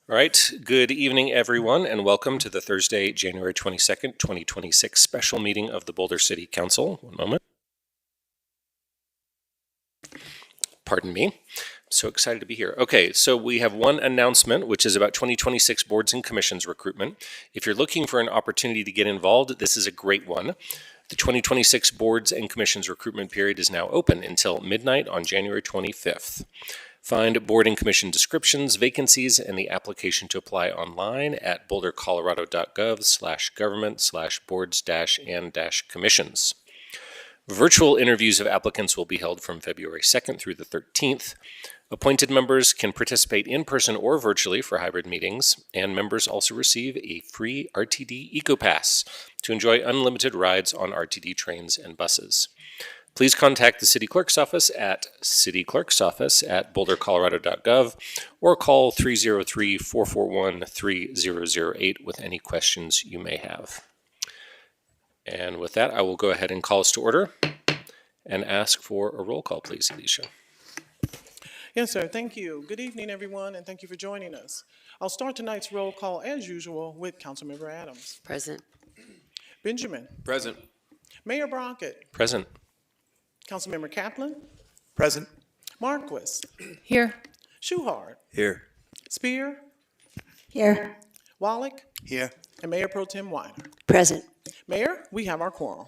All right, good evening, everyone, and welcome to the Thursday, January 22nd, 2026 special meeting of the Boulder City Council. One moment. Pardon me. I'm so excited to be here. Okay, so we have one announcement, which is about 2026 boards and commissions recruitment. If you're looking for an opportunity to get involved, this is a great one. The 2026 boards and commissions recruitment period is now open until midnight on January 25th. Find board and commission descriptions, vacancies, and the application to apply online at bouldercolorado.gov/government/boards-and-commissions. Virtual interviews of applicants will be held from February 2nd through the 13th. Appointed members can participate in person or virtually for hybrid meetings, and members also receive a free RTD EcoPass to enjoy unlimited rides on RTD trains and buses. Please contact the City Clerk's Office at bouldercolorado.gov or call 303-441-3008 with any questions you may have. And with that, I will go ahead and call us to order and ask for a roll call, please, Alicia. Yes, sir. Thank you. Good evening, everyone, and thank you for joining us. I'll start tonight's roll call, as usual, with Councilmember Adams. Present. Benjamin. Present. Mayor Brockett. Present. Councilmember Kaplan. Present. Marquis. Here. Schuhart. Here. Spear. Here. Wallach. Here. And Mayor Pro Tem Weiner. Present. Mayor, we have our quorum.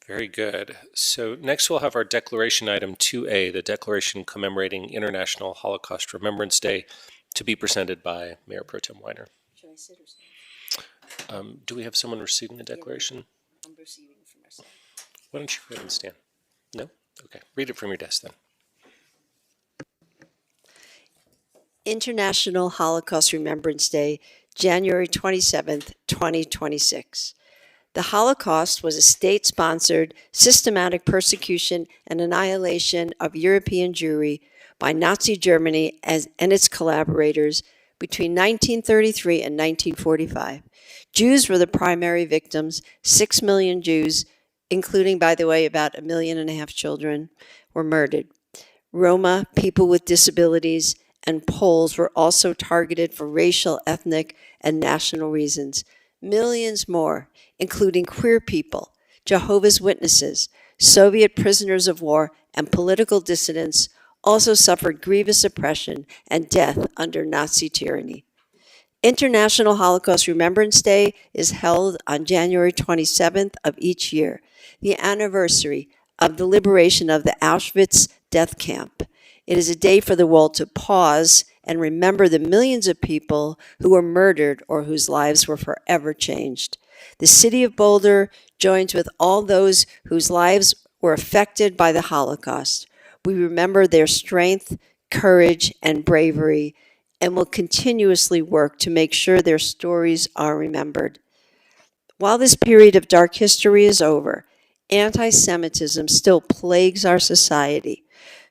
Very good. So next we'll have our declaration item 2A, the declaration commemorating International Holocaust Remembrance Day, to be presented by Mayor Pro Tem Weiner. Should I sit or stand? Do we have someone receiving the declaration? I'm receiving for myself. Why don't you go ahead and stand? No? Okay. Read it from your desk then. International Holocaust Remembrance Day, January 27th, 2026. The Holocaust was a state-sponsored, systematic persecution and annihilation of European Jewry by Nazi Germany and its collaborators between 1933 and 1945. Jews were the primary victims. 6 million Jews, including, by the way, about 1.5 million children, were murdered. Roma, people with disabilities, and Poles were also targeted for racial, ethnic, and national reasons. Millions more, including queer people, Jehovah's Witnesses, Soviet prisoners of war, and political dissidents, also suffered grievous oppression and death under Nazi tyranny. International Holocaust Remembrance Day is held on January 27th of each year, the anniversary of the liberation of the Auschwitz death camp. It is a day for the world to pause and remember the millions of people who were murdered or whose lives were forever changed. The City of Boulder joins with all those whose lives were affected by the Holocaust. We remember their strength, courage, and bravery, and will continuously work to make sure their stories are remembered. While this period of dark history is over, anti-Semitism still plagues our society,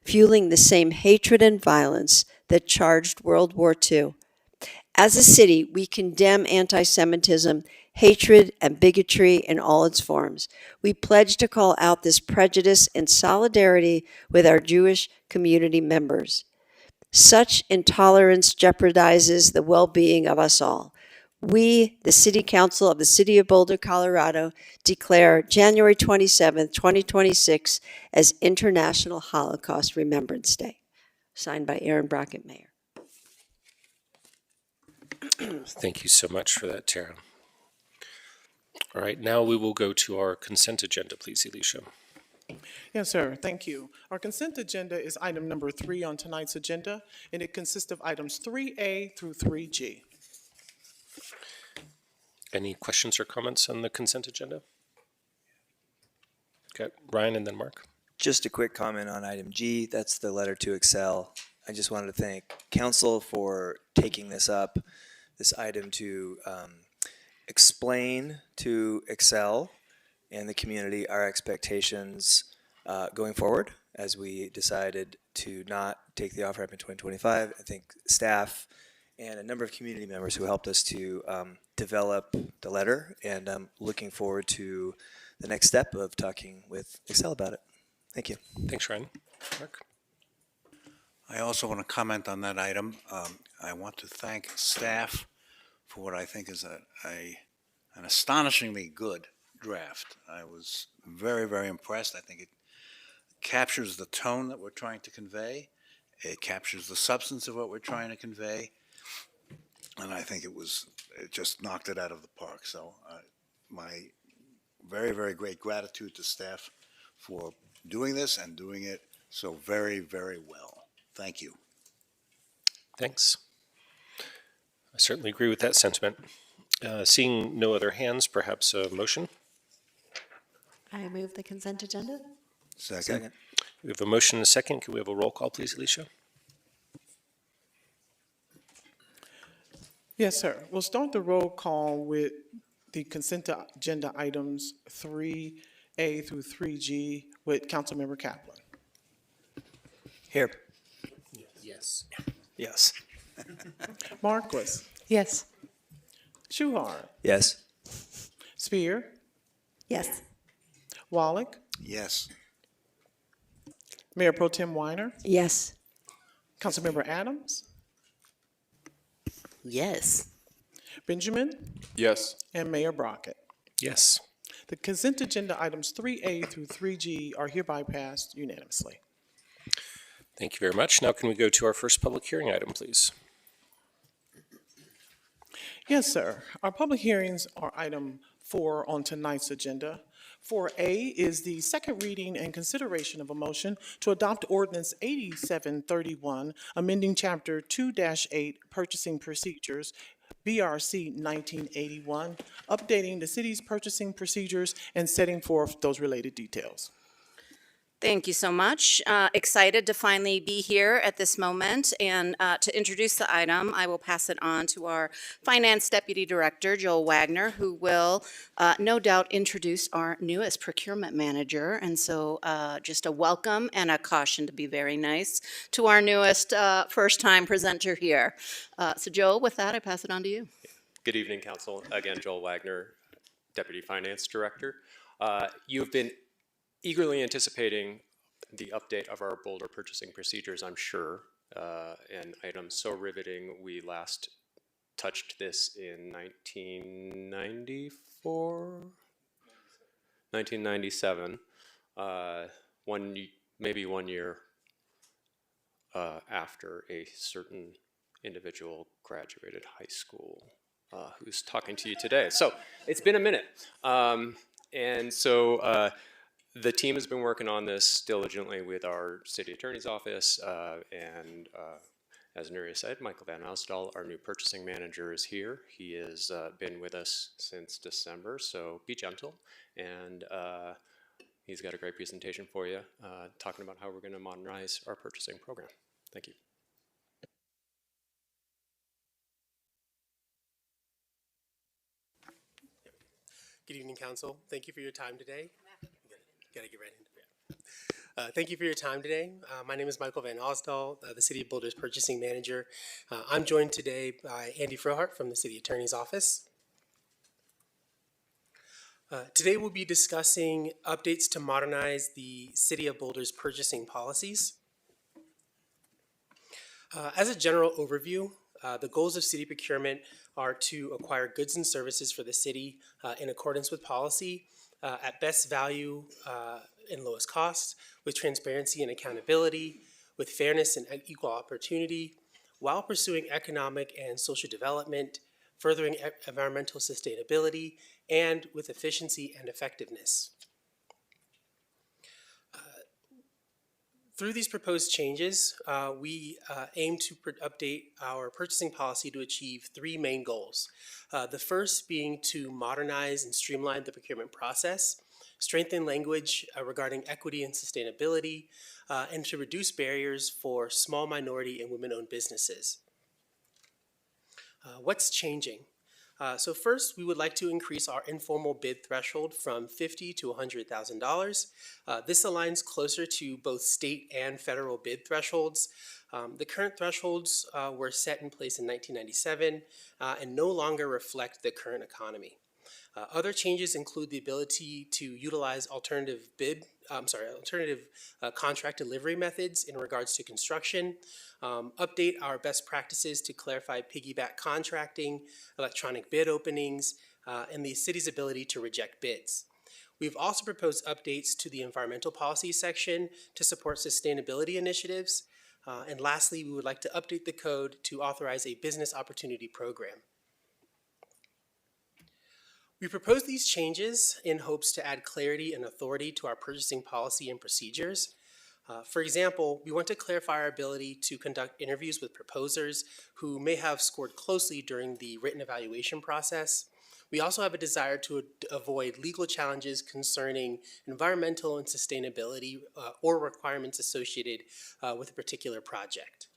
fueling the same hatred and violence that charged World War II. As a city, we condemn anti-Semitism, hatred, and bigotry in all its forms. We pledge to call out this prejudice in solidarity with our Jewish community members. Such intolerance jeopardizes the well-being of us all. We, the City Council of the City of Boulder, Colorado, declare January 27th, 2026 as International Holocaust Remembrance Day. Signed by Aaron Brockett, Mayor. Thank you so much for that, Tara. All right, now we will go to our consent agenda, please, Alicia. Yes, sir. Thank you. Our consent agenda is item number 3 on tonight's agenda, and it consists of items 3A through 3G. Any questions or comments on the consent agenda? Okay, Ryan and then Mark. Just a quick comment on item G. That's the letter to Excel. I just wanted to thank council for taking this up, this item to explain to Excel and the community our expectations going forward as we decided to not take the offer up in 2025. I think staff and a number of community members who helped us to develop the letter, and I'm looking forward to the next step of talking with Excel about it. Thank you. Thanks, Ryan. Mark? I also want to comment on that item. I want to thank staff for what I think is an astonishingly good draft. I was very, very impressed. I think it captures the tone that we're trying to convey. It captures the substance of what we're trying to convey. And I think it just knocked it out of the park. So my very, very great gratitude to staff for doing this and doing it so very, very well. Thank you. Thanks. I certainly agree with that sentiment. Seeing no other hands, perhaps a motion? I move the consent agenda. Second. We have a motion and a second. Can we have a roll call, please, Alicia? Yes, sir. We'll start the roll call with the consent agenda items 3A through 3G with Councilmember Kaplan. Here. Yes. Yes. Marquis, Yes. Shuhar, Yes. Spear, Yes. Wallach, Yes. Mayor Pro Tem Weiner, Yes. Councilmember Adams, Yes. Benjamin, Yes. and Mayor Brockett. Yes. The consent agenda items 3A through 3G are hereby passed unanimously. Thank you very much. Now can we go to our first public hearing item, please? Yes, sir. Our public hearings are item 4 on tonight's agenda. 4A is the second reading and consideration of a motion to adopt Ordinance 8731, amending Chapter 2-8 Purchasing Procedures, BRC 1981, updating the city's purchasing procedures and setting forth those related details. Thank you so much. Excited to finally be here at this moment. And to introduce the item, I will pass it on to our Finance Deputy Director, Joel Wagner, who will no doubt introduce our newest procurement manager. And so just a welcome and a caution to be very nice to our newest first-time presenter here. So Joel, with that, I pass it on to you. Good evening, Council. Again, Joel Wagner, Deputy Finance Director. You've been eagerly anticipating the update of our Boulder purchasing procedures, I'm sure. An item so riveting, we last touched this in 1994? 1997. Maybe 1 year after a certain individual graduated high school who's talking to you today. So it's been a minute. The team has been working on this diligently with our city attorney's office, and as Nuria said, Michael Van Ousdal, our new purchasing manager, is here. He has been with us since December, so be gentle. And he's got a great presentation for you, talking about how we're going to modernize our purchasing program. Thank you. Good evening, Council. Thank you for your time today. Gotta get right into it. Thank you for your time today. My name is Michael Van Osdal, the City of Boulder's Purchasing Manager. I'm joined today by Andy Frohart from the City Attorney's Office. Today we'll be discussing updates to modernize the City of Boulder's purchasing policies. As a general overview, the goals of city procurement are to acquire goods and services for the city in accordance with policy, at best value and lowest cost, with transparency and accountability, with fairness and equal opportunity, while pursuing economic and social development, furthering environmental sustainability, and with efficiency and effectiveness. Through these proposed changes, we aim to update our purchasing policy to achieve three main goals. The first being to modernize and streamline the procurement process, strengthen language regarding equity and sustainability, and to reduce barriers for small minority and women-owned businesses. What's changing? So first, we would like to increase our informal bid threshold from $50,000 to $100,000. This aligns closer to both state and federal bid thresholds. The current thresholds were set in place in 1997 and no longer reflect the current economy. Other changes include the ability to utilize alternative bid contract delivery methods in regards to construction, update our best practices to clarify piggyback contracting, electronic bid openings, and the city's ability to reject bids. We've also proposed updates to the environmental policy section to support sustainability initiatives. And lastly, we would like to update the code to authorize a business opportunity program. We propose these changes in hopes to add clarity and authority to our purchasing policy and procedures. For example, we want to clarify our ability to conduct interviews with proposers who may have scored closely during the written evaluation process. We also have a desire to avoid legal challenges concerning environmental and sustainability or requirements associated with a particular project.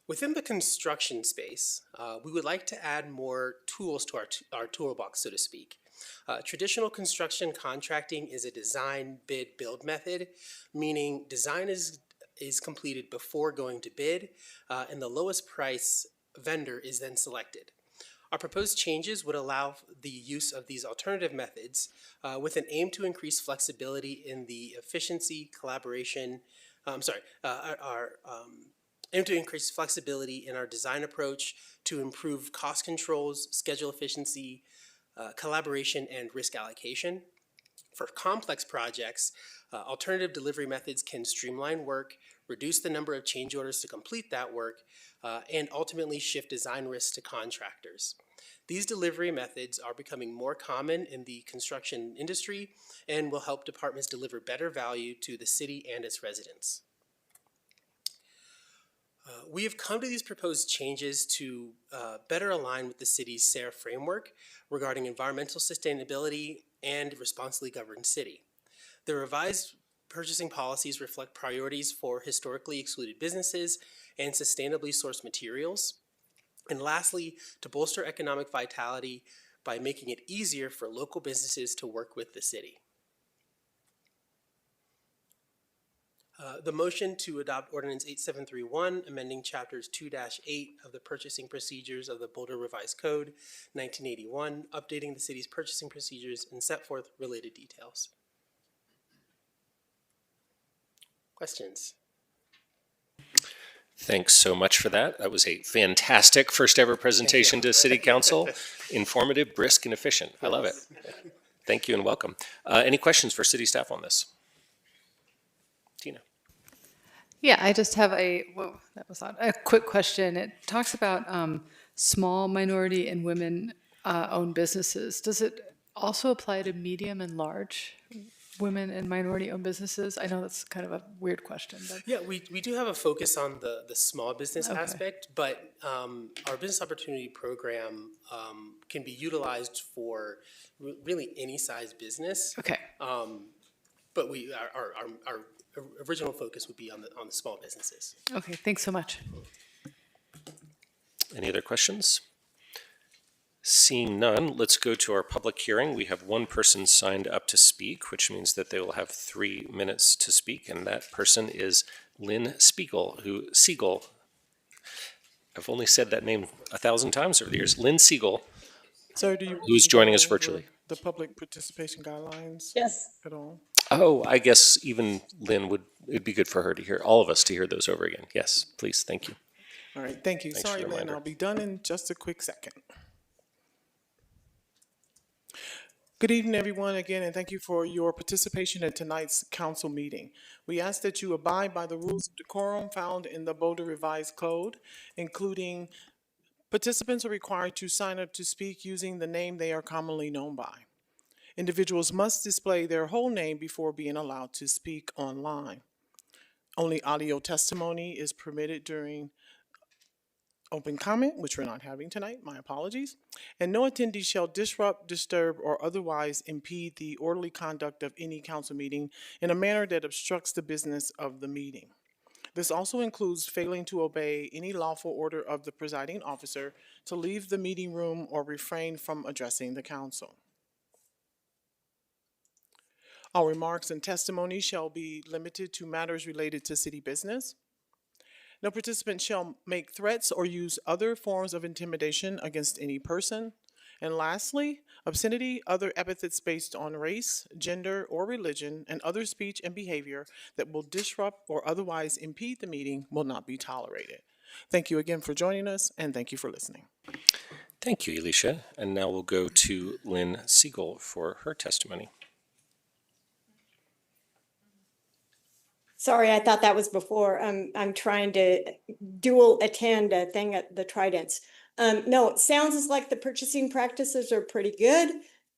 Within the construction space, we would like to add more tools to our toolbox, so to speak. Traditional construction contracting is a design, bid, build method, meaning design is completed before going to bid, and the lowest price vendor is then selected. Our proposed changes would allow the use of these alternative methods with an aim to increase flexibility in the efficiency, collaboration, aim to increase flexibility in our design approach to improve cost controls, schedule efficiency, collaboration, and risk allocation. For complex projects, alternative delivery methods can streamline work, reduce the number of change orders to complete that work, and ultimately shift design risks to contractors. These delivery methods are becoming more common in the construction industry and will help departments deliver better value to the city and its residents. We have come to these proposed changes to better align with the city's SARE framework regarding environmental sustainability and responsibly governed city. The revised purchasing policies reflect priorities for historically excluded businesses and sustainably sourced materials. And lastly, to bolster economic vitality by making it easier for local businesses to work with the city. The motion to adopt Ordinance 8731, amending Chapters 2-8 of the Purchasing Procedures of the Boulder Revised Code, 1981, updating the city's purchasing procedures and set forth related details. Questions? Thanks so much for that. That was a fantastic first ever presentation to City Council. Informative, brisk, and efficient. I love it. Thank you and welcome. Any questions for city staff on this? Tina. Yeah, I just have a quick question. It talks about small minority and women owned businesses. Does it also apply to medium and large women and minority owned businesses? I know that's kind of a weird question, but yeah, we do have a focus on the small business aspect, but our business opportunity program can be utilized for really any size business. Okay. But our original focus would be on the small businesses. Okay, thanks so much. Any other questions? Seeing none, let's go to our public hearing. We have one person signed up to speak, which means that they will have 3 minutes to speak, and that person is Lynn Siegel. I've only said that name 1,000 times over the years. Lynn Siegel, Sir, do you? who's joining us virtually. The public participation guidelines? Yes. At all? Oh, I guess even Lynn it'd be good for her to hear, all of us to hear those over again. Yes, please, thank you. All right, thank you. Thanks for Sorry, the Lynn, reminder. I'll be done in just a quick second. Good evening, everyone, again, and thank you for your participation in tonight's council meeting. We ask that you abide by the rules of decorum found in the Boulder Revised Code, including participants are required to sign up to speak using the name they are commonly known by. Individuals must display their whole name before being allowed to speak online. Only audio testimony is permitted during open comment, which we're not having tonight, my apologies. And no attendee shall disrupt, disturb, or otherwise impede the orderly conduct of any council meeting in a manner that obstructs the business of the meeting. This also includes failing to obey any lawful order of the presiding officer to leave the meeting room or refrain from addressing the council. All remarks and testimony shall be limited to matters related to city business. No participant shall make threats or use other forms of intimidation against any person. And lastly, obscenity, other epithets based on race, gender, or religion, and other speech and behavior that will disrupt or otherwise impede the meeting will not be tolerated. Thank you again for joining us, and thank you for listening. Thank you, Alicia. And now we'll go to Lynn Siegel for her testimony. Sorry, I thought that was before. I'm trying to dual attend a thing at the Tridents. No, it sounds like the purchasing practices are pretty good.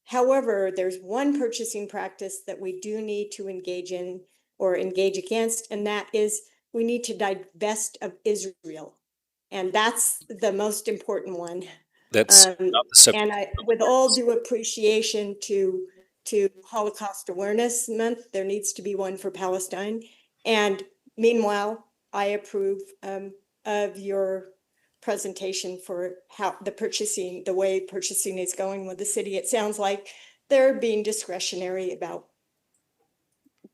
However, there's one purchasing practice that we do need to engage in or engage against, and that is we need to divest of Israel. And that's the most important one. That's not the subject. And with all due appreciation to Holocaust Awareness Month, there needs to be one for Palestine. And meanwhile, I approve of your presentation for how the way purchasing is going with the city. It sounds like they're being discretionary about,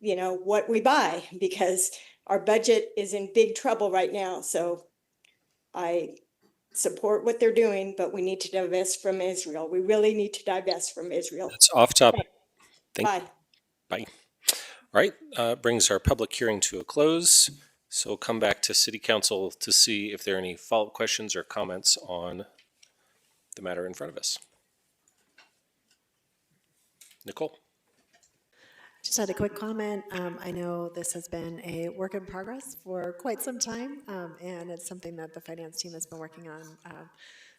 what we buy, because our budget is in big trouble right now. So I support what they're doing, but we need to divest from Israel. We really need to divest from Israel. That's off topic. Bye. Bye. All right, brings our public hearing to a close. So we'll come back to City Council to see if there are any follow-up questions or comments on the matter in front of us. Nicole? Just had a quick comment. I know this has been a work in progress for quite some time, and it's something that the finance team has been working on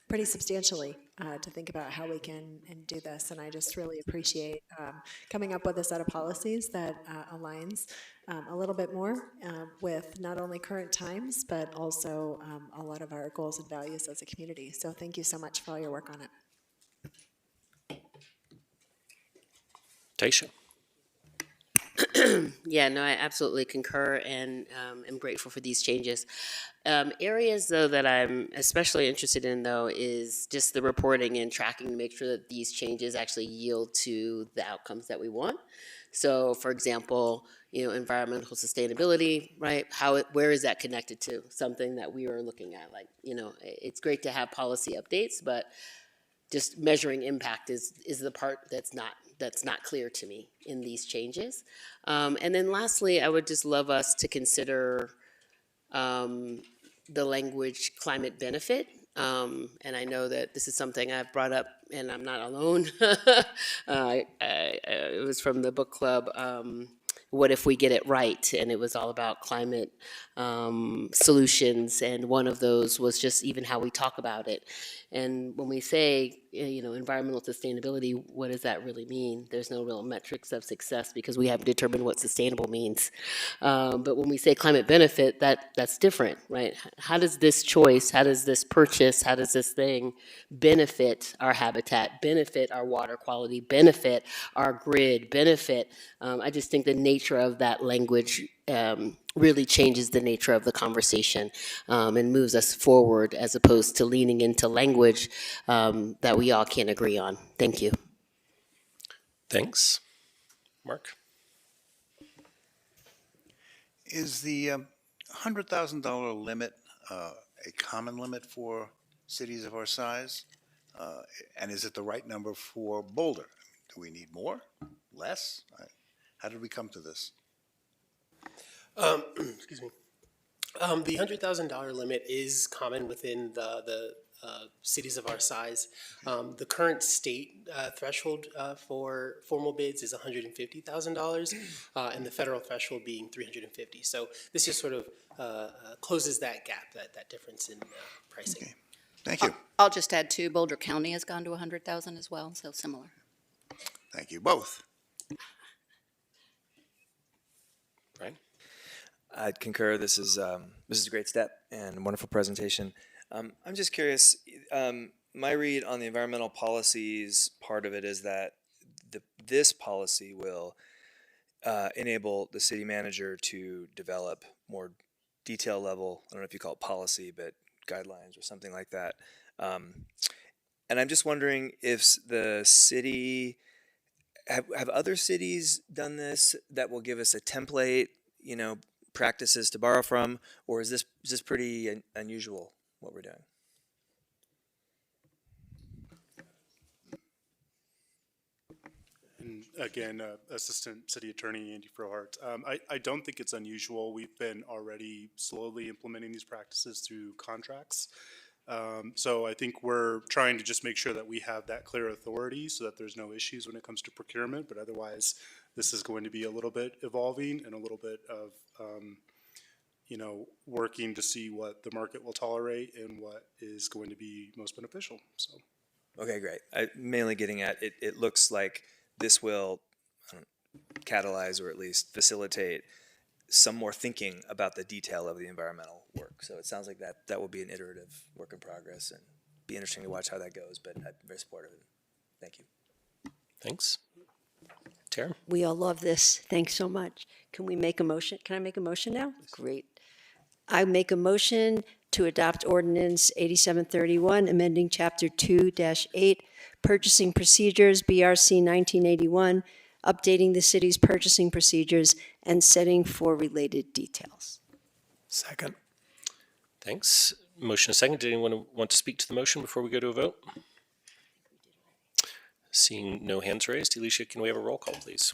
pretty substantially to think about how we can do this. And I just really appreciate coming up with a set of policies that aligns a little bit more with not only current times, but also a lot of our goals and values as a community. So thank you so much for all your work on it. Taisha? Yeah, no, I absolutely concur and am grateful for these changes. Areas, though, that I'm especially interested in, though, is just the reporting and tracking to make sure that these changes actually yield to the outcomes that we want. So, for example, environmental sustainability, right? Where is that connected to? Something that we are looking at. Like, it's great to have policy updates, but just measuring impact is the part that's not clear to me in these changes. And then lastly, I would just love us to consider the language climate benefit. And I know that this is something I've brought up, and I'm not alone. It was from the book club, What If We Get It Right? And it was all about climate solutions. And one of those was just even how we talk about it. And when we say, environmental sustainability, what does that really mean? There's no real metrics of success because we haven't determined what sustainable means. But when we say climate benefit, that's different, right? How does this choice, how does this purchase, how does this thing benefit our habitat, benefit our water quality, benefit our grid, benefit? I just think the nature of that language really changes the nature of the conversation and moves us forward as opposed to leaning into language that we all can't agree on. Thank you. Thanks. Mark? Is the $100,000 limit a common limit for cities of our size? And is it the right number for Boulder? Do we need more? Less? How did we come to this? Excuse me. The $100,000 limit is common within the cities of our size. The current state threshold for formal bids is $150,000, and the federal threshold being $350,000. So this just sort of closes that gap, that difference in pricing. Okay. Thank you. I'll just add too, Boulder County has gone to 100,000 as well, so similar. Thank you both. Brian? I concur. This is a great step and a wonderful presentation. I'm just curious. My read on the environmental policies part of it is that this policy will enable the city manager to develop more detail level. I don't know if you call it policy, but guidelines or something like that. And I'm just wondering if the city have other cities done this that will give us a template, practices to borrow from, or is this pretty unusual what we're doing? And again, Assistant City Attorney Andy Frohart. I don't think it's unusual. We've been already slowly implementing these practices through contracts. So I think we're trying to just make sure that we have that clear authority so that there's no issues when it comes to procurement, but otherwise this is going to be a little bit evolving and a little bit of, working to see what the market will tolerate and what is going to be most beneficial, so. Okay, great. Mainly getting at, it looks like this will catalyze or at least facilitate some more thinking about the detail of the environmental work. So it sounds like that will be an iterative work in progress and be interesting to watch how that goes, but I'm very supportive of it. Thank you. Thanks. Tara? We all love this. Thanks so much. Can we make a motion? Can I make a motion now? Great. I make a motion to adopt Ordinance 8731, amending Chapter 2-8, Purchasing Procedures, BRC 1981, updating the city's purchasing procedures, and setting for related details. Second. Thanks. Motion is second. Did anyone want to speak to the motion before we go to a vote? Seeing no hands raised, Alicia, can we have a roll call, please?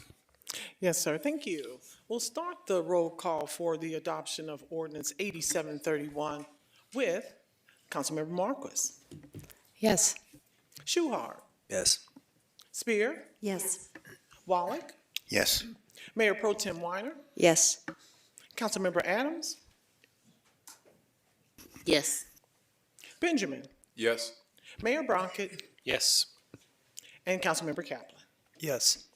Yes, sir. Thank you. We'll start the roll call for the adoption of Ordinance 8731 with Councilmember Marquis, Yes. Shuhart, Yes. Spear, Yes. Wallach, Yes. Mayor Pro Tem Weiner, Yes. Councilmember Adams, Yes. Benjamin, Yes. Mayor Brockett, Yes. and Councilmember Kaplan. Yes.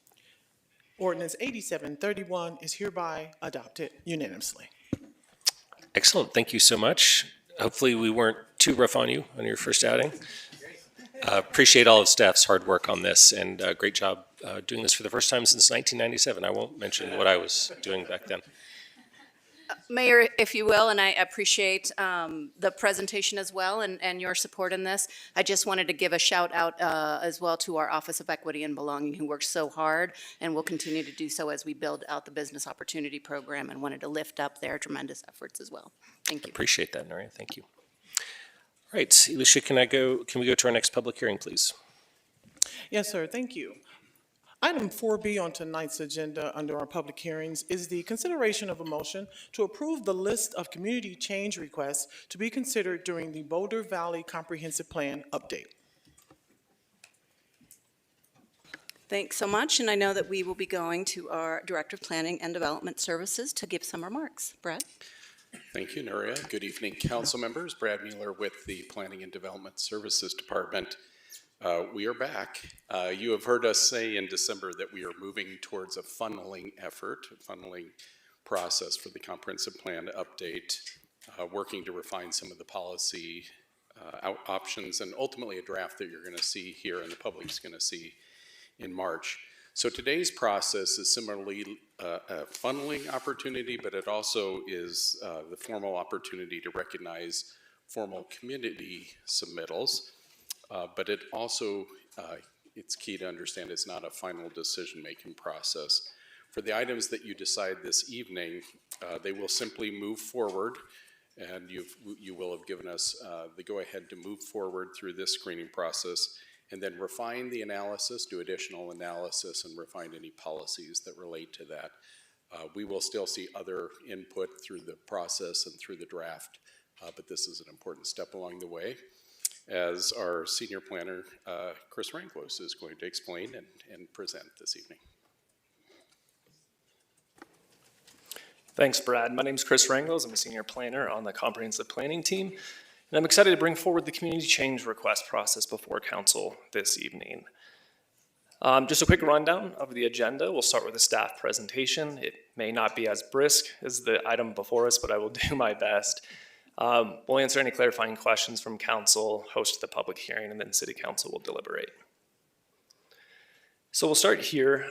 Ordinance 8731 is hereby adopted unanimously. Excellent. Thank you so much. Hopefully we weren't too rough on you on your first outing. Appreciate all of staff's hard work on this, and great job doing this for the first time since 1997. I won't mention what I was doing back then. Mayor, if you will, and I appreciate the presentation as well and your support in this. I just wanted to give a shout out as well to our Office of Equity and Belonging, who works so hard and will continue to do so as we build out the Business Opportunity Program, and wanted to lift up their tremendous efforts as well. Thank you. Appreciate that, Nuria. Thank you. All right, Alicia, can we go to our next public hearing, please? Yes, sir. Thank you. Item 4B on tonight's agenda under our public hearings is the consideration of a motion to approve the list of community change requests to be considered during the Boulder Valley Comprehensive Plan update. Thanks so much, and I know that we will be going to our Director of Planning and Development Services to give some remarks. Brad? Thank you, Nuria. Good evening, council members. Brad Mueller with the Planning and Development Services Department. We are back. You have heard us say in December that we are moving towards a funneling effort, a funneling process for the comprehensive plan update, working to refine some of the policy options, and ultimately a draft that you're going to see here and the public's going to see in March. So today's process is similarly a funneling opportunity, but it also is the formal opportunity to recognize formal community submittals. But it also, it's key to understand it's not a final decision-making process. For the items that you decide this evening, they will simply move forward, and you will have given us the go-ahead to move forward through this screening process, and then refine the analysis, do additional analysis, and refine any policies that relate to that. We will still see other input through the process and through the draft, but this is an important step along the way, as our senior planner, Chris Ranglos, is going to explain and present this evening. Thanks, Brad. My name is Chris Ranglos. I'm a senior planner on the comprehensive planning team, and I'm excited to bring forward the community change request process before council this evening. Just a quick rundown of the agenda. We'll start with a staff presentation. It may not be as brisk as the item before us, but I will do my best. We'll answer any clarifying questions from council, host the public hearing, and then city council will deliberate. So we'll start here.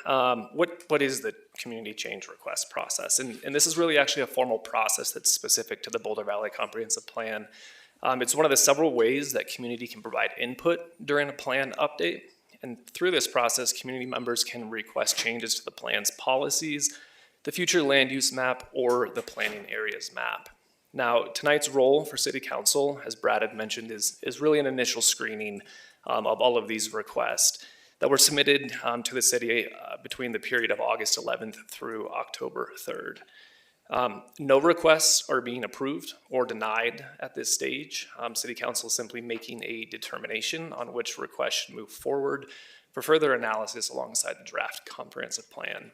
What is the community change request process? And this is really actually a formal process that's specific to the Boulder Valley Comprehensive Plan. It's one of the several ways that community can provide input during a plan update. And through this process, community members can request changes to the plan's policies, the future land use map, or the planning areas map. Now, tonight's role for City Council, as Brad had mentioned, is really an initial screening of all of these requests. that were submitted to the city between the period of August 11th through October 3rd. No requests are being approved or denied at this stage. City Council is simply making a determination on which request should move forward for further analysis alongside the draft comprehensive plan.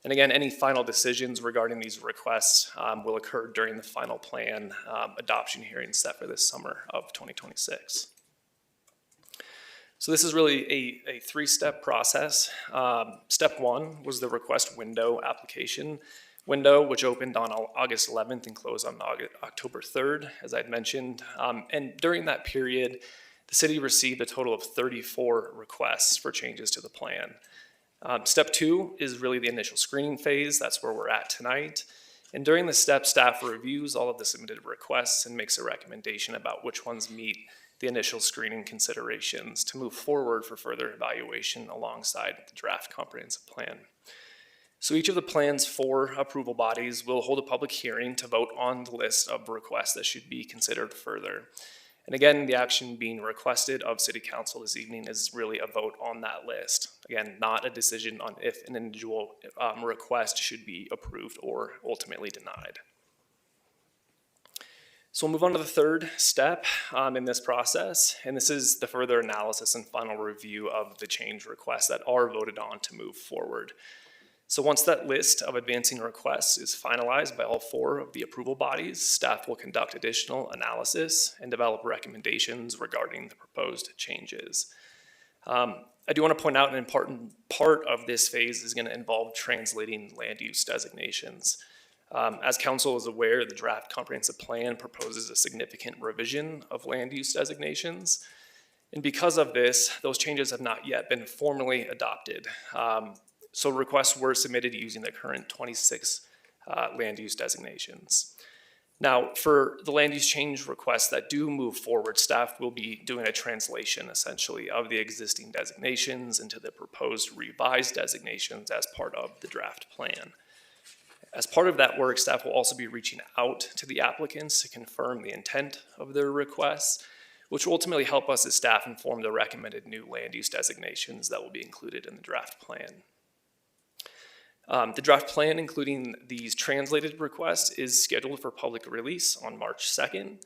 And again, any final decisions regarding these requests will occur during the final plan adoption hearing set for this summer of 2026. So this is really a three-step process. Step one was the request window application window, which opened on August 11th and closed on October 3rd, as I'd mentioned. And during that period, the city received a total of 34 requests for changes to the plan. Step two is really the initial screening phase. That's where we're at tonight. And during this step, staff reviews all of the submitted requests and makes a recommendation about which ones meet the initial screening considerations to move forward for further evaluation alongside the draft comprehensive plan. So each of the plan's 4 approval bodies will hold a public hearing to vote on the list of requests that should be considered further. And again, the action being requested of City Council this evening is really a vote on that list. Again, not a decision on if an individual request should be approved or ultimately denied. So we'll move on to the third step in this process, and this is the further analysis and final review of the change requests that are voted on to move forward. So once that list of advancing requests is finalized by all 4 of the approval bodies, staff will conduct additional analysis and develop recommendations regarding the proposed changes. I do want to point out an important part of this phase is going to involve translating land use designations. As council is aware, the draft comprehensive plan proposes a significant revision of land use designations. And because of this, those changes have not yet been formally adopted. So requests were submitted using the current 26 land use designations. Now, for the land use change requests that do move forward, staff will be doing a translation essentially of the existing designations into the proposed revised designations as part of the draft plan. As part of that work, staff will also be reaching out to the applicants to confirm the intent of their requests, which will ultimately help us as staff inform the recommended new land use designations that will be included in the draft plan. The draft plan, including these translated requests, is scheduled for public release on March 2nd,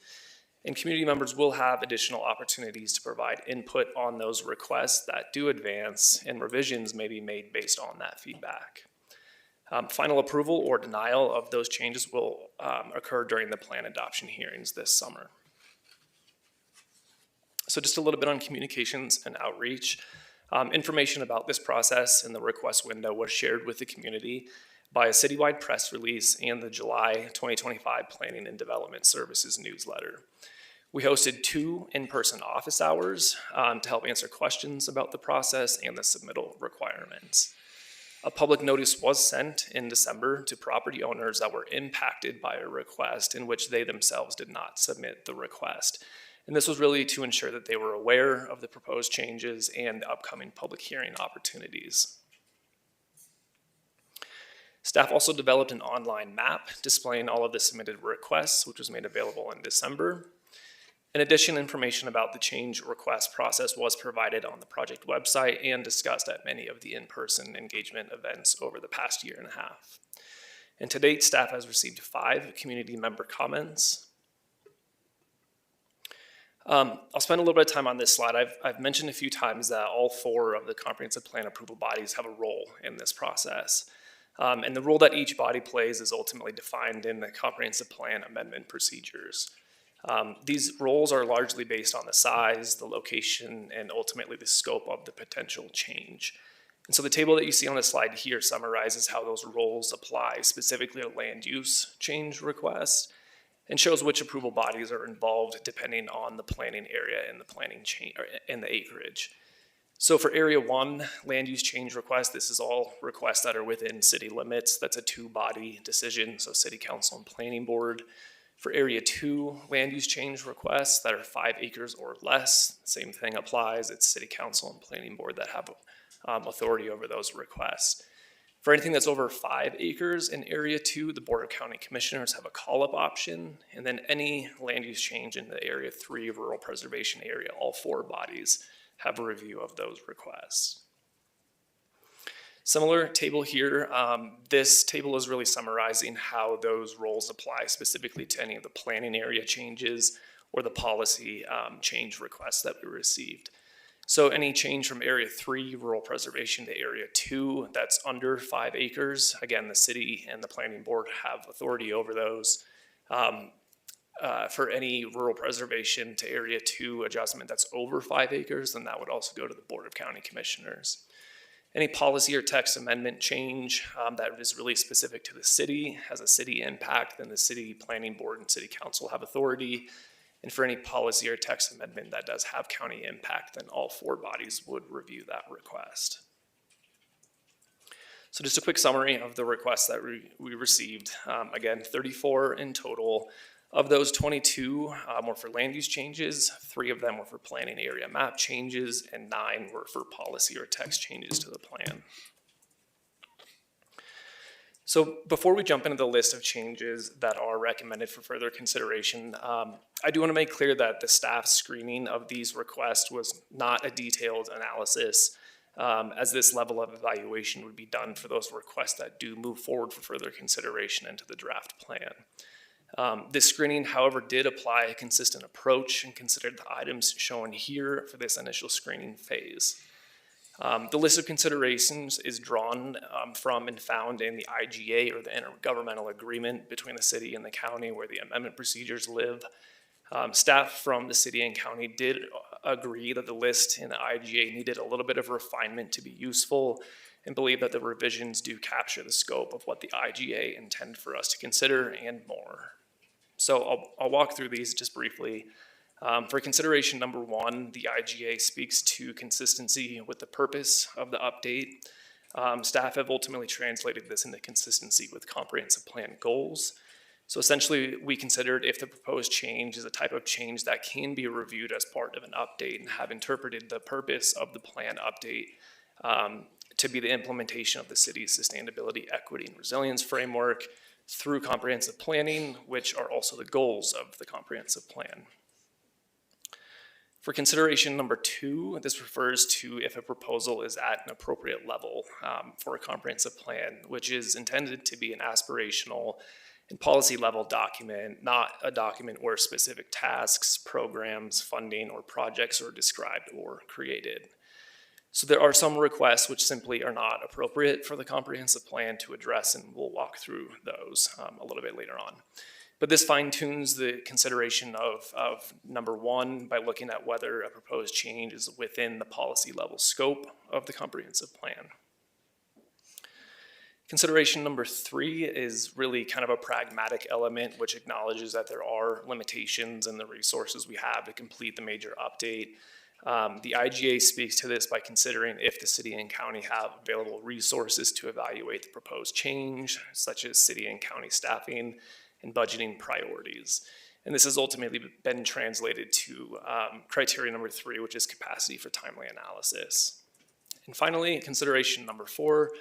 and community members will have additional opportunities to provide input on those requests that do advance, and revisions may be made based on that feedback. Final approval or denial of those changes will occur during the plan adoption hearings this summer. So just a little bit on communications and outreach. Information about this process and the request window was shared with the community by a citywide press release and the July 2025 Planning and Development Services newsletter. We hosted 2 in-person office hours to help answer questions about the process and the submittal requirements. A public notice was sent in December to property owners that were impacted by a request in which they themselves did not submit the request. And this was really to ensure that they were aware of the proposed changes and the upcoming public hearing opportunities. Staff also developed an online map displaying all of the submitted requests, which was made available in December. In addition, information about the change request process was provided on the project website and discussed at many of the in-person engagement events over the past year and a half. And to date, staff has received 5 community member comments. I'll spend a little bit of time on this slide. I've mentioned a few times that all 4 of the comprehensive plan approval bodies have a role in this process. And the role that each body plays is ultimately defined in the comprehensive plan amendment procedures. These roles are largely based on the size, the location, and ultimately the scope of the potential change. And so the table that you see on the slide here summarizes how those roles apply specifically to land use change requests, and shows which approval bodies are involved depending on the planning area and the planning change and the acreage. So for Area 1 land use change request, this is all requests that are within city limits. That's a 2-body decision, so City Council and Planning Board. For Area 2 land use change requests that are 5 acres or less, same thing applies. It's City Council and Planning Board that have authority over those requests. For anything that's over 5 acres in Area 2, the Board of County Commissioners have a call-up option, and then any land use change in the Area 3 rural preservation area, all 4 bodies have a review of those requests. Similar table here. This table is really summarizing how those roles apply specifically to any of the planning area changes or the policy change requests that we received. So any change from Area 3, rural preservation, to Area 2, that's under 5 acres, again, the city and the planning board have authority over those. For any rural preservation to Area 2 adjustment that's over 5 acres, then that would also go to the Board of County Commissioners. Any policy or text amendment change that is really specific to the city, has a city impact, then the city planning board and city council have authority. And for any policy or text amendment that does have county impact, then all 4 bodies would review that request. So just a quick summary of the requests that we received. Again, 34 in total. Of those, 22 were for land use changes, 3 of them were for planning area map changes, and 9 were for policy or text changes to the plan. So before we jump into the list of changes that are recommended for further consideration, I do want to make clear that the staff screening of these requests was not a detailed analysis, as this level of evaluation would be done for those requests that do move forward for further consideration into the draft plan. This screening, however, did apply a consistent approach and considered the items shown here for this initial screening phase. The list of considerations is drawn from and found in the IGA, or the intergovernmental agreement between the city and the county where the amendment procedures live. Staff from the city and county did agree that the list in the IGA needed a little bit of refinement to be useful, and believe that the revisions do capture the scope of what the IGA intended for us to consider and more. So I'll walk through these just briefly. For consideration number 1, the IGA speaks to consistency with the purpose of the update. Staff have ultimately translated this into consistency with comprehensive plan goals. So essentially, we considered if the proposed change is a type of change that can be reviewed as part of an update, and have interpreted the purpose of the plan update to be the implementation of the city's sustainability, equity, and resilience framework through comprehensive planning, which are also the goals of the comprehensive plan. For consideration number 2, this refers to if a proposal is at an appropriate level for a comprehensive plan, which is intended to be an aspirational and policy level document, not a document where specific tasks, programs, funding, or projects are described or created. So there are some requests which simply are not appropriate for the comprehensive plan to address, and we'll walk through those a little bit later on. But this fine-tunes the consideration of number 1 by looking at whether a proposed change is within the policy level scope of the comprehensive plan. Consideration number 3 is really kind of a pragmatic element, which acknowledges that there are limitations in the resources we have to complete the major update. The IGA speaks to this by considering if the city and county have available resources to evaluate the proposed change, such as city and county staffing and budgeting priorities. And this has ultimately been translated to criteria number 3, which is capacity for timely analysis. And finally, consideration number 4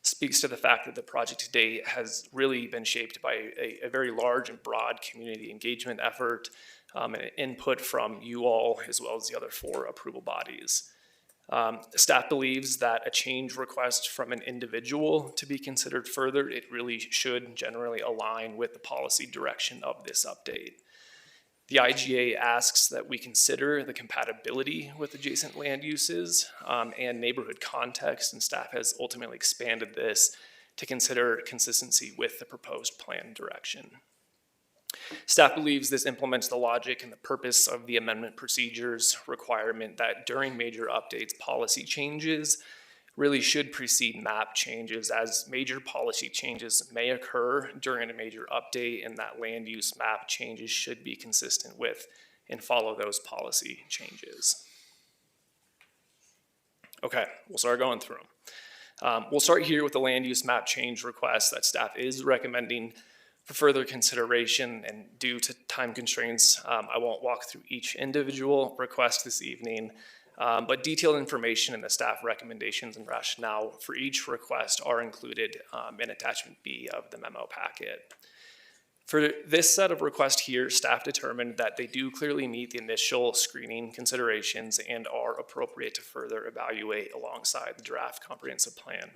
speaks to the fact that the project to date has really been shaped by a very large and broad community engagement effort, and input from you all as well as the other 4 approval bodies. Staff believes that a change request from an individual to be considered further, it really should generally align with the policy direction of this update. The IGA asks that we consider the compatibility with adjacent land uses and neighborhood context, and staff has ultimately expanded this to consider consistency with the proposed plan direction. Staff believes this implements the logic and the purpose of the amendment procedures requirement that during major updates, policy changes really should precede map changes, as major policy changes may occur during a major update, and that land use map changes should be consistent with and follow those policy changes. Okay, we'll start going through them. We'll start here with the land use map change request that staff is recommending for further consideration, and due to time constraints, I won't walk through each individual request this evening, but detailed information in the staff recommendations and rationale for each request are included in attachment B of the memo packet. For this set of requests here, staff determined that they do clearly meet the initial screening considerations and are appropriate to further evaluate alongside the draft comprehensive plan.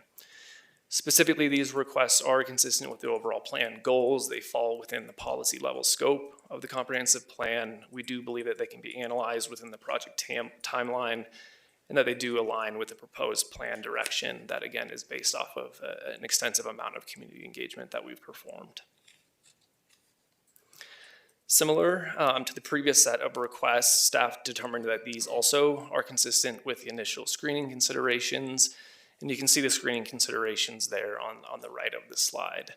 Specifically, these requests are consistent with the overall plan goals. They fall within the policy level scope of the comprehensive plan. We do believe that they can be analyzed within the project timeline, and that they do align with the proposed plan direction that, again, is based off of an extensive amount of community engagement that we've performed. Similar to the previous set of requests, staff determined that these also are consistent with the initial screening considerations, and you can see the screening considerations there on the right of the slide.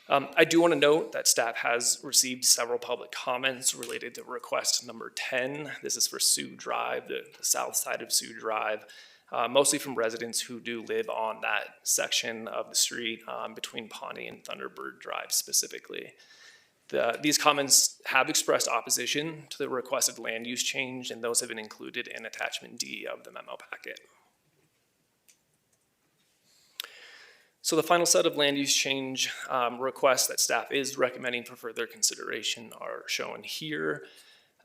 I do want to note that staff has received several public comments related to request number 10. This is for Sioux Drive, the south side of Sioux Drive, mostly from residents who do live on that section of the street between Pawnee and Thunderbird Drive specifically. These comments have expressed opposition to the requested land use change, and those have been included in attachment D of the memo packet. So the final set of land use change requests that staff is recommending for further consideration are shown here.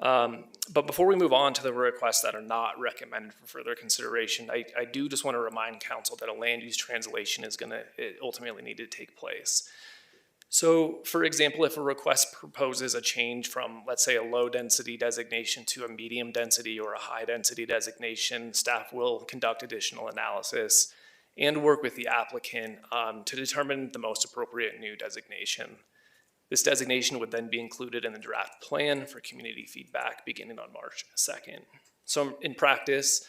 But before we move on to the requests that are not recommended for further consideration, I do just want to remind council that a land use translation is going to ultimately need to take place. So, for example, if a request proposes a change from, let's say, a low density designation to a medium density or a high density designation, staff will conduct additional analysis and work with the applicant to determine the most appropriate new designation. This designation would then be included in the draft plan for community feedback beginning on March 2nd. So in practice,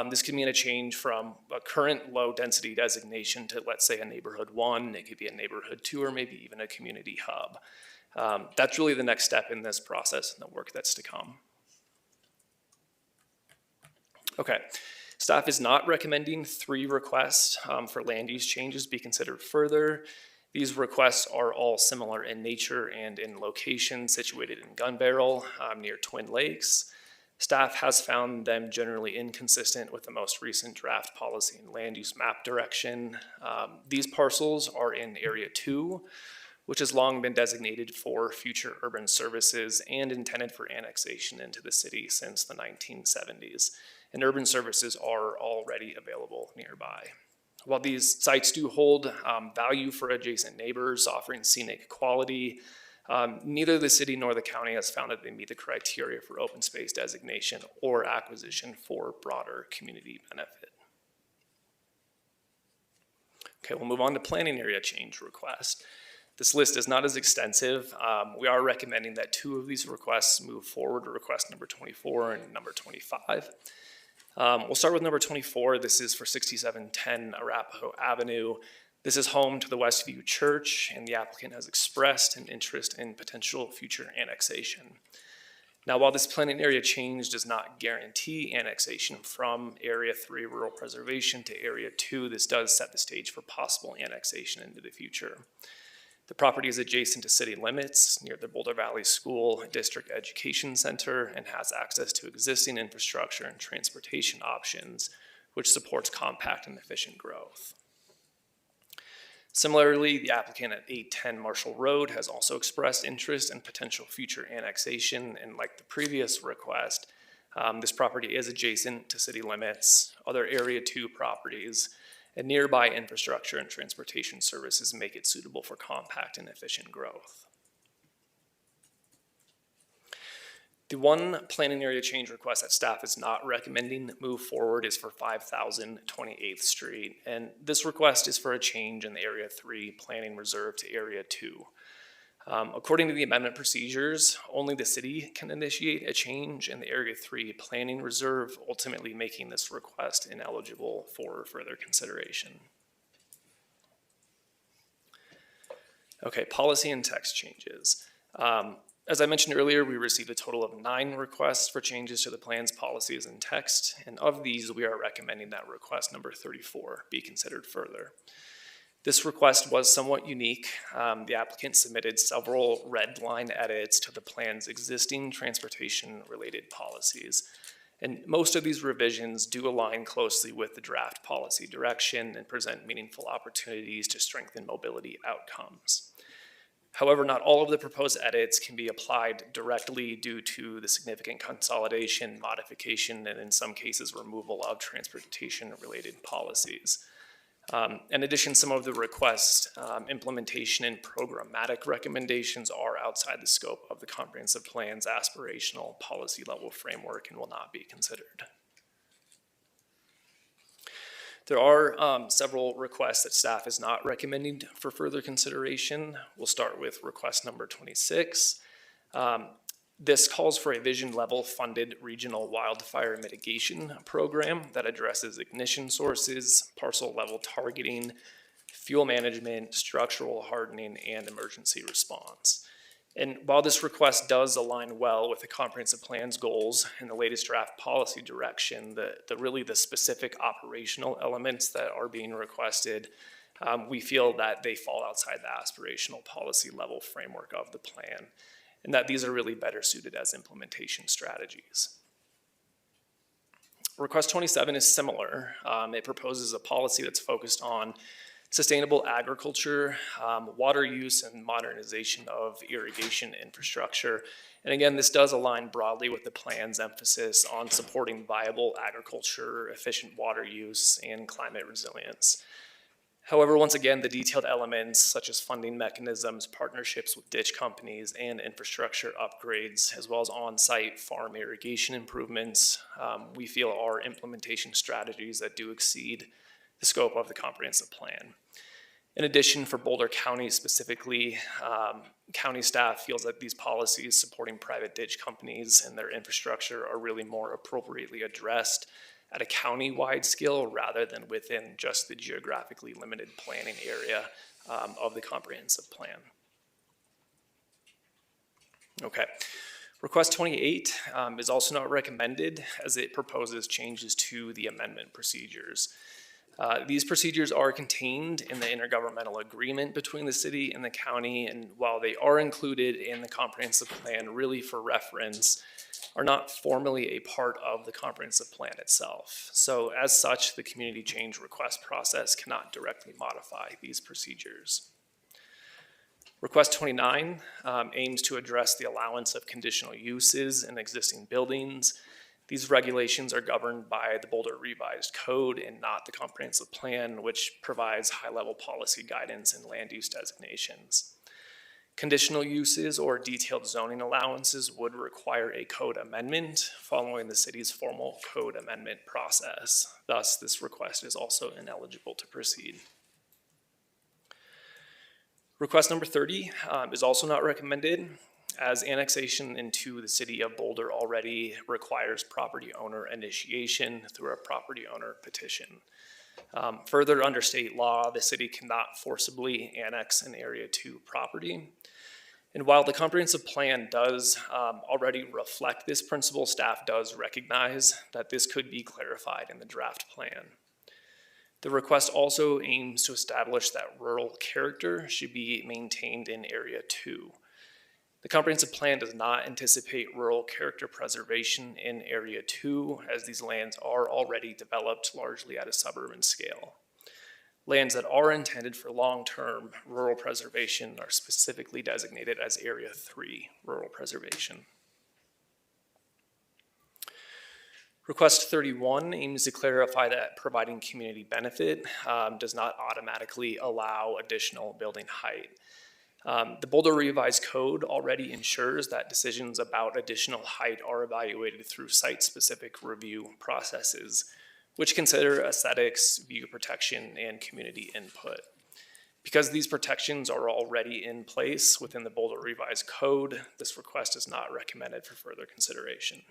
this could mean a change from a current low density designation to, let's say, a neighborhood 1, it could be a neighborhood 2, or maybe even a community hub. That's really the next step in this process and the work that's to come. Okay. Staff is not recommending 3 requests for land use changes be considered further. These requests are all similar in nature and in location, situated in Gun Barrel near Twin Lakes. Staff has found them generally inconsistent with the most recent draft policy and land use map direction. These parcels are in Area 2, which has long been designated for future urban services and intended for annexation into the city since the 1970s. And urban services are already available nearby. While these sites do hold value for adjacent neighbors, offering scenic quality, neither the city nor the county has found that they meet the criteria for open space designation or acquisition for broader community benefit. Okay, we'll move on to planning area change request. This list is not as extensive. We are recommending that 2 of these requests move forward, request number 24 and number 25. We'll start with number 24. This is for 6710 Arapahoe Avenue. This is home to the Westview Church, and the applicant has expressed an interest in potential future annexation. Now, while this planning area change does not guarantee annexation from Area 3 Rural Preservation to Area 2, this does set the stage for possible annexation into the future. The property is adjacent to city limits near the Boulder Valley School District Education Center and has access to existing infrastructure and transportation options, which supports compact and efficient growth. Similarly, the applicant at 810 Marshall Road has also expressed interest in potential future annexation, and like the previous request, this property is adjacent to city limits, other Area 2 properties, and nearby infrastructure and transportation services make it suitable for compact and efficient growth. The one planning area change request that staff is not recommending move forward is for 5000 28th Street, and this request is for a change in the Area 3 planning reserve to Area 2. According to the amendment procedures, only the city can initiate a change in the Area 3 planning reserve, ultimately making this request ineligible for further consideration. Okay, policy and text changes. As I mentioned earlier, we received a total of 9 requests for changes to the plan's policies and text, and of these, we are recommending that request number 34 be considered further. This request was somewhat unique. The applicant submitted several red line edits to the plan's existing transportation-related policies, and most of these revisions do align closely with the draft policy direction and present meaningful opportunities to strengthen mobility outcomes. However, not all of the proposed edits can be applied directly due to the significant consolidation, modification, and in some cases removal of transportation-related policies. In addition, some of the request implementation and programmatic recommendations are outside the scope of the comprehensive plan's aspirational policy level framework and will not be considered. There are several requests that staff is not recommending for further consideration. We'll start with request number 26. This calls for a vision level funded regional wildfire mitigation program that addresses ignition sources, parcel level targeting, fuel management, structural hardening, and emergency response. And while this request does align well with the comprehensive plan's goals and the latest draft policy direction, the specific operational elements that are being requested, we feel that they fall outside the aspirational policy level framework of the plan, and that these are really better suited as implementation strategies. Request 27 is similar. It proposes a policy that's focused on sustainable agriculture, water use, and modernization of irrigation infrastructure. And again, this does align broadly with the plan's emphasis on supporting viable agriculture, efficient water use, and climate resilience. However, once again, the detailed elements such as funding mechanisms, partnerships with ditch companies, and infrastructure upgrades, as well as on-site farm irrigation improvements, we feel are implementation strategies that do exceed the scope of the comprehensive plan. In addition, for Boulder County specifically, county staff feels that these policies supporting private ditch companies and their infrastructure are really more appropriately addressed at a county-wide scale rather than within just the geographically limited planning area of the comprehensive plan. Okay. Request 28 is also not recommended as it proposes changes to the amendment procedures. These procedures are contained in the intergovernmental agreement between the city and the county, and while they are included in the comprehensive plan really for reference, are not formally a part of the comprehensive plan itself. So as such, the community change request process cannot directly modify these procedures. Request 29 aims to address the allowance of conditional uses in existing buildings. These regulations are governed by the Boulder Revised Code and not the comprehensive plan, which provides high-level policy guidance and land use designations. Conditional uses or detailed zoning allowances would require a code amendment following the city's formal code amendment process. Thus, this request is also ineligible to proceed. Request number 30 is also not recommended, as annexation into the city of Boulder already requires property owner initiation through a property owner petition. Further, under state law, the city cannot forcibly annex an Area 2 property. And while the comprehensive plan does already reflect this principle, staff does recognize that this could be clarified in the draft plan. The request also aims to establish that rural character should be maintained in Area 2. The comprehensive plan does not anticipate rural character preservation in Area 2, as these lands are already developed largely at a suburban scale. Lands that are intended for long-term rural preservation are specifically designated as Area 3 rural preservation. Request 31 aims to clarify that providing community benefit does not automatically allow additional building height. The Boulder Revised Code already ensures that decisions about additional height are evaluated through site-specific review processes, which consider aesthetics, view protection, and community input. Because these protections are already in place within the Boulder Revised Code, this request is not recommended for further consideration.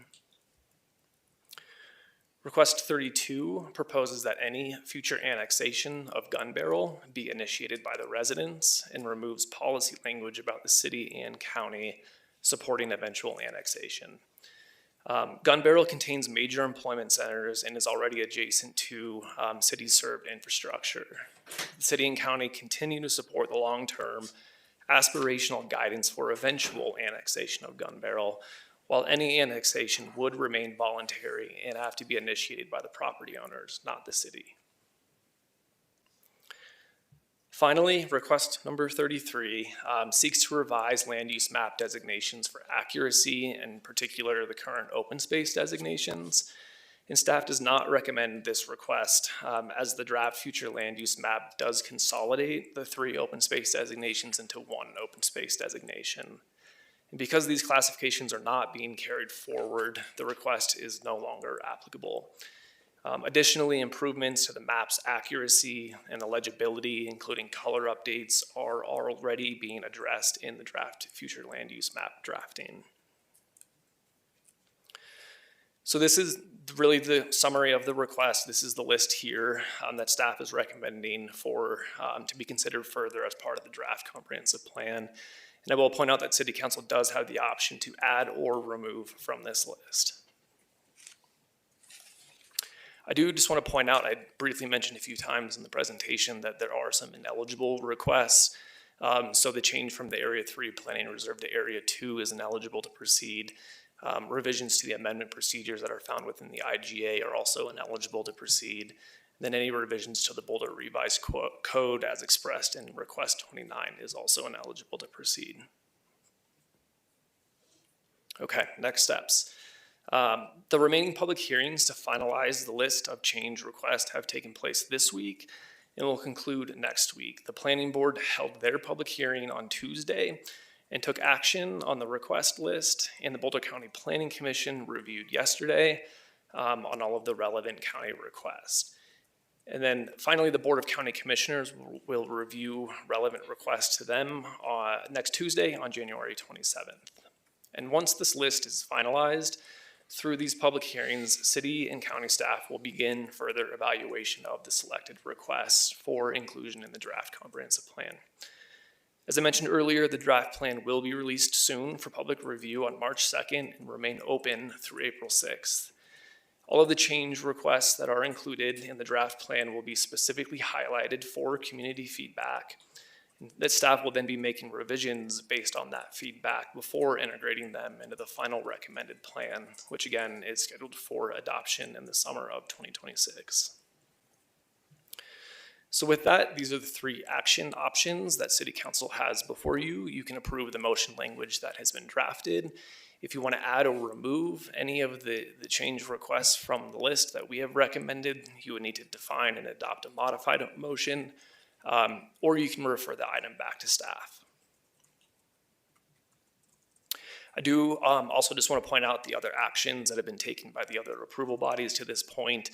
Request 32 proposes that any future annexation of Gun Barrel be initiated by the residents and removes policy language about the city and county supporting eventual annexation. Gun Barrel contains major employment centers and is already adjacent to city-served infrastructure. The city and county continue to support the long-term aspirational guidance for eventual annexation of Gun Barrel, while any annexation would remain voluntary and have to be initiated by the property owners, not the city. Finally, request number 33 seeks to revise land use map designations for accuracy, in particular the current open space designations. And staff does not recommend this request as the draft future land use map does consolidate the 3 open space designations into 1 open space designation. And because these classifications are not being carried forward, the request is no longer applicable. Additionally, improvements to the map's accuracy and legibility, including color updates, are already being addressed in the draft future land use map drafting. So this is really the summary of the request. This is the list here that staff is recommending for to be considered further as part of the draft comprehensive plan. And I will point out that City Council does have the option to add or remove from this list. I do just want to point out, I briefly mentioned a few times in the presentation that there are some ineligible requests. So the change from the Area 3 planning reserve to Area 2 is ineligible to proceed. Revisions to the amendment procedures that are found within the IGA are also ineligible to proceed. Then any revisions to the Boulder revised code as expressed in request 29 is also ineligible to proceed. Okay, next steps. The remaining public hearings to finalize the list of change requests have taken place this week and will conclude next week. The planning board held their public hearing on Tuesday and took action on the request list, and the Boulder County Planning Commission reviewed yesterday on all of the relevant county requests. And then finally, the Board of County Commissioners will review relevant requests to them next Tuesday on January 27th. And once this list is finalized, through these public hearings, city and county staff will begin further evaluation of the selected requests for inclusion in the draft comprehensive plan. As I mentioned earlier, the draft plan will be released soon for public review on March 2nd and remain open through April 6th. All of the change requests that are included in the draft plan will be specifically highlighted for community feedback. That staff will then be making revisions based on that feedback before integrating them into the final recommended plan, which again is scheduled for adoption in the summer of 2026. So with that, these are the 3 action options that City Council has before you. You can approve the motion language that has been drafted. If you want to add or remove any of the change requests from the list that we have recommended, you would need to define and adopt a modified motion. Or you can refer the item back to staff. I do also just want to point out the other actions that have been taken by the other approval bodies to this point.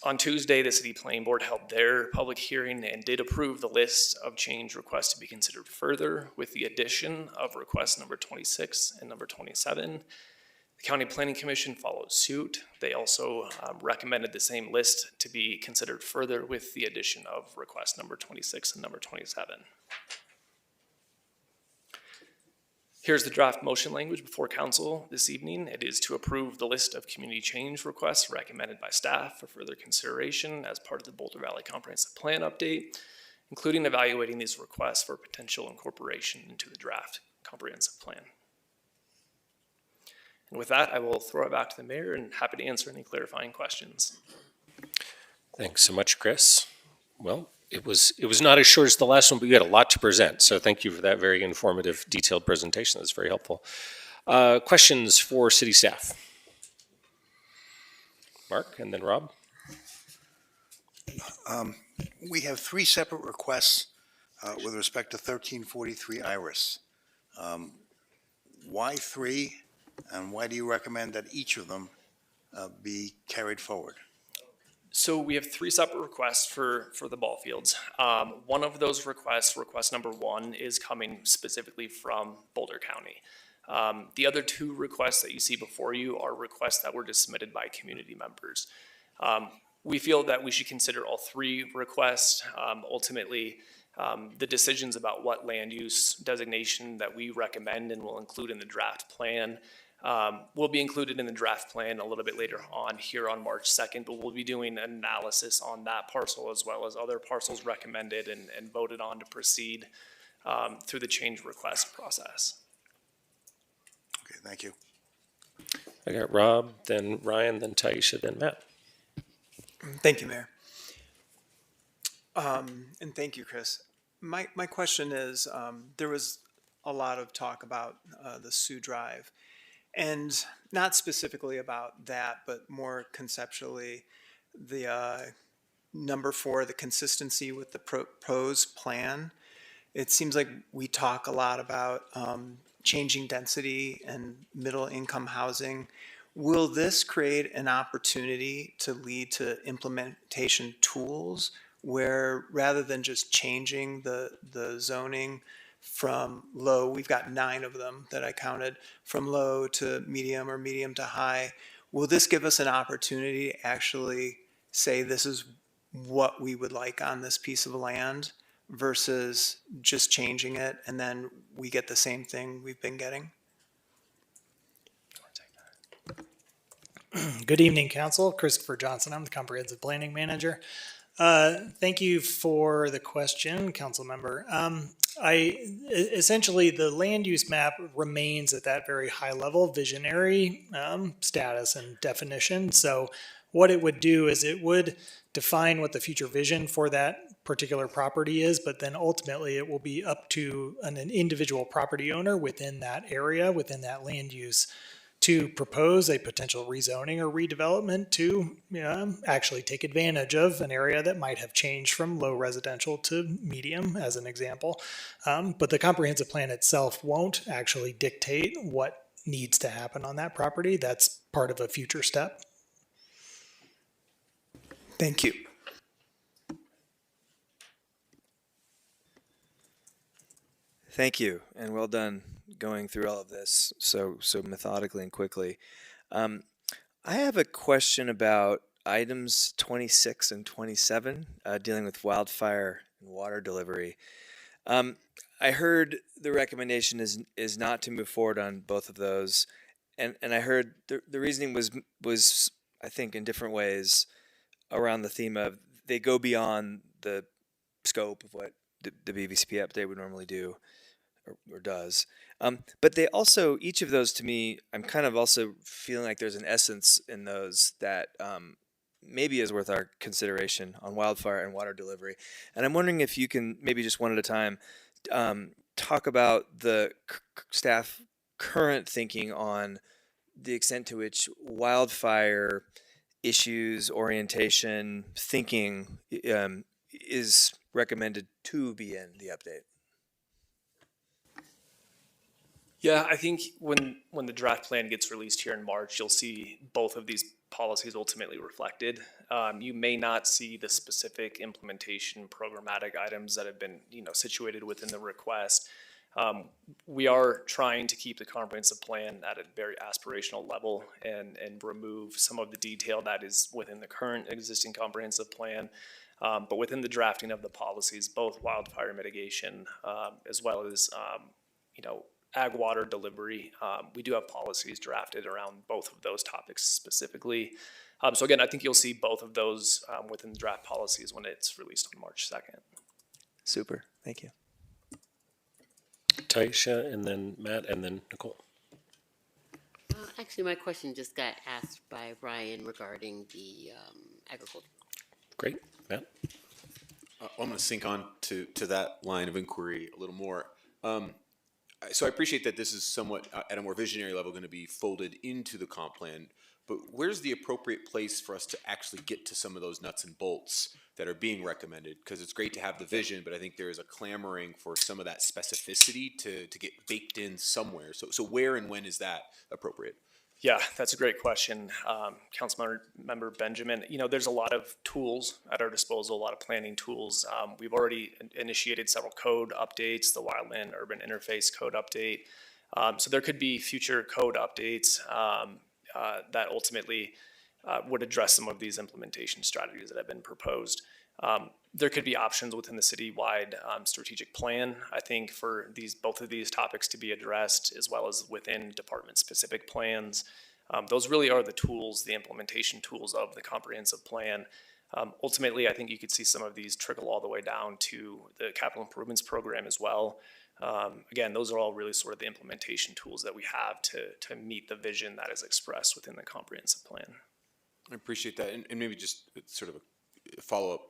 On Tuesday, the City Planning Board held their public hearing and did approve the list of change requests to be considered further with the addition of request number 26 and number 27. The County Planning Commission followed suit. They also recommended the same list to be considered further with the addition of request number 26 and number 27. Here's the draft motion language before council this evening. It is to approve the list of community change requests recommended by staff for further consideration as part of the Boulder Valley Comprehensive Plan update, including evaluating these requests for potential incorporation into the draft comprehensive plan. And with that, I will throw it back to the mayor and happy to answer any clarifying questions. Thanks so much, Chris. Well, it was not as short as the last one, but you had a lot to present. So thank you for that very informative, detailed presentation. That's very helpful. Questions for city staff? Mark and then Rob. We have 3 separate requests with respect to 1343 Iris. Why 3, and why do you recommend that each of them be carried forward? So we have 3 separate requests for the ball fields. One of those requests, request number 1, is coming specifically from Boulder County. The other 2 requests that you see before you are requests that were just submitted by community members. We feel that we should consider all 3 requests. Ultimately, the decisions about what land use designation that we recommend and will include in the draft plan will be included in the draft plan a little bit later on here on March 2nd, but we'll be doing an analysis on that parcel as well as other parcels recommended and voted on to proceed through the change request process. Okay, thank you. I got Rob, then Ryan, then Taisha, then Matt. Thank you, Mayor. And thank you, Chris. My question is, there was a lot of talk about the Sioux Drive, and not specifically about that, but more conceptually, the number 4, the consistency with the proposed plan. It seems like we talk a lot about changing density and middle income housing. Will this create an opportunity to lead to implementation tools where rather than just changing the zoning from low, we've got 9 of them that I counted, from low to medium or medium to high, will this give us an opportunity to actually say this is what we would like on this piece of land versus just changing it and then we get the same thing we've been getting? Good evening, Council. Christopher Johnson. I'm the Comprehensive Planning Manager. Thank you for the question, Council Member. Essentially, the land use map remains at that very high level visionary status and definition. So what it would do is it would define what the future vision for that particular property is, but then ultimately it will be up to an individual property owner within that area, within that land use, to propose a potential rezoning or redevelopment to actually take advantage of an area that might have changed from low residential to medium, as an example. But the comprehensive plan itself won't actually dictate what needs to happen on that property. That's part of a future step. Thank you. Thank you, and well done going through all of this so methodically and quickly. I have a question about items 26 and 27, dealing with wildfire and water delivery. I heard the recommendation is not to move forward on both of those, and I heard the reasoning was I think in different ways around the theme of they go beyond the scope of what the BVCP update would normally do or does. But they also, each of those to me, I'm kind of also feeling like there's an essence in those that maybe is worth our consideration on wildfire and water delivery. And I'm wondering if you can maybe just one at a time talk about the staff current thinking on the extent to which wildfire issues, orientation, thinking is recommended to be in the update. Yeah, I think when the draft plan gets released here in March, you'll see both of these policies ultimately reflected. You may not see the specific implementation programmatic items that have been situated within the request. We are trying to keep the comprehensive plan at a very aspirational level and remove some of the detail that is within the current existing comprehensive plan. But within the drafting of the policies, both wildfire mitigation as well as ag water delivery, we do have policies drafted around both of those topics specifically. So again, I think you'll see both of those within the draft policies when it's released on March 2nd. Super, thank you. Taisha, and then Matt, and then Nicole. Actually, my question just got asked by Ryan regarding the agriculture. Great, Matt. I'm going to sync on to that line of inquiry a little more. So I appreciate that this is somewhat at a more visionary level going to be folded into the comp plan, but where's the appropriate place for us to actually get to some of those nuts and bolts that are being recommended? Because it's great to have the vision, but I think there is a clamoring for some of that specificity to get baked in somewhere. So where and when is that appropriate? Yeah, that's a great question, Councilmember Benjamin. There's a lot of tools at our disposal, a lot of planning tools. We've already initiated several code updates, the Wildland Urban Interface Code Update. So there could be future code updates that ultimately would address some of these implementation strategies that have been proposed. There could be options within the citywide strategic plan, I think, for both of these topics to be addressed, as well as within department-specific plans. Those really are the tools, the implementation tools of the comprehensive plan. Ultimately, I think you could see some of these trickle all the way down to the capital improvements program as well. Again, those are all really sort of the implementation tools that we have to meet the vision that is expressed within the comprehensive plan. I appreciate that. And maybe just sort of a follow-up.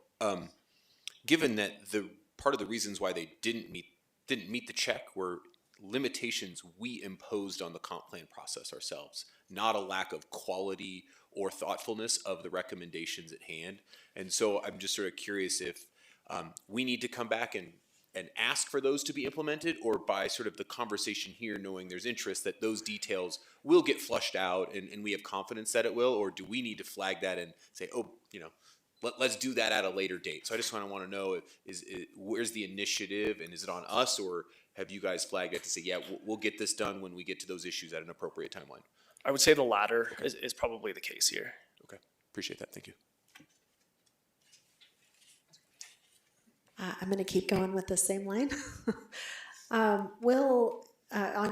given that the part of the reasons why they didn't meet the check were limitations we imposed on the comp plan process ourselves, not a lack of quality or thoughtfulness of the recommendations at hand. And so I'm just sort of curious if we need to come back and ask for those to be implemented, or by sort of the conversation here, knowing there's interest that those details will get flushed out and we have confidence that it will, or do we need to flag that and say, oh, let's do that at a later date? So I just want to know, where's the initiative, and is it on us, or have you guys flagged it to say, yeah, we'll get this done when we get to those issues at an appropriate timeline? I would say the latter is probably the case here. Okay, appreciate that. Thank you. I'm going to keep going with the same line. On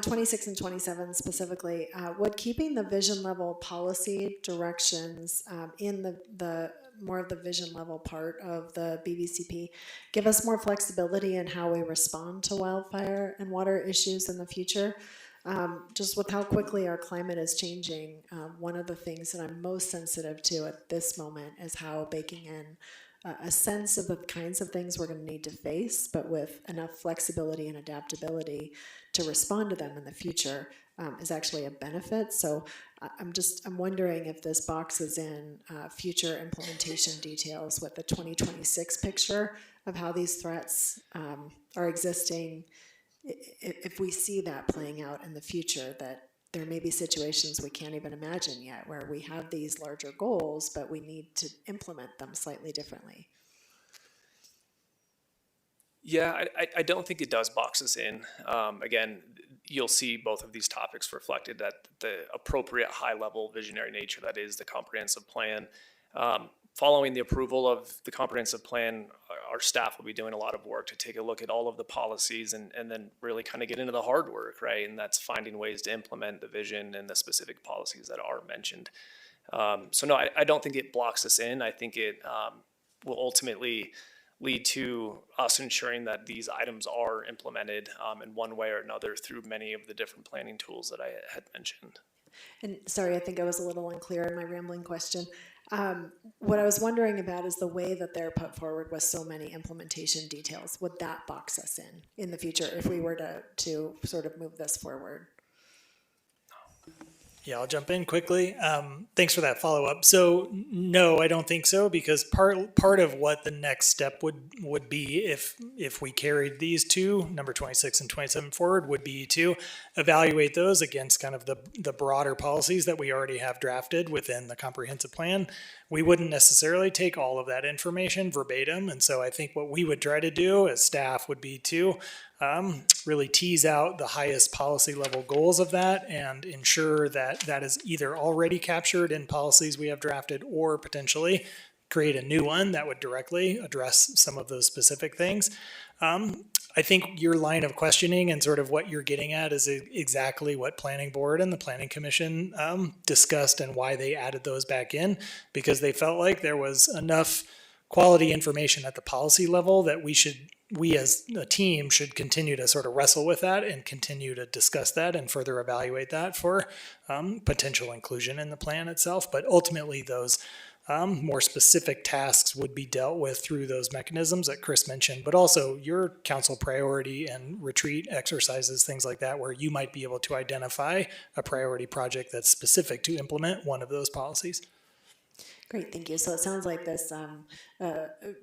26 and 27 specifically, would keeping the vision level policy directions in the more of the vision level part of the BVCP give us more flexibility in how we respond to wildfire and water issues in the future? Just with how quickly our climate is changing, one of the things that I'm most sensitive to at this moment is how baking in a sense of the kinds of things we're going to need to face, but with enough flexibility and adaptability to respond to them in the future is actually a benefit. So I'm wondering if this boxes in future implementation details with the 2026 picture of how these threats are existing. If we see that playing out in the future, that there may be situations we can't even imagine yet where we have these larger goals, but we need to implement them slightly differently. Yeah, I don't think it does box us in. Again, you'll see both of these topics reflected at the appropriate high-level visionary nature that is the comprehensive plan. Following the approval of the comprehensive plan, our staff will be doing a lot of work to take a look at all of the policies and then really kind of get into the hard work, right? And that's finding ways to implement the vision and the specific policies that are mentioned. So no, I don't think it blocks us in. I think it will ultimately lead to us ensuring that these items are implemented in one way or another through many of the different planning tools that I had mentioned. And sorry, I think I was a little unclear in my rambling question. What I was wondering about is the way that they're put forward with so many implementation details. Would that box us in the future if we were to sort of move this forward? Yeah, I'll jump in quickly. Thanks for that follow-up. So no, I don't think so, because part of what the next step would be if we carried these two, number 26 and 27 forward, would be to evaluate those against kind of the broader policies that we already have drafted within the comprehensive plan. We wouldn't necessarily take all of that information verbatim. And so I think what we would try to do as staff would be to really tease out the highest policy level goals of that and ensure that that is either already captured in policies we have drafted or potentially create a new one that would directly address some of those specific things. I think your line of questioning and sort of what you're getting at is exactly what Planning Board and the Planning Commission discussed and why they added those back in, because they felt like there was enough quality information at the policy level that we as a team should continue to sort of wrestle with that and continue to discuss that and further evaluate that for potential inclusion in the plan itself. But ultimately, those more specific tasks would be dealt with through those mechanisms that Chris mentioned, but also your council priority and retreat exercises, things like that, where you might be able to identify a priority project that's specific to implement one of those policies. Great, thank you. So it sounds like this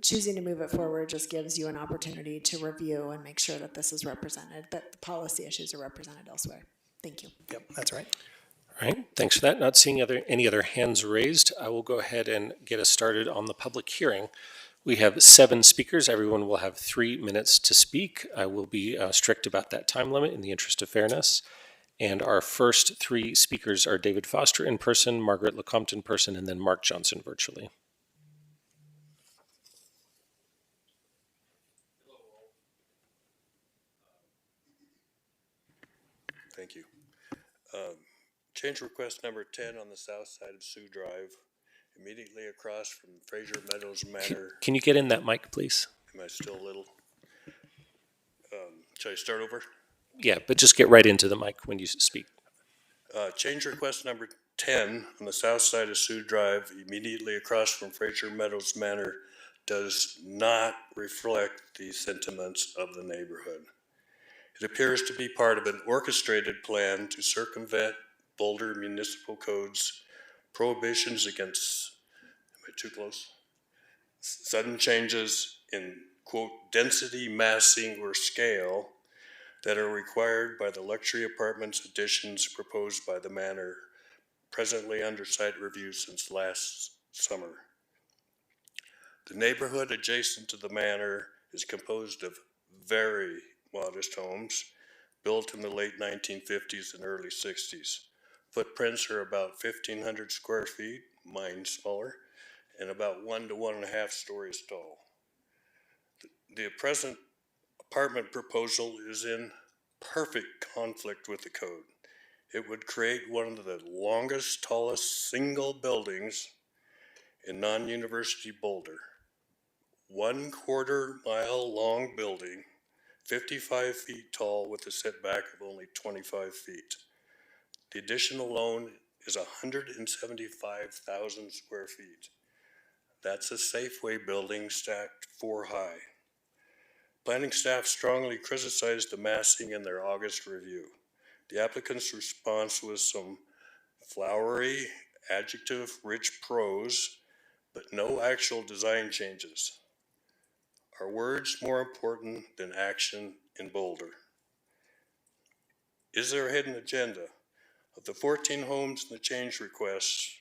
choosing to move it forward just gives you an opportunity to review and make sure that this is represented, that the policy issues are represented elsewhere. Thank you. Yep, that's right. All right, thanks for that. Not seeing any other hands raised, I will go ahead and get us started on the public hearing. We have 7 speakers. Everyone will have 3 minutes to speak. I will be strict about that time limit in the interest of fairness. And our first 3 speakers are David Foster in person, Margaret Lecomte in person, and then Mark Johnson virtually. Thank you. Change request number 10 on the south side of Sioux Drive, immediately across from Fraser Meadows Manor. Can you get in that mic, please? Am I still a little? Shall I start over? Yeah, but just get right into the mic when you speak. Change request number 10 on the south side of Sioux Drive, immediately across from Fraser Meadows Manor does not reflect the sentiments of the neighborhood. It appears to be part of an orchestrated plan to circumvent Boulder Municipal Code's prohibitions against, am I too close? Sudden changes in, quote, density, massing, or scale that are required by the luxury apartments additions proposed by the manor, presently under site review since last summer. The neighborhood adjacent to the manor is composed of very modest homes built in the late 1950s and early 60s. Footprints are about 1,500 square feet, mine smaller, and about 1 to 1.5 stories tall. The present apartment proposal is in perfect conflict with the code. It would create one of the longest, tallest single buildings in non-university Boulder. 1/4 mile long building, 55 feet tall with a setback of only 25 feet. The addition alone is 175,000 square feet. That's a Safeway building stacked 4 high. Planning staff strongly criticized the massing in their August review. The applicant's response was some flowery, adjective-rich prose, but no actual design changes. Are words more important than action in Boulder? Is there a hidden agenda? Of the 14 homes in the change requests,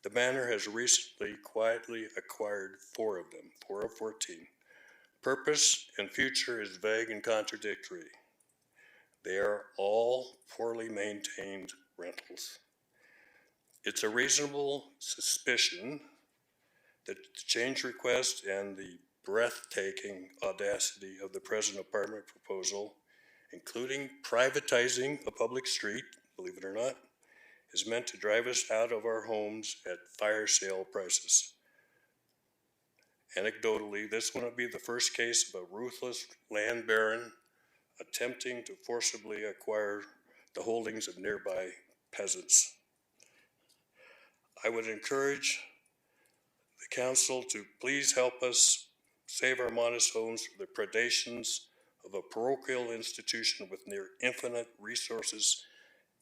the manor has recently quietly acquired 4 of them, 4 of 14. Purpose and future is vague and contradictory. They are all poorly maintained rentals. It's a reasonable suspicion that the change request and the breathtaking audacity of the present apartment proposal, including privatizing a public street, believe it or not, is meant to drive us out of our homes at fire sale prices. Anecdotally, this wouldn't be the first case of a ruthless land baron attempting to forcibly acquire the holdings of nearby peasants. I would encourage the council to please help us save our modest homes from the predations of a parochial institution with near infinite resources,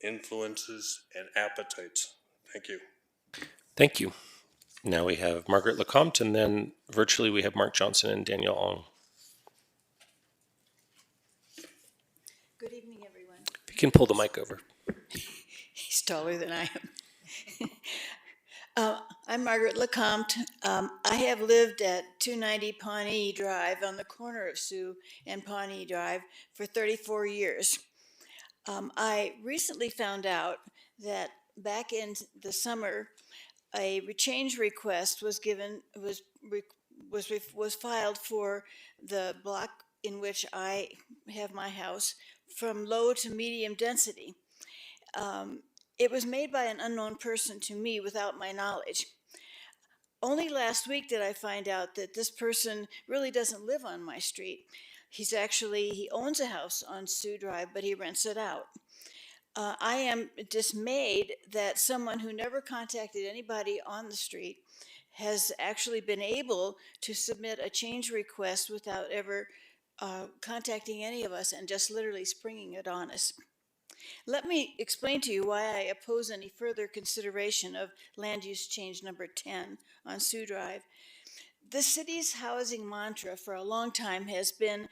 influences, and appetites. Thank you. Thank you. Now we have Margaret Lecomte, and then virtually we have Mark Johnson and Danielle Ong. Good evening, everyone. If you can pull the mic over. He's taller than I am. I'm Margaret Lecomte. I have lived at 290 Pawnee Drive on the corner of Sioux and Pawnee Drive for 34 years. I recently found out that back in the summer, a change request was filed for the block in which I have my house from low to medium density. It was made by an unknown person to me without my knowledge. Only last week did I find out that this person really doesn't live on my street. He owns a house on Sioux Drive, but he rents it out. I am dismayed that someone who never contacted anybody on the street has actually been able to submit a change request without ever contacting any of us and just literally springing it on us. Let me explain to you why I oppose any further consideration of land use change number 10 on Sioux Drive. The city's housing mantra for a long time has been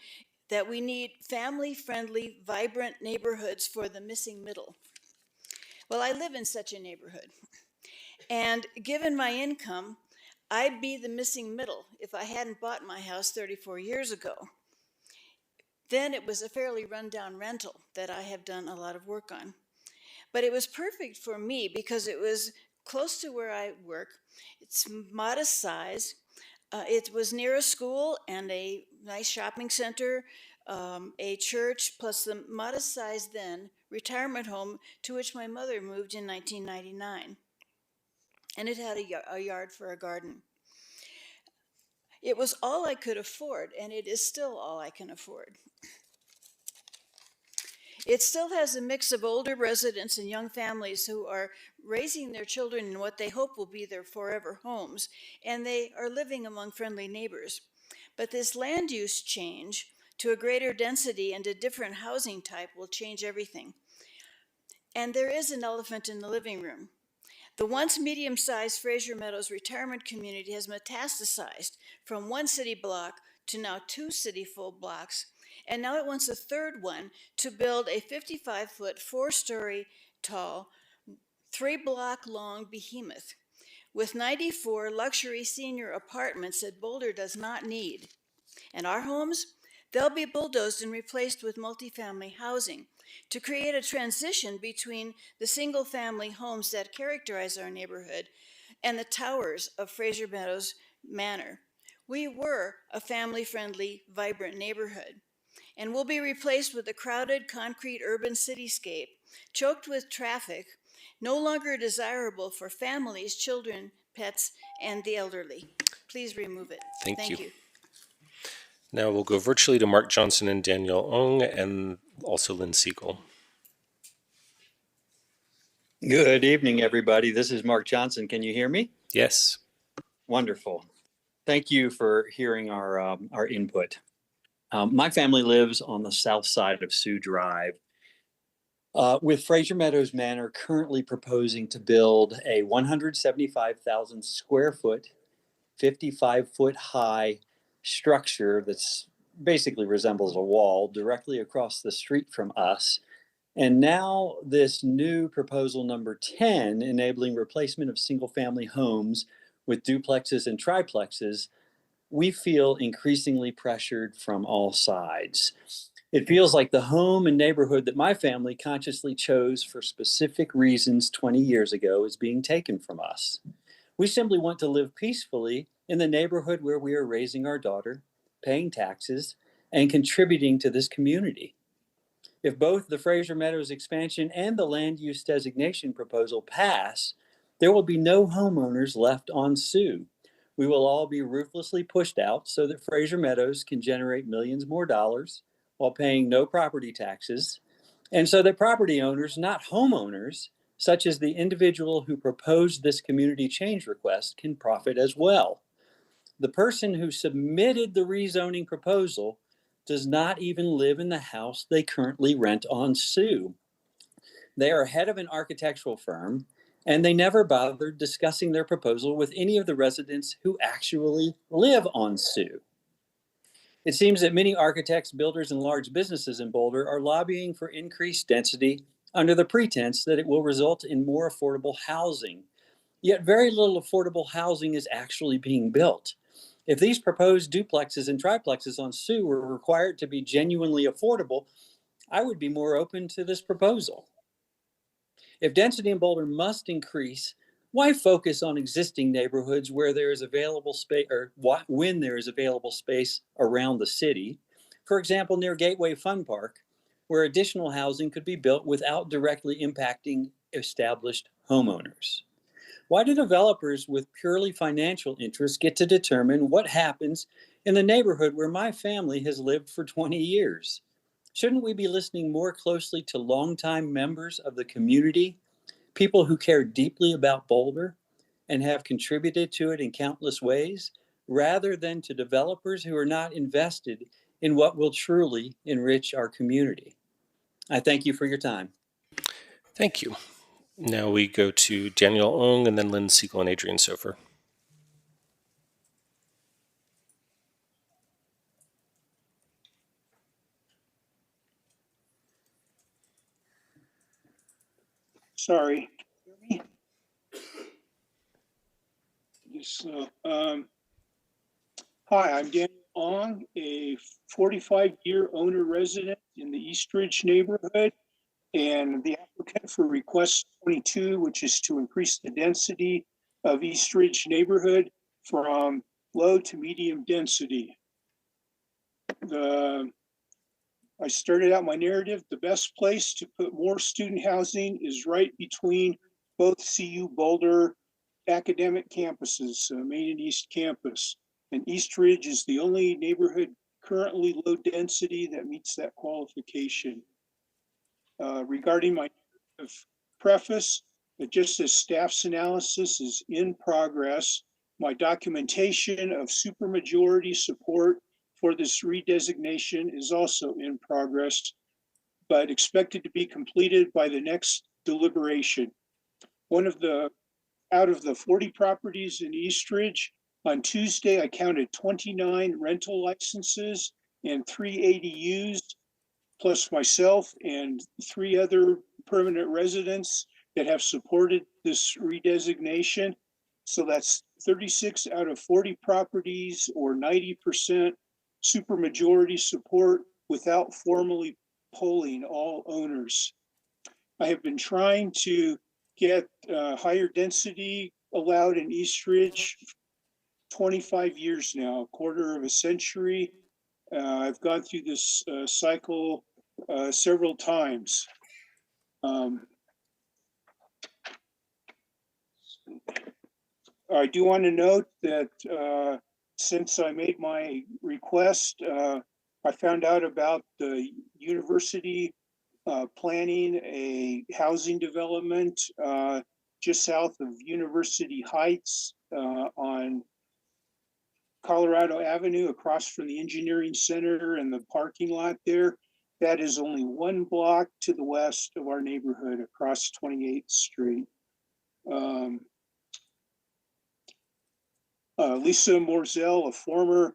that we need family-friendly, vibrant neighborhoods for the missing middle. Well, I live in such a neighborhood. And given my income, I'd be the missing middle if I hadn't bought my house 34 years ago. Then it was a fairly rundown rental that I have done a lot of work on. But it was perfect for me because it was close to where I work. It's modest size. It was near a school and a nice shopping center, a church, plus the modest size then retirement home to which my mother moved in 1999. And it had a yard for a garden. It was all I could afford, and it is still all I can afford. It still has a mix of older residents and young families who are raising their children in what they hope will be their forever homes, and they are living among friendly neighbors. But this land use change to a greater density and a different housing type will change everything. And there is an elephant in the living room. The once medium-sized Fraser Meadows retirement community has metastasized from one city block to now two city full blocks, and now it wants a third one to build a 55-foot, 4-story tall, 3-block long behemoth with 94 luxury senior apartments that Boulder does not need. And our homes, they'll be bulldozed and replaced with multifamily housing to create a transition between the single-family homes that characterize our neighborhood and the towers of Fraser Meadows Manor. We were a family-friendly, vibrant neighborhood, and will be replaced with a crowded concrete urban cityscape, choked with traffic, no longer desirable for families, children, pets, and the elderly. Please remove it. Thank you. you. Now we'll go virtually to Mark Johnson and Danielle Ong, and also Lynn Siegel. Good evening, everybody. This is Mark Johnson. Can you hear me? Yes. Wonderful. Thank you for hearing our input. My family lives on the south side of Sioux Drive, with Fraser Meadows Manor currently proposing to build a 175,000 square foot, 55-foot high structure that's basically resembles a wall directly across the street from us. And now this new proposal number 10, enabling replacement of single-family homes with duplexes and triplexes, we feel increasingly pressured from all sides. It feels like the home and neighborhood that my family consciously chose for specific reasons 20 years ago is being taken from us. We simply want to live peacefully in the neighborhood where we are raising our daughter, paying taxes, and contributing to this community. If both the Fraser Meadows expansion and the land use designation proposal pass, there will be no homeowners left on Sioux. We will all be ruthlessly pushed out so that Fraser Meadows can generate millions more dollars while paying no property taxes, and so that property owners, not homeowners, such as the individual who proposed this community change request, can profit as well. The person who submitted the rezoning proposal does not even live in the house they currently rent on Sioux. They are head of an architectural firm, and they never bothered discussing their proposal with any of the residents who actually live on Sioux. It seems that many architects, builders, and large businesses in Boulder are lobbying for increased density under the pretense that it will result in more affordable housing. Yet very little affordable housing is actually being built. If these proposed duplexes and triplexes on Sioux were required to be genuinely affordable, I would be more open to this proposal. If density in Boulder must increase, why focus on existing neighborhoods where there is available space, or when there is available space around the city? For example, near Gateway Fun Park, where additional housing could be built without directly impacting established homeowners. Why do developers with purely financial interests get to determine what happens in the neighborhood where my family has lived for 20 years? Shouldn't we be listening more closely to longtime members of the community, people who care deeply about Boulder and have contributed to it in countless ways, rather than to developers who are not invested in what will truly enrich our community? I thank you for your time. Thank you. Now we go to Danielle Ong, and then Lynn Siegel and Adrian Sofer. Sorry. Hi, I'm Daniel Ong, a 45-year owner resident in the Eastridge neighborhood, and the applicant for request 22, which is to increase the density of Eastridge neighborhood from low to medium density. I started out my narrative, the best place to put more student housing is right between both CU Boulder academic campuses, Main and East Campus. And Eastridge is the only neighborhood currently low density that meets that qualification. Regarding my preface, it just says staff's analysis is in progress. My documentation of supermajority support for this redesignation is also in progress, but expected to be completed by the next deliberation. Out of the 40 properties in Eastridge, on Tuesday, I counted 29 rental licenses and 3 ADUs, plus myself and 3 other permanent residents that have supported this redesignation. So that's 36 out of 40 properties, or 90% supermajority support without formally polling all owners. I have been trying to get higher density allowed in Eastridge 25 years now, a quarter of a century. I've gone through this cycle several times. I do want to note that since I made my request, I found out about the university planning a housing development just south of University Heights on Colorado Avenue, across from the engineering center and the parking lot there. That is only 1 block to the west of our neighborhood, across 28th Street. Lisa Morzell, a former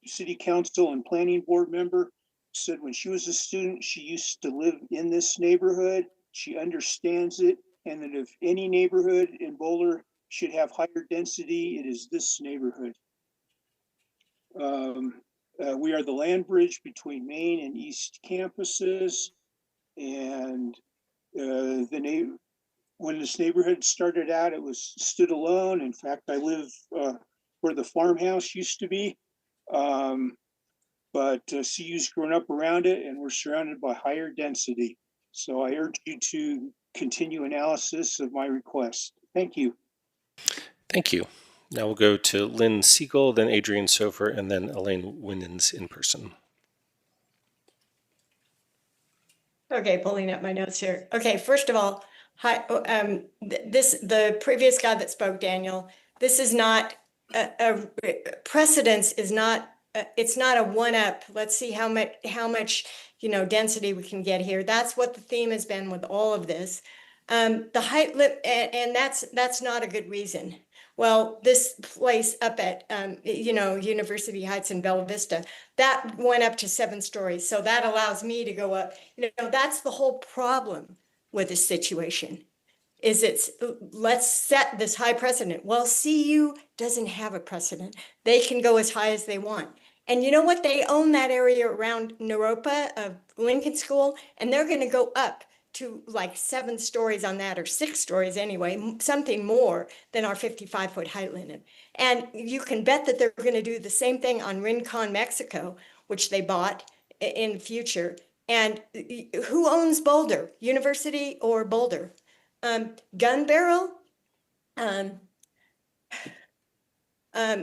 city council and planning board member, said when she was a student, she used to live in this neighborhood. She understands it, and that if any neighborhood in Boulder should have higher density, it is this neighborhood. We are the land bridge between Main and East campuses, and when this neighborhood started out, it was stood alone. In fact, I live where the farmhouse used to be, but CU's grown up around it, and we're surrounded by higher density. So I urge you to continue analysis of my request. Thank you. Thank you. Now we'll go to Lynn Siegel, then Adrian Sofer, and then Elaine Winans in person. Okay, pulling up my notes here. Okay, first of all, hi, the previous guy that spoke, Daniel, this is not a precedence is not it's not a one-up. Let's see how much density we can get here. That's what the theme has been with all of this. The height limit, and that's not a good reason. Well, this place up at University Heights in Bella Vista, that went up to 7 stories. So that allows me to go up. That's the whole problem with this situation. Let's set this high precedent. Well, CU doesn't have a precedent. They can go as high as they want. And you know what? They own that area around Naropa of Lincoln School, and they're going to go up to like 7 stories on that, or 6 stories anyway, something more than our 55-foot height limit. And you can bet that they're going to do the same thing on Rincon, Mexico, which they bought in the future. And who owns Boulder, University or Boulder? Gun Barrel?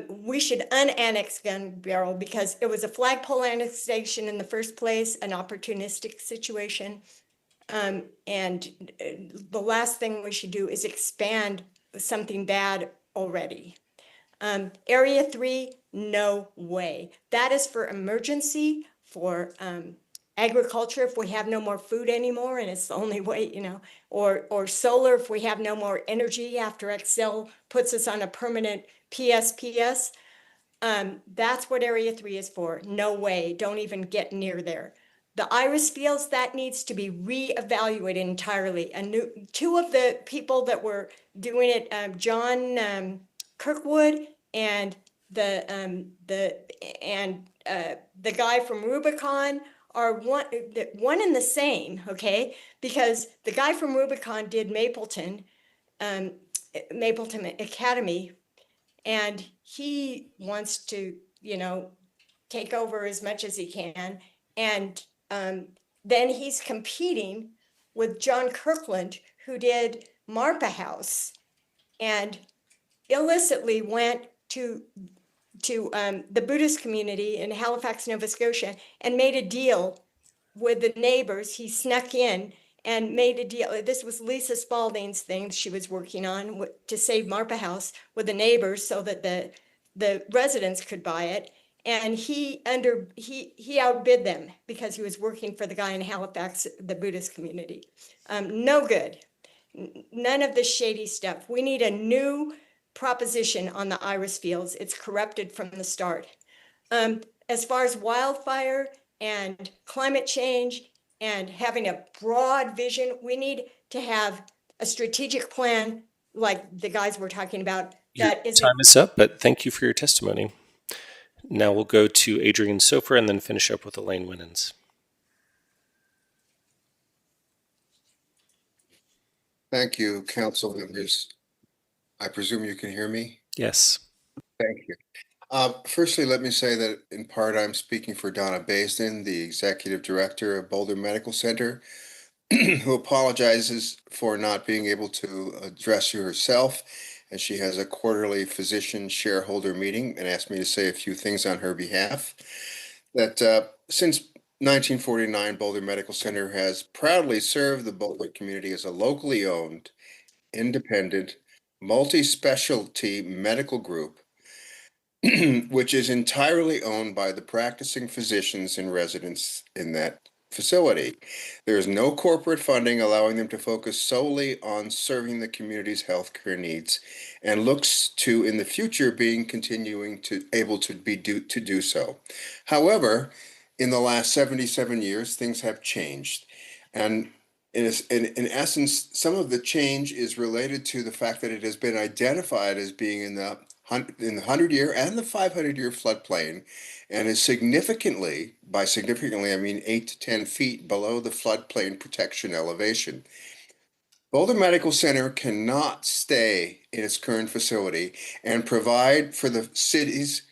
We should unannex Gun Barrel because it was a flagpole annexation in the first place, an opportunistic situation. And the last thing we should do is expand something bad already. Area 3, no way. That is for emergency, for agriculture if we have no more food anymore, and it's the only way, or solar if we have no more energy after Excel puts us on a permanent PSPS. That's what Area 3 is for. No way. Don't even get near there. The Iris Fields, that needs to be reevaluated entirely. Two of the people that were doing it, John Kirkwood and the guy from Rubicon, are one and the same, okay? Because the guy from Rubicon did Mapleton Academy, and he wants to, take over as much as he can. And then he's competing with John Kirkland, who did Marpa House, and illicitly went to the Buddhist community in Halifax, Nova Scotia, and made a deal with the neighbors. He snuck in and made a deal. This was Lisa Spalding's thing she was working on to save Marpa House with the neighbors so that the residents could buy it. And he outbid them because he was working for the guy in Halifax, the Buddhist community. No good. None of this shady stuff. We need a new proposition on the Iris Fields. It's corrupted from the start. As far as wildfire and climate change and having a broad vision, we need to have a strategic plan like the guys were talking about. Your That is time is up, but thank you for your testimony. Now we'll go to Adrian Sofer and then finish up with Elaine Winans. Thank you, council members. I presume you can hear me? Yes. Thank you. Firstly, let me say that in part I'm speaking for Donna Baisden, the executive director of Boulder Medical Center, who apologizes for not being able to address you herself, and she has a quarterly physician shareholder meeting and asked me to say a few things on her behalf. That since 1949, Boulder Medical Center has proudly served the Boulder community as a locally owned, independent, multi-specialty medical group, which is entirely owned by the practicing physicians and residents in that facility. There is no corporate funding allowing them to focus solely on serving the community's healthcare needs, and looks to in the future being continuing to able to do so. However, in the last 77 years, things have changed, and in essence, some of the change is related to the fact that it has been identified as being in the 100-year and the 500-year floodplain, and is significantly, by significantly I mean 8 to 10 feet below the floodplain protection elevation. Boulder Medical Center cannot stay in its current facility and provide for the city's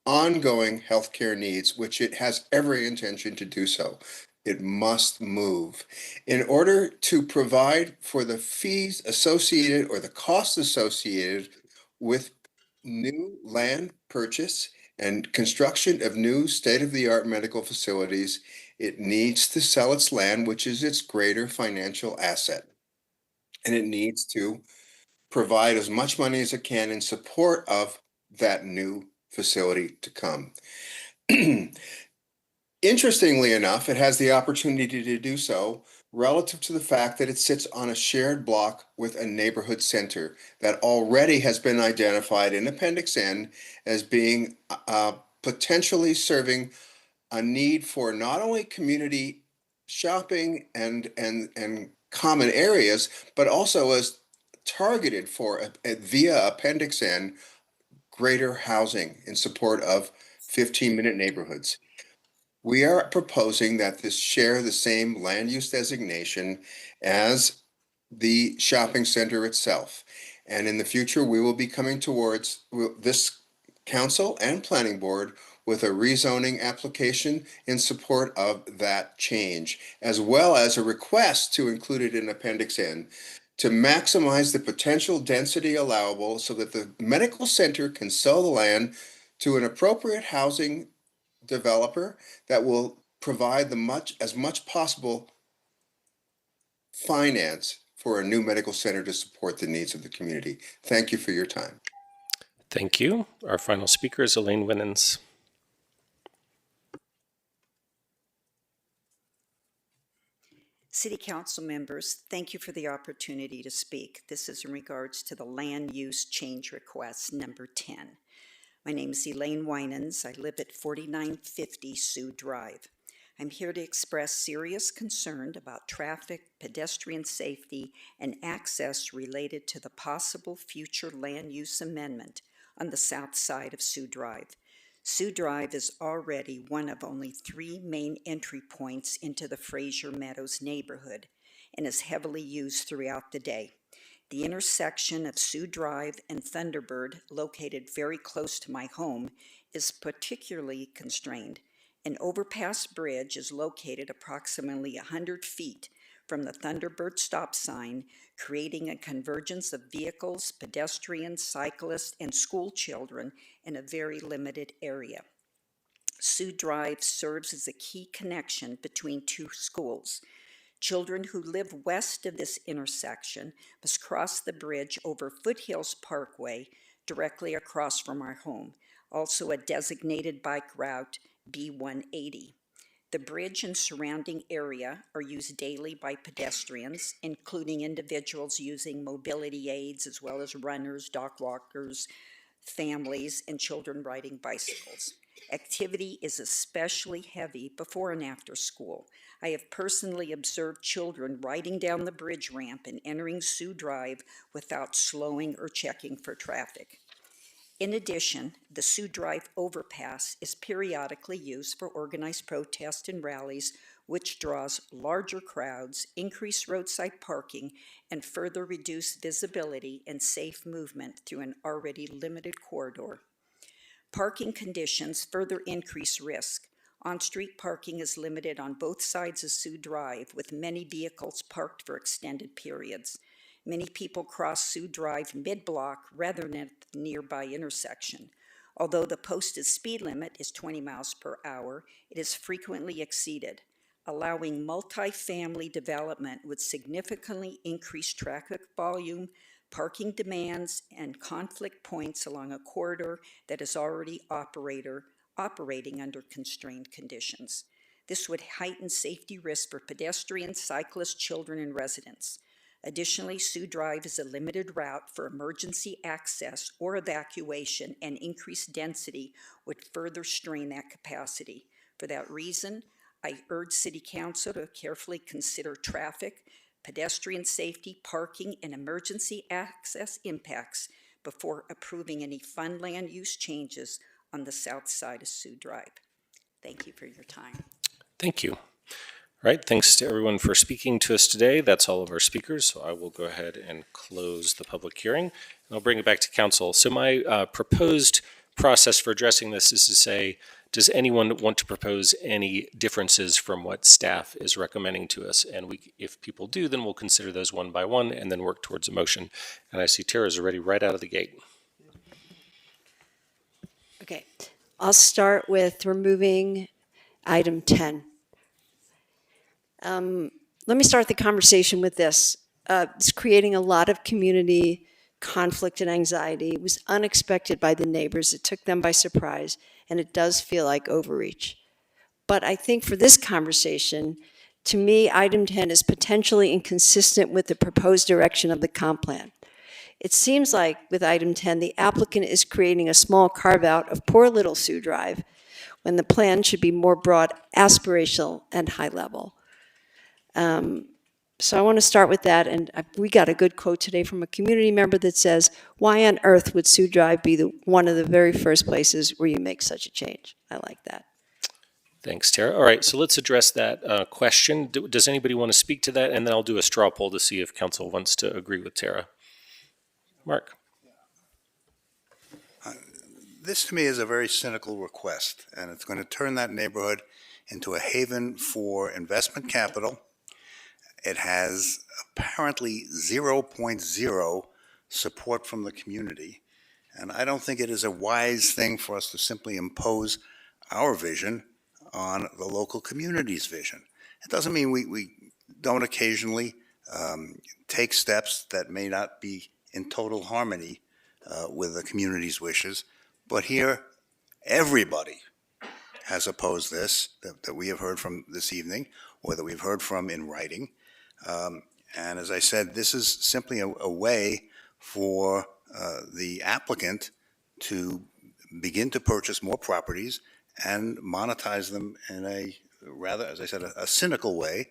ongoing healthcare needs, which it has every intention to do so. It must move. In order to provide for the fees associated or the costs associated with new land purchase and construction of new state-of-the-art medical facilities, it needs to sell its land, which is its greater financial asset. And it needs to provide as much money as it can in support of that new facility to come. Interestingly enough, it has the opportunity to do so relative to the fact that it sits on a shared block with a neighborhood center that already has been identified in Appendix N as being potentially serving a need for not only community shopping and common areas, but also as targeted for via Appendix N greater housing in support of 15-minute neighborhoods. We are proposing that this share the same land use designation as the shopping center itself. And in the future, we will be coming towards this council and planning board with a rezoning application in support of that change, as well as a request to include it in Appendix N to maximize the potential density allowable so that the medical center can sell the land to an appropriate housing developer that will provide as much possible finance for a new medical center to support the needs of the community. Thank you for your time. Thank you. Our final speaker is Elaine Winans. City Council members, thank you for the opportunity to speak. This is in regards to the land use change request number 10. My name is Elaine Winans. I live at 4950 Sioux Drive. I'm here to express serious concern about traffic, pedestrian safety, and access related to the possible future land use amendment on the south side of Sioux Drive. Sioux Drive is already one of only 3 main entry points into the Fraser Meadows neighborhood and is heavily used throughout the day. The intersection of Sioux Drive and Thunderbird, located very close to my home, is particularly constrained. An overpass bridge is located approximately 100 feet from the Thunderbird stop sign, creating a convergence of vehicles, pedestrians, cyclists, and school children in a very limited area. Sioux Drive serves as a key connection between two schools. Children who live west of this intersection must cross the bridge over Foothills Parkway directly across from our home, also a designated bike route B180. The bridge and surrounding area are used daily by pedestrians, including individuals using mobility aids as well as runners, dog walkers, families, and children riding bicycles. Activity is especially heavy before and after school. I have personally observed children riding down the bridge ramp and entering Sioux Drive without slowing or checking for traffic. In addition, the Sioux Drive overpass is periodically used for organized protests and rallies, which draws larger crowds, increased roadside parking, and further reduce visibility and safe movement through an already limited corridor. Parking conditions further increase risk. On-street parking is limited on both sides of Sioux Drive, with many vehicles parked for extended periods. Many people cross Sioux Drive mid-block rather than at the nearby intersection. Although the posted speed limit is 20 miles per hour, it is frequently exceeded. Allowing multi-family development would significantly increase traffic volume, parking demands, and conflict points along a corridor that is already operating under constrained conditions. This would heighten safety risks for pedestrians, cyclists, children, and residents. Additionally, Sioux Drive is a limited route for emergency access or evacuation, and increased density would further strain that capacity. For that reason, I urge City Council to carefully consider traffic, pedestrian safety, parking, and emergency access impacts before approving any fund land use changes on the south side of Sioux Drive. Thank you for your time. Thank you. All right, thanks to everyone for speaking to us today. That's all of our speakers, so I will go ahead and close the public hearing. And I'll bring it back to council. So my proposed process for addressing this is to say, does anyone want to propose any differences from what staff is recommending to us? And if people do, then we'll consider those one by one and then work towards a motion. And I see Tara's already right out of the gate. Okay, I'll start with removing item 10. Let me start the conversation with this. It's creating a lot of community conflict and anxiety. It was unexpected by the neighbors. It took them by surprise, and it does feel like overreach. But I think for this conversation, to me, item 10 is potentially inconsistent with the proposed direction of the comp plan. It seems like with item 10, the applicant is creating a small carve-out of poor little Sioux Drive, when the plan should be more broad, aspirational, and high level. So I want to start with that, and we got a good quote today from a community member that says, why on earth would Sioux Drive be one of the very first places where you make such a change? I like that. Thanks, Tara. All right, so let's address that question. Does anybody want to speak to that? And then I'll do a straw poll to see if council wants to agree with Tara. Mark. This to me is a very cynical request, and it's going to turn that neighborhood into a haven for investment capital. It has apparently 0.0 support from the community, and I don't think it is a wise thing for us to simply impose our vision on the local community's vision. It doesn't mean we don't occasionally take steps that may not be in total harmony with the community's wishes, but here everybody has opposed this that we have heard from this evening, or that we've heard from in writing. And as I said, this is simply a way for the applicant to begin to purchase more properties and monetize them in a rather, as I said, a cynical way.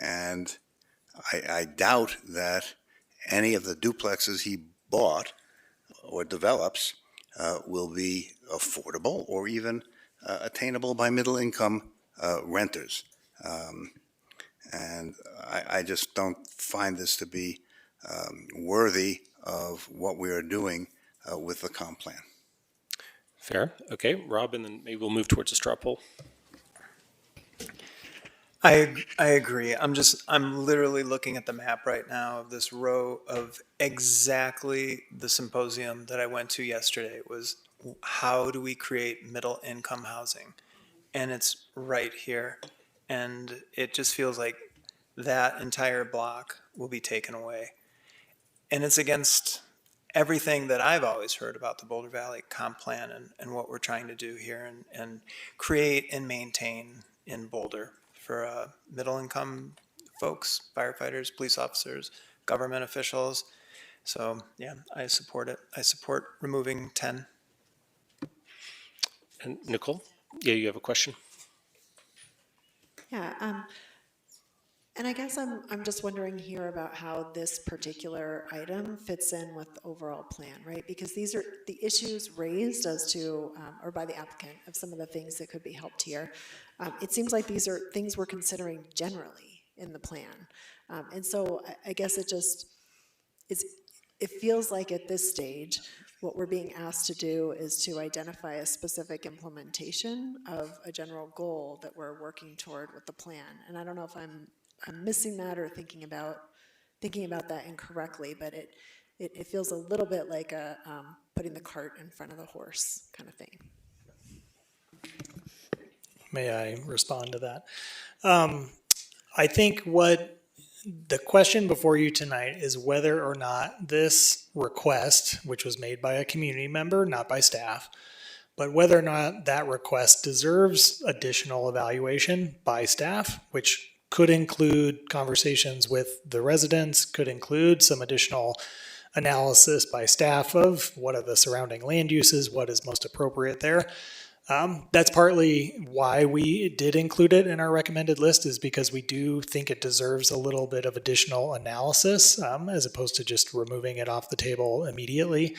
And I doubt that any of the duplexes he bought or develops will be affordable or even attainable by middle-income renters. And I just don't find this to be worthy of what we are doing with the comp plan. Fair. Okay, Rob, and then maybe we'll move towards a straw poll. I agree. I'm literally looking at the map right now of this row of exactly the symposium that I went to yesterday. It was how do we create middle income housing? And it's right here. And it just feels like that entire block will be taken away. And it's against everything that I've always heard about the Boulder Valley Comp Plan and what we're trying to do here and create and maintain in Boulder for middle income folks, firefighters, police officers, government officials. So yeah, I support it. I support removing 10. And Nicole, yeah, you have a question? Yeah, and I guess I'm just wondering here about how this particular item fits in with the overall plan, right? Because these are the issues raised as to, or by the applicant, of some of the things that could be helped here. It seems like these are things we're considering generally in the plan. And so I guess it feels like at this stage, what we're being asked to do is to identify a specific implementation of a general goal that we're working toward with the plan. And I don't know if I'm missing that or thinking about that incorrectly, but it feels a little bit like putting the cart in front of the horse kind of thing. May I respond to that? I think what the question before you tonight is whether or not this request, which was made by a community member, not by staff, but whether or not that request deserves additional evaluation by staff, which could include conversations with the residents, could include some additional analysis by staff of what are the surrounding land uses, what is most appropriate there. That's partly why we did include it in our recommended list, is because we do think it deserves a little bit of additional analysis as opposed to just removing it off the table immediately.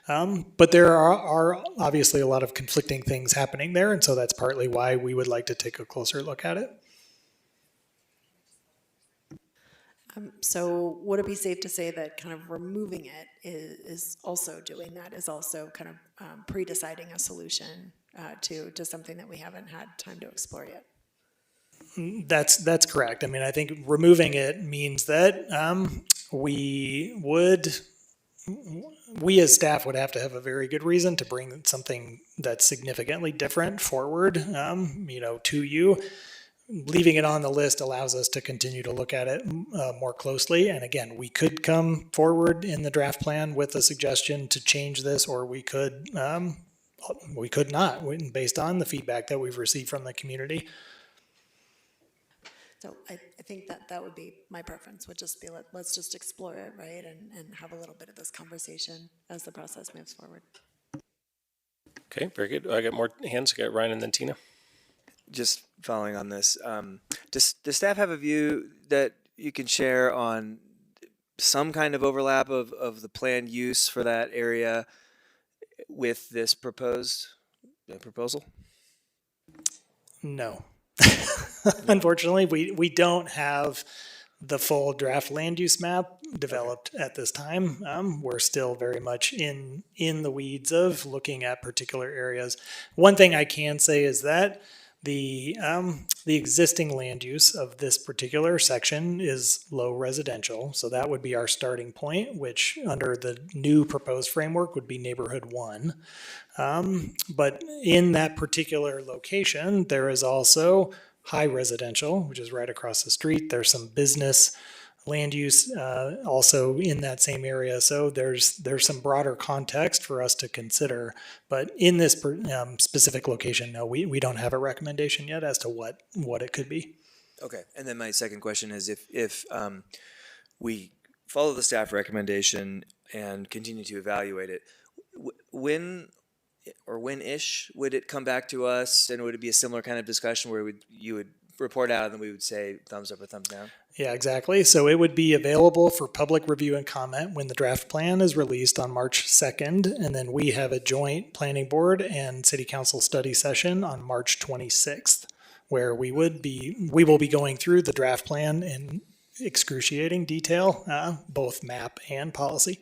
But there are obviously a lot of conflicting things happening there, and so that's partly why we would like to take a closer look at it. So would it be safe to say that kind of removing it is also doing that, is also kind of pre-deciding a solution to something that we haven't had time to explore yet? That's correct. I mean, I think removing it means that we as staff would have to have a very good reason to bring something that's significantly different forward, to you. Leaving it on the list allows us to continue to look at it more closely. And again, we could come forward in the draft plan with a suggestion to change this, or we could not, based on the feedback that we've received from the community. So I think that would be my preference, would just be let's just explore it, right? And have a little bit of this conversation as the process moves forward. Okay, very good. I got more hands. I got Ryan and then Tina. Just following on this, does staff have a view that you can share on some kind of overlap of the planned use for that area with this proposal? No. Unfortunately, we don't have the full draft land use map developed at this time. We're still very much in the weeds of looking at particular areas. One thing I can say is that the existing land use of this particular section is low residential, so that would be our starting point, which under the new proposed framework would be neighborhood 1. But in that particular location, there is also high residential, which is right across the street. There's some business land use also in that same area. So there's some broader context for us to consider. But in this specific location, no, we don't have a recommendation yet as to what it could be. Okay, and then my second question is if we follow the staff recommendation and continue to evaluate it, when-ish would it come back to us, and would it be a similar kind of discussion where you would report out and then we would say thumbs up or thumbs down? Yeah, exactly. So it would be available for public review and comment when the draft plan is released on March 2nd. And then we have a joint planning board and city council study session on March 26th, where we will be going through the draft plan in excruciating detail, both map and policy.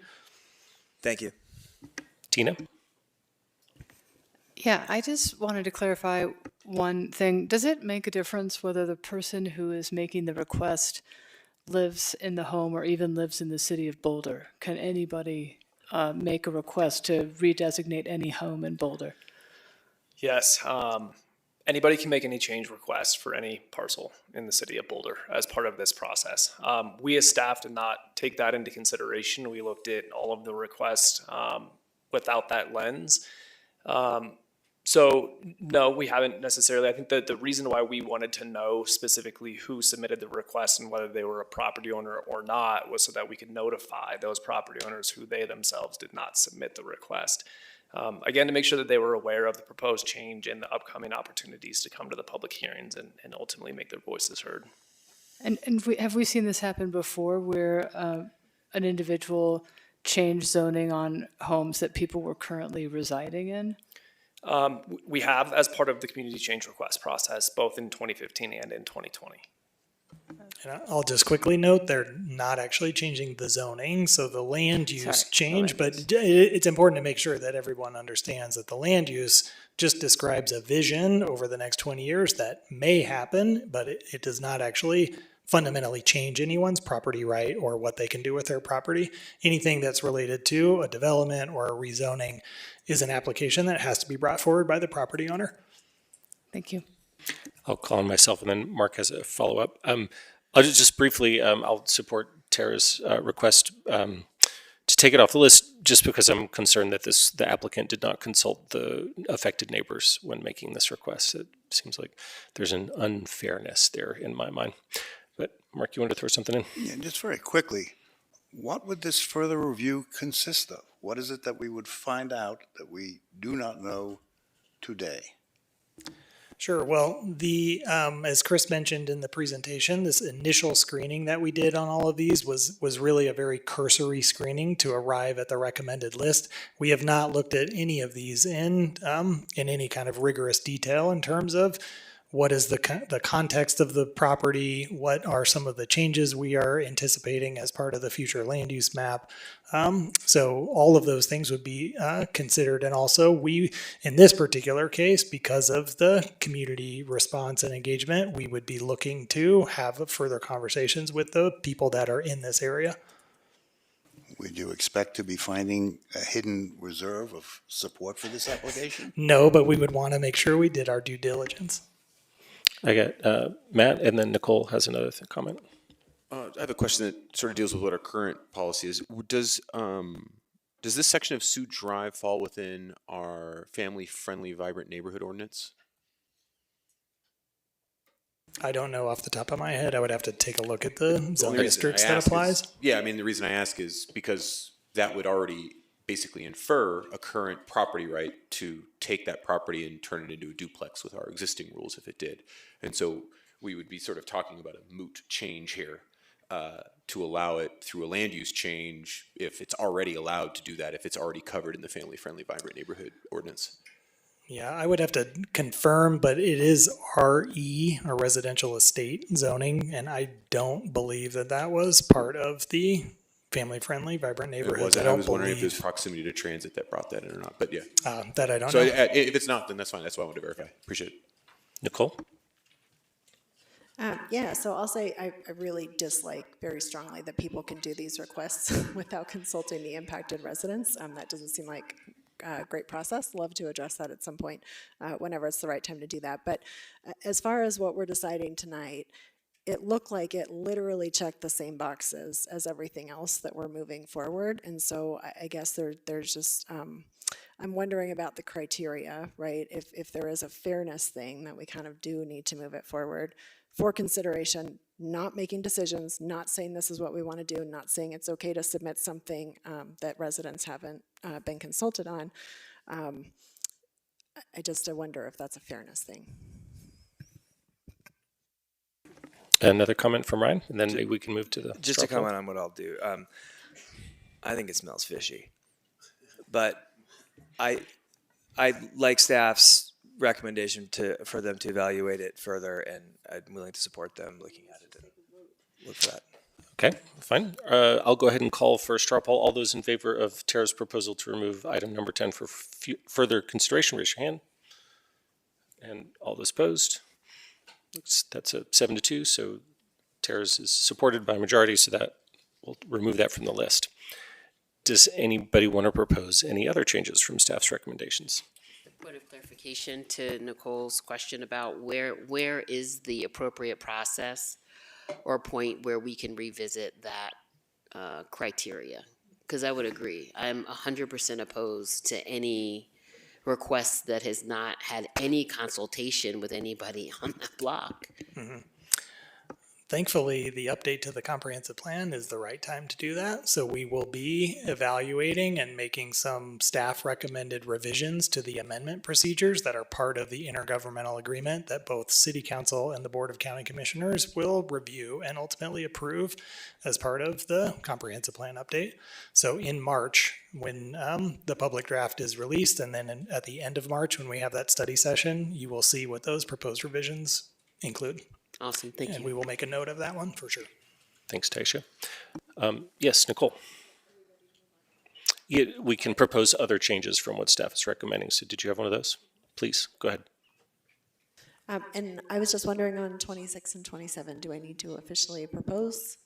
Thank you. Tina? Yeah, I just wanted to clarify one thing. Does it make a difference whether the person who is making the request lives in the home or even lives in the city of Boulder? Can anybody make a request to redesignate any home in Boulder? Yes, anybody can make any change request for any parcel in the city of Boulder as part of this process. We as staff did not take that into consideration. We looked at all of the requests without that lens. So no, we haven't necessarily. I think that the reason why we wanted to know specifically who submitted the request and whether they were a property owner or not was so that we could notify those property owners who they themselves did not submit the request. Again, to make sure that they were aware of the proposed change and the upcoming opportunities to come to the public hearings and ultimately make their voices heard. And have we seen this happen before where an individual changed zoning on homes that people were currently residing in? We have as part of the community change request process, both in 2015 and in 2020. And I'll just quickly note they're not actually changing the zoning, so the land use change, but it's important to make sure that everyone understands that the land use just describes a vision over the next 20 years that may happen, but it does not actually fundamentally change anyone's property right or what they can do with their property. Anything that's related to a development or a rezoning is an application that has to be brought forward by the property owner. Thank you. I'll call on myself, and then Mark has a follow-up. I'll just briefly, I'll support Tara's request to take it off the list, just because I'm concerned that the applicant did not consult the affected neighbors when making this request. It seems like there's an unfairness there in my mind. But Mark, you wanted to throw something in? Yeah, just very quickly, what would this further review consist of? What is it that we would find out that we do not know today? Sure. Well, as Chris mentioned in the presentation, this initial screening that we did on all of these was really a very cursory screening to arrive at the recommended list. We have not looked at any of these in any kind of rigorous detail in terms of what is the context of the property, what are some of the changes we are anticipating as part of the future land use map. So all of those things would be considered. And also we, in this particular case, because of the community response and engagement, we would be looking to have further conversations with the people that are in this area. Would you expect to be finding a hidden reserve of support for this application? No, but we would want to make sure we did our due diligence. I got Matt, and then Nicole has another comment. I have a question that sort of deals with what our current policy is. Does this section of Sioux Drive fall within our family-friendly, vibrant neighborhood ordinance? I don't know off the top of my head. I would have to take a look at the zoning districts that applies. Yeah, I mean, the reason I ask is because that would already basically infer a current property right to take that property and turn it into a duplex with our existing rules if it did. And so we would be sort of talking about a moot change here to allow it through a land use change if it's already allowed to do that, if it's already covered in the family-friendly, vibrant neighborhood ordinance. Yeah, I would have to confirm, but it is RE, or residential estate zoning, and I don't believe that was part of the family-friendly, vibrant neighborhoods. I was wondering if there's proximity to transit that brought that in or not, but yeah. That I don't know. So if it's not, then that's fine. That's why I wanted to verify. Appreciate it. Nicole? Yeah, so I'll say I really dislike very strongly that people can do these requests without consulting the impacted residents. That doesn't seem like a great process. Love to address that at some point whenever it's the right time to do that. But as far as what we're deciding tonight, it looked like it literally checked the same boxes as everything else that we're moving forward. And so I guess there's just, I'm wondering about the criteria, right? If there is a fairness thing that we kind of do need to move it forward for consideration, not making decisions, not saying this is what we want to do, not saying it's okay to submit something that residents haven't been consulted on. I wonder if that's a fairness thing. Another comment from Ryan, and then maybe we can move to the just to comment on what I'll do. I think it smells fishy, but I like staff's recommendation for them to evaluate it further, and I'm willing to support them looking at it and look for that. Okay, fine. I'll go ahead and call for a straw poll. All those in favor of Tara's proposal to remove item number 10 for further consideration, raise your hand. And all those opposed? That's a 7-2, so Tara's is supported by a majority, so that we'll remove that from the list. Does anybody want to propose any other changes from staff's recommendations? Point of clarification to Nicole's question about where is the appropriate process or point where we can revisit that criteria? Because I would agree. I'm 100% opposed to any request that has not had any consultation with anybody on that block. Mhm. Thankfully, the update to the comprehensive plan is the right time to do that. So we will be evaluating and making some staff recommended revisions to the amendment procedures that are part of the intergovernmental agreement that both City Council and the Board of County Commissioners will review and ultimately approve as part of the comprehensive plan update. So in March, when the public draft is released, and then at the end of March, when we have that study session, you will see what those proposed revisions include. Awesome, thank you. And we will make a note of that one for sure. Thanks, Taisha. Yes, Nicole. Yeah, we can propose other changes from what staff is recommending. So did you have one of those? Please, go ahead. And I was just wondering on 26 and 27, do I need to officially propose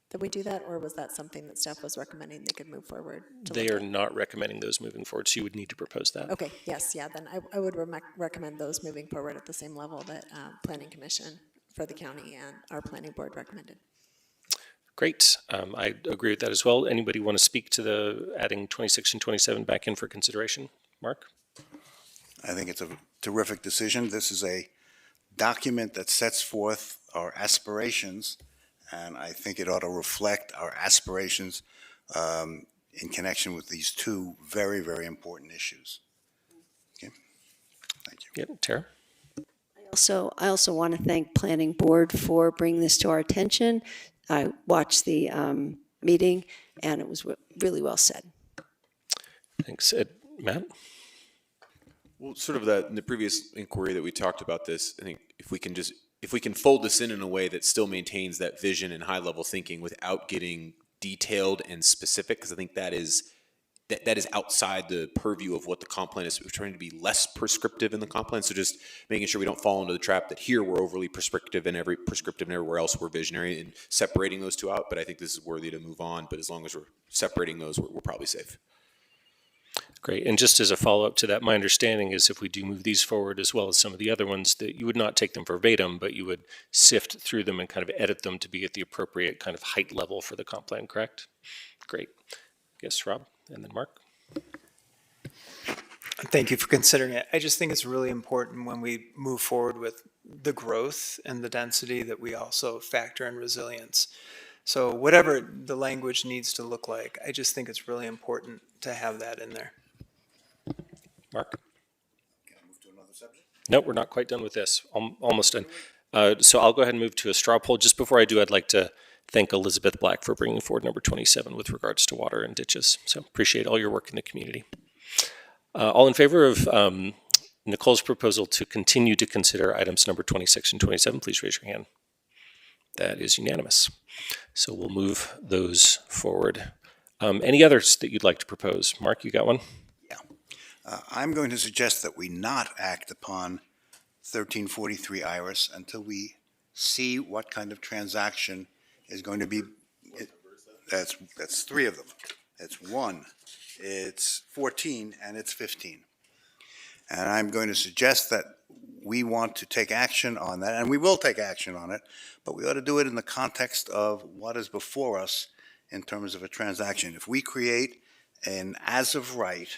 that we do that, or was that something that staff was recommending they could move forward? They are not recommending those moving forward, so you would need to propose that. Okay, yes, yeah, then I would recommend those moving forward at the same level that Planning Commission for the county and our planning board recommended. Great. I agree with that as well. Anybody want to speak to the adding 26 and 27 back in for consideration? Mark? I think it's a terrific decision. This is a document that sets forth our aspirations, and I think it ought to reflect our aspirations in connection with these two very, very important issues. Okay, thank you. Yeah, Tara? I also want to thank Planning Board for bringing this to our attention. I watched the meeting, and it was really well said. Thanks. Matt? Well, sort of that in the previous inquiry that we talked about this, I think if we can fold this in a way that still maintains that vision and high level thinking without getting detailed and specific, because I think that is outside the purview of what the comp plan is. We're trying to be less prescriptive in the comp plan, so just making sure we don't fall into the trap that here we're overly prescriptive and everywhere else we're visionary, and separating those two out. But I think this is worthy to move on. But as long as we're separating those, we're probably safe. Great. And just as a follow-up to that, my understanding is if we do move these forward as well as some of the other ones, that you would not take them verbatim, but you would sift through them and kind of edit them to be at the appropriate kind of height level for the comp plan, correct? Great. Yes, Rob, and then Mark. Thank you for considering it. I just think it's really important when we move forward with the growth and the density that we also factor in resilience. So whatever the language needs to look like, I just think it's really important to have that in there. Mark? Can I move to another subject? No, we're not quite done with this. Almost done. So I'll go ahead and move to a straw poll. Just before I do, I'd like to thank Elizabeth Black for bringing forward number 27 with regards to water and ditches. So appreciate all your work in the community. All in favor of Nicole's proposal to continue to consider items number 26 and 27, please raise your hand. That is unanimous. So we'll move those forward. Any others that you'd like to propose? Mark, you got one? I'm going to suggest that we not act upon 1343 Iris until we see what kind of transaction is going to be. That's three of them. It's 1, it's 14, and it's 15. And I'm going to suggest that we want to take action on that, and we will take action on it, but we ought to do it in the context of what is before us in terms of a transaction. If we create an as of right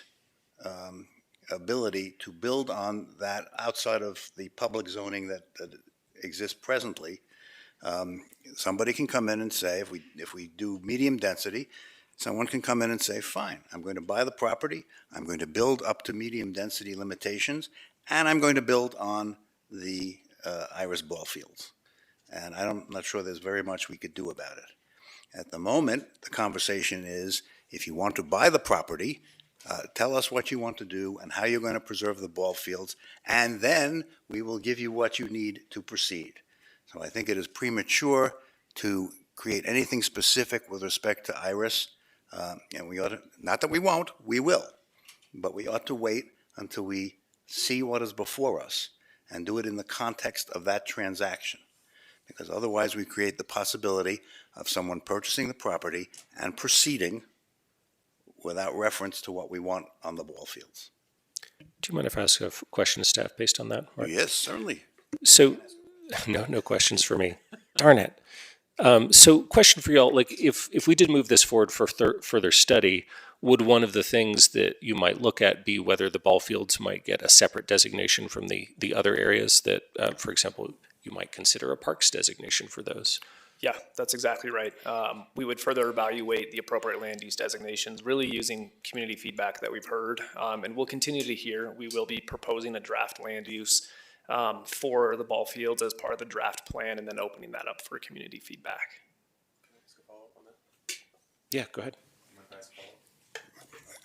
ability to build on that outside of the public zoning that exists presently, somebody can come in and say, if we do medium density, someone can come in and say, fine, I'm going to buy the property, I'm going to build up to medium density limitations, and I'm going to build on the Iris ball fields. And I'm not sure there's very much we could do about it. At the moment, the conversation is, if you want to buy the property, tell us what you want to do and how you're going to preserve the ball fields, and then we will give you what you need to proceed. So I think it is premature to create anything specific with respect to Iris, and we ought to, not that we won't, we will, but we ought to wait until we see what is before us. and do it in the context of that transaction. Because otherwise we create the possibility of someone purchasing the property and proceeding without reference to what we want on the ball fields. Do you mind if I ask a question to staff based on that, Mark? Yes, certainly. So, no questions for me. Darn it. So question for y'all, like if we did move this forward for further study, would one of the things that you might look at be whether the ball fields might get a separate designation from the other areas that, for example, you might consider a parks designation for those? Yeah, that's exactly right. We would further evaluate the appropriate land use designations, really using community feedback that we've heard, and we'll continue to hear. We will be proposing a draft land use for the ball fields as part of the draft plan, and then opening that up for community feedback. Yeah, go ahead.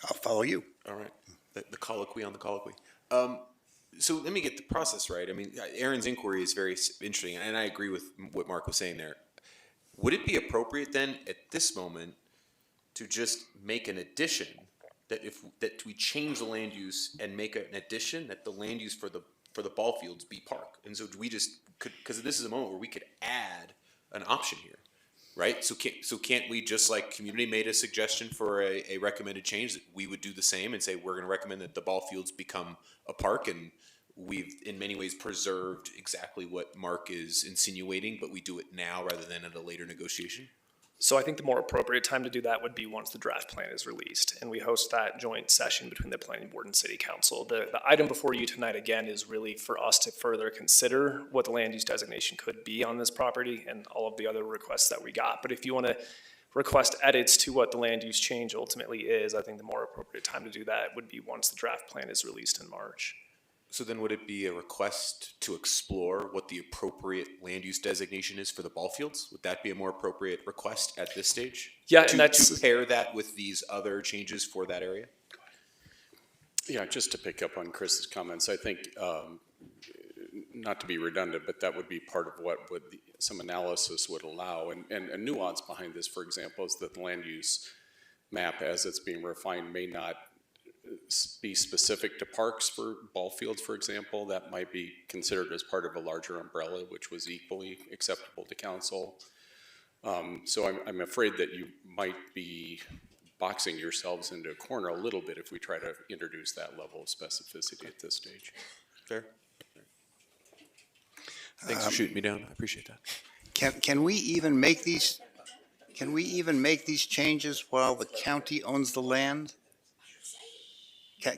I'll follow you. All right. The colloquy on the colloquy. So let me get the process right. I mean, Aaron's inquiry is very interesting, and I agree with what Mark was saying there. Would it be appropriate then, at this moment, to just make an addition that we change the land use and make an addition that the land use for the ball fields be park? And so we just could, because this is a moment where we could add an option here, right? So can't we, just like community made a suggestion for a recommended change, that we would do the same and say we're going to recommend that the ball fields become a park, and we've in many ways preserved exactly what Mark is insinuating, but we do it now rather than at a later negotiation? So I think the more appropriate time to do that would be once the draft plan is released and we host that joint session between the planning board and city council. The item before you tonight, again, is really for us to further consider what the land use designation could be on this property and all of the other requests that we got. But if you want to request edits to what the land use change ultimately is, I think the more appropriate time to do that would be once the draft plan is released in March. So then would it be a request to explore what the appropriate land use designation is for the ball fields? Would that be a more appropriate request at this stage? Yeah, to, and that's to pair that with these other changes for that area? Yeah, just to pick up on Chris's comments, I think, not to be redundant, but that would be part of what some analysis would allow. And a nuance behind this, for example, is that the land use map as it's being refined may not be specific to parks for ball fields, for example. That might be considered as part of a larger umbrella, which was equally acceptable to council. So I'm afraid that you might be boxing yourselves into a corner a little bit if we try to introduce that level of specificity at this stage. Fair. Thanks for shooting me down. I appreciate that. Can we even make these? Can we even make these changes while the county owns the land?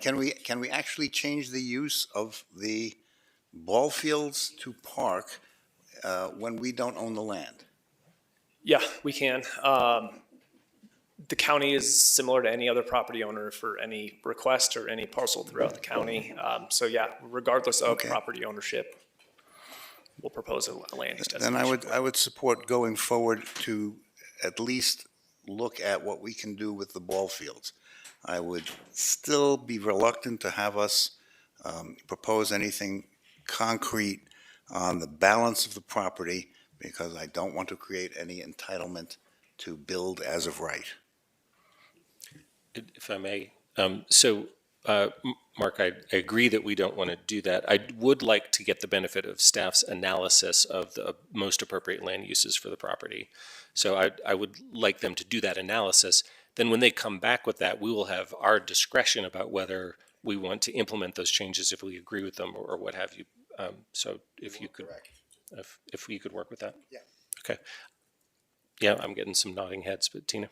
Can we actually change the use of the ball fields to park when we don't own the land? Yeah, we can. The county is similar to any other property owner for any request or any parcel throughout the county. So yeah, regardless of property ownership, we'll propose a land use designation. Then I would support going forward to at least look at what we can do with the ball fields. I would still be reluctant to have us propose anything concrete on the balance of the property, because I don't want to create any entitlement to build as of right. If I may, Mark, I agree that we don't want to do that. I would like to get the benefit of staff's analysis of the most appropriate land uses for the property. So I would like them to do that analysis. Then when they come back with that, we will have our discretion about whether we want to implement those changes if we agree with them or what have you. So if you could, if we could work with that. Yeah. Okay. Yeah, I'm getting some nodding heads, but Tina.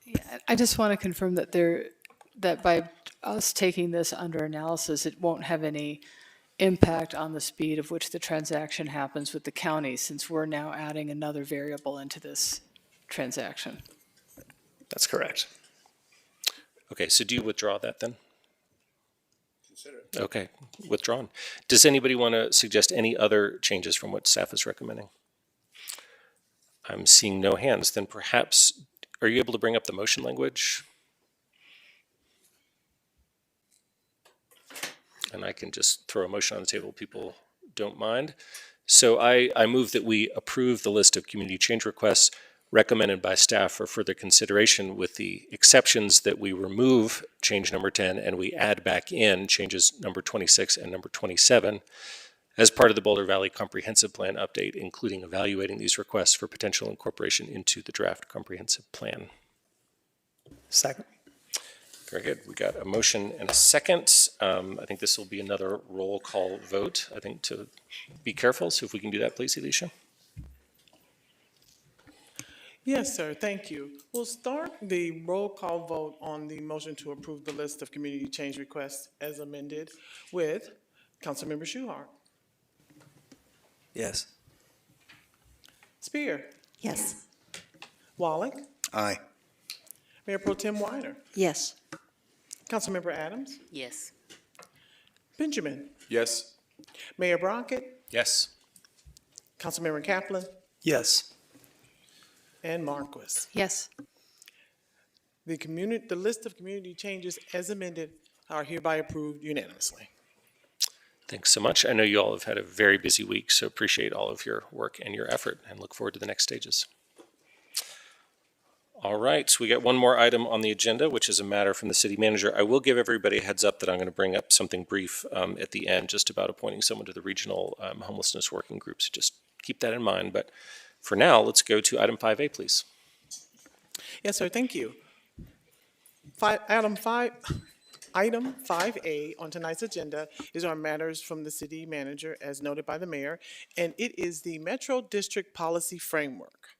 Yeah, I just want to confirm that that by us taking this under analysis, it won't have any impact on the speed of which the transaction happens with the county, since we're now adding another variable into this transaction. That's correct. Okay, so do you withdraw that then? Consider it. Okay, withdrawn. Does anybody want to suggest any other changes from what staff is recommending? I'm seeing no hands. Then perhaps, are you able to bring up the motion language? And I can just throw a motion on the table, people don't mind. So I move that we approve the list of community change requests recommended by staff for further consideration, with the exceptions that we remove change number 10 and we add back in changes number 26 and number 27. as part of the Boulder Valley Comprehensive Plan update, including evaluating these requests for potential incorporation into the draft comprehensive plan. Second. Very good. We got a motion and a second. I think this will be another roll call vote, I think, to be careful. So if we can do that, please, Alicia. Yes, sir. Thank you. We'll start the roll call vote on the motion to approve the list of community change requests as amended with Councilmember Shuhart. Yes. Spear. Yes. Wallach. Aye. Mayor Pro Tem Weiner. Yes. Councilmember Adams. Yes. Benjamin. Yes. Mayor Brockett. Yes. Councilmember Kaplan. Yes. And Marquis. Yes. The list of community changes as amended are hereby approved unanimously. Thanks so much. I know you all have had a very busy week, so appreciate all of your work and your effort and look forward to the next stages. All right, so we got one more item on the agenda, which is a matter from the city manager. I will give everybody a heads up that I'm going to bring up something brief at the end, just about appointing someone to the regional homelessness working groups. Just keep that in mind. But for now, let's go to item 5A, please. Yes, sir. Thank you. Item 5A on tonight's agenda is our matters from the city manager, as noted by the mayor, and it is the Metro District Policy Framework.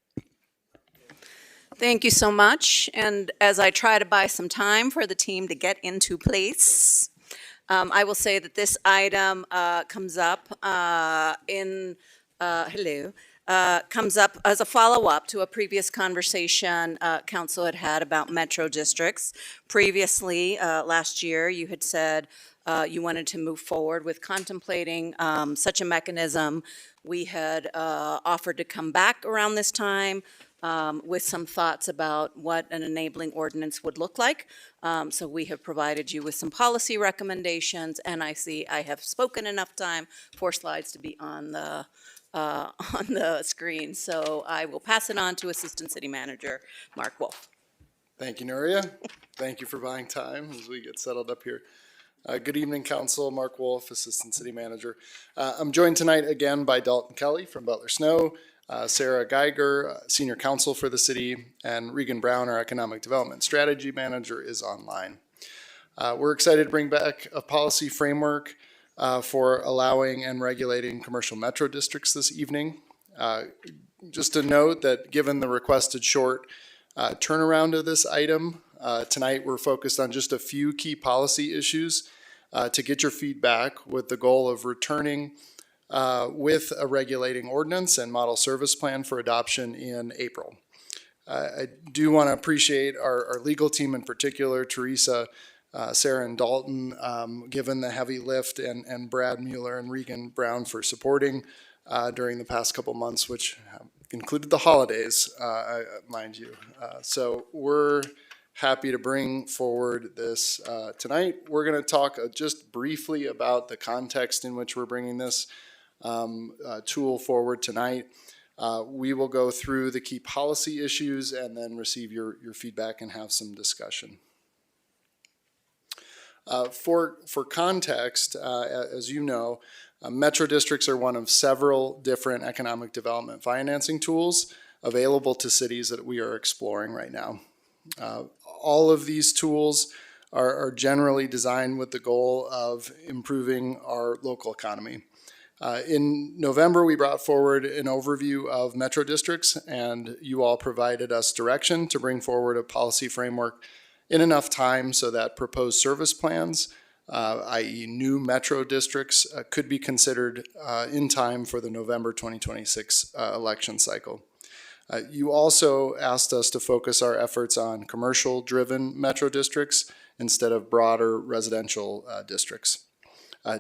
Thank you so much. And as I try to buy some time for the team to get into place, I will say that this item comes up comes up as a follow-up to a previous conversation council had had about metro districts. Previously, last year, you had said you wanted to move forward with contemplating such a mechanism. We had offered to come back around this time with some thoughts about what an enabling ordinance would look like. So we have provided you with some policy recommendations, and I see I have spoken enough time for slides to be on the screen. So I will pass it on to Assistant City Manager Mark Wolf. Thank you, Nuria. Thank you for buying time as we get settled up here. Good evening, Council. Mark Wolf, Assistant City Manager. I'm joined tonight again by Dalton Kelly from Butler Snow, Sarah Geiger, Senior Counsel for the city, and Regan Brown, our Economic Development Strategy Manager, is online. We're excited to bring back a policy framework for allowing and regulating commercial metro districts this evening. Just to note that given the requested short turnaround of this item, tonight we're focused on just a few key policy issues to get your feedback with the goal of returning with a regulating ordinance and model service plan for adoption in April. I do want to appreciate our legal team, in particular, Teresa, Sarah, and Dalton, given the heavy lift, and Brad Mueller and Regan Brown for supporting during the past couple months, which included the holidays, mind you. So we're happy to bring forward this tonight. We're going to talk just briefly about the context in which we're bringing this tool forward tonight. We will go through the key policy issues and then receive your feedback and have some discussion. For context, as you know, metro districts are one of several different economic development financing tools available to cities that we are exploring right now. All of these tools are generally designed with the goal of improving our local economy. In November, we brought forward an overview of metro districts, and you all provided us direction to bring forward a policy framework in enough time so that proposed service plans, i.e. new metro districts, could be considered in time for the November 2026 election cycle. You also asked us to focus our efforts on commercial-driven metro districts instead of broader residential districts.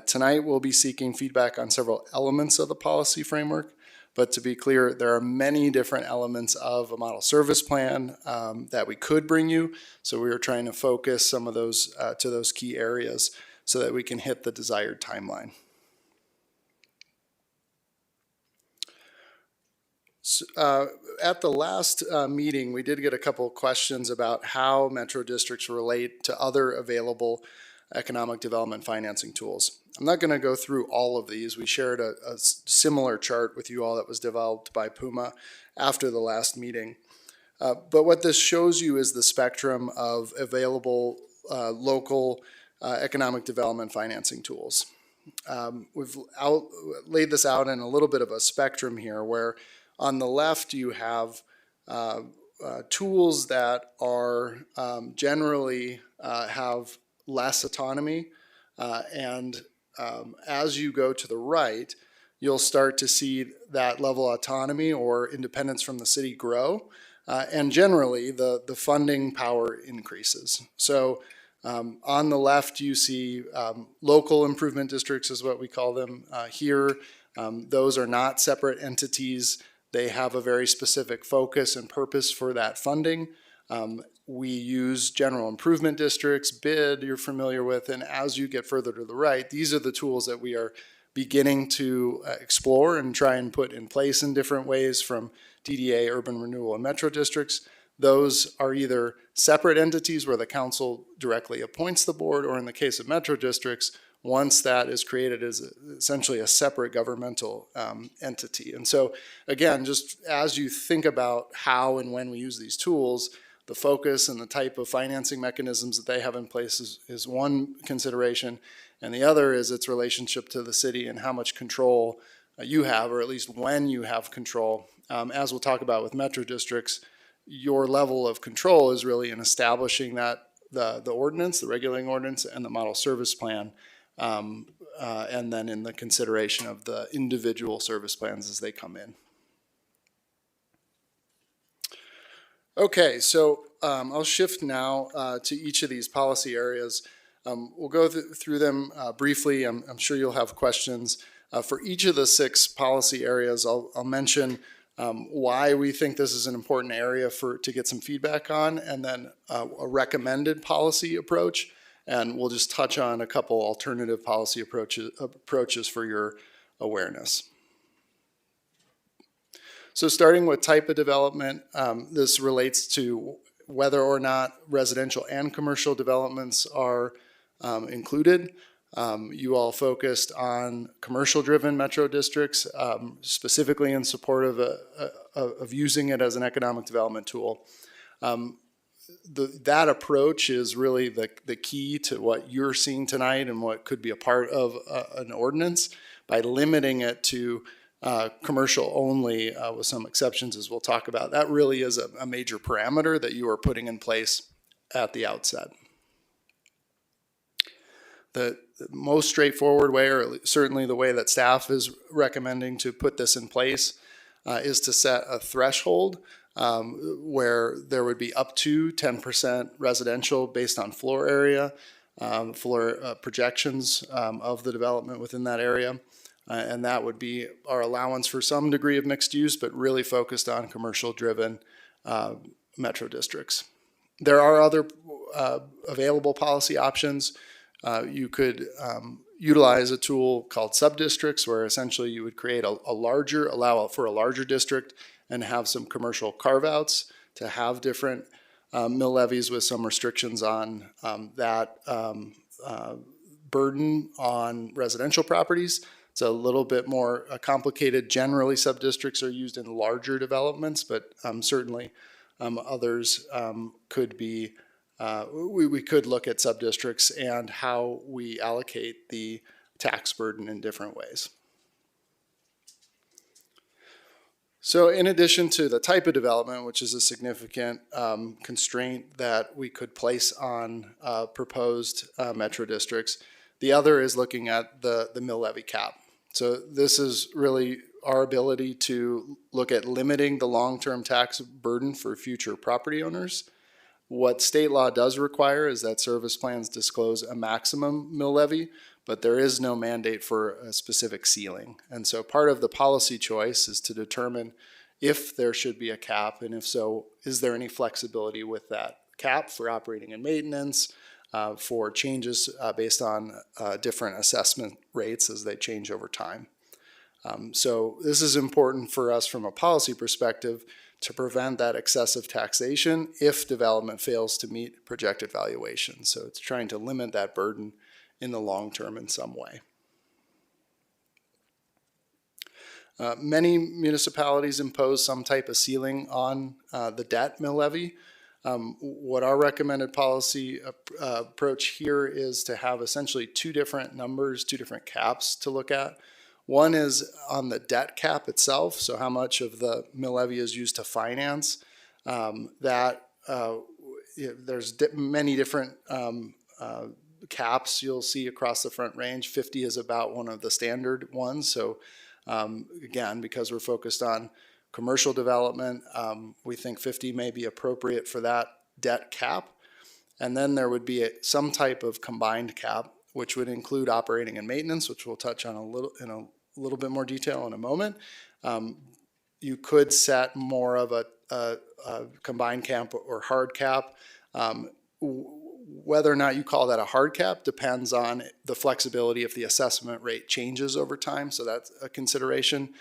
Tonight, we'll be seeking feedback on several elements of the policy framework, but to be clear, there are many different elements of a model service plan that we could bring you, so we are trying to focus some of those to those key areas so that we can hit the desired timeline. So, at the last meeting, we did get a couple of questions about how metro districts relate to other available economic development financing tools. I'm not going to go through all of these. We shared a similar chart with you all that was developed by Puma after the last meeting. But what this shows you is the spectrum of available local economic development financing tools. We've laid this out in a little bit of a spectrum here, where on the left you have tools that are generally have less autonomy, and as you go to the right, you'll start to see that level of autonomy or independence from the city grow, and generally the funding power increases. So on the left, you see local improvement districts is what we call them here. Those are not separate entities. They have a very specific focus and purpose for that funding. We use general improvement districts, BID you're familiar with, and as you get further to the right, these are the tools that we are beginning to explore and try and put in place in different ways, from DDA, urban renewal, and metro districts. Those are either separate entities where the council directly appoints the board, or in the case of metro districts, once that is created as essentially a separate governmental entity. And so again, just as you think about how and when we use these tools, the focus and the type of financing mechanisms that they have in place is one consideration, and the other is its relationship to the city and how much control you have, or at least when you have control. As we'll talk about with metro districts, your level of control is really in establishing that the ordinance, the regulating ordinance, and the model service plan, and then in the consideration of the individual service plans as they come in. Okay, so I'll shift now to each of these policy areas. We'll go through them briefly. I'm sure you'll have questions. For each of the 6 policy areas, I'll mention why we think this is an important area to get some feedback on, and then a recommended policy approach. And we'll just touch on a couple alternative policy approaches for your awareness. So starting with type of development, this relates to whether or not residential and commercial developments are included. You all focused on commercial-driven metro districts, specifically in support of using it as an economic development tool. That approach is really the key to what you're seeing tonight and what could be a part of an ordinance, by limiting it to commercial only, with some exceptions, as we'll talk about. That really is a major parameter that you are putting in place at the outset. The most straightforward way, or certainly the way that staff is recommending to put this in place, is to set a threshold where there would be up to 10% residential based on floor area, floor projections of the development within that area. And that would be our allowance for some degree of mixed use, but really focused on commercial-driven metro districts. There are other available policy options. You could utilize a tool called subdistricts, where essentially you would create allow for a larger district and have some commercial carve-outs to have different mill levies with some restrictions on that burden on residential properties. It's a little bit more complicated. Generally, subdistricts are used in larger developments, but certainly others could be, we could look at subdistricts and how we allocate the tax burden in different ways. So in addition to the type of development, which is a significant constraint that we could place on proposed metro districts, the other is looking at the mill levy cap. So this is really our ability to look at limiting the long-term tax burden for future property owners. What state law does require is that service plans disclose a maximum mill levy, but there is no mandate for a specific ceiling. And so part of the policy choice is to determine if there should be a cap, and if so, is there any flexibility with that cap for operating and maintenance, for changes based on different assessment rates as they change over time. So this is important for us from a policy perspective to prevent that excessive taxation if development fails to meet projected valuations. So it's trying to limit that burden in the long term in some way. Many municipalities impose some type of ceiling on the debt mill levy. What our recommended policy approach here is to have essentially two different numbers, two different caps to look at. One is on the debt cap itself, so how much of the mill levy is used to finance. There's many different caps you'll see across the Front Range. 50 is about one of the standard ones. So again, because we're focused on commercial development, we think 50 may be appropriate for that debt cap. And then there would be some type of combined cap, which would include operating and maintenance, which we'll touch on in a little bit more detail in a moment. You could set more of a combined cap or hard cap. Whether or not you call that a hard cap depends on the flexibility if the assessment rate changes over time. So that's a consideration.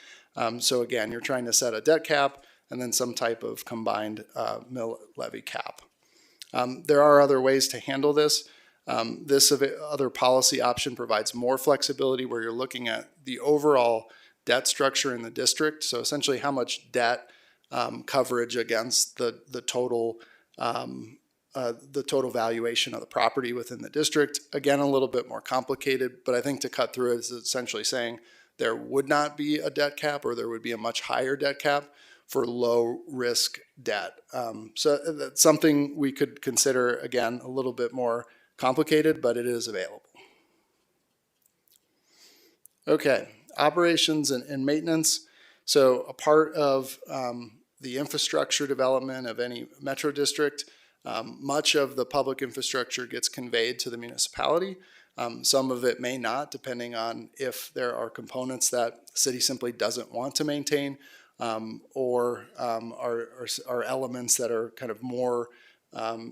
So again, you're trying to set a debt cap and then some type of combined mill levy cap. There are other ways to handle this. This other policy option provides more flexibility where you're looking at the overall debt structure in the district. So essentially how much debt coverage against the total valuation of the property within the district. Again, a little bit more complicated, but I think to cut through it is essentially saying there would not be a debt cap or there would be a much higher debt cap for low risk debt. So that's something we could consider, again, a little bit more complicated, but it is available. Okay, operations and maintenance. So a part of the infrastructure development of any metro district, much of the public infrastructure gets conveyed to the municipality. Some of it may not, depending on if there are components that the city simply doesn't want to maintain, or are elements that are kind of more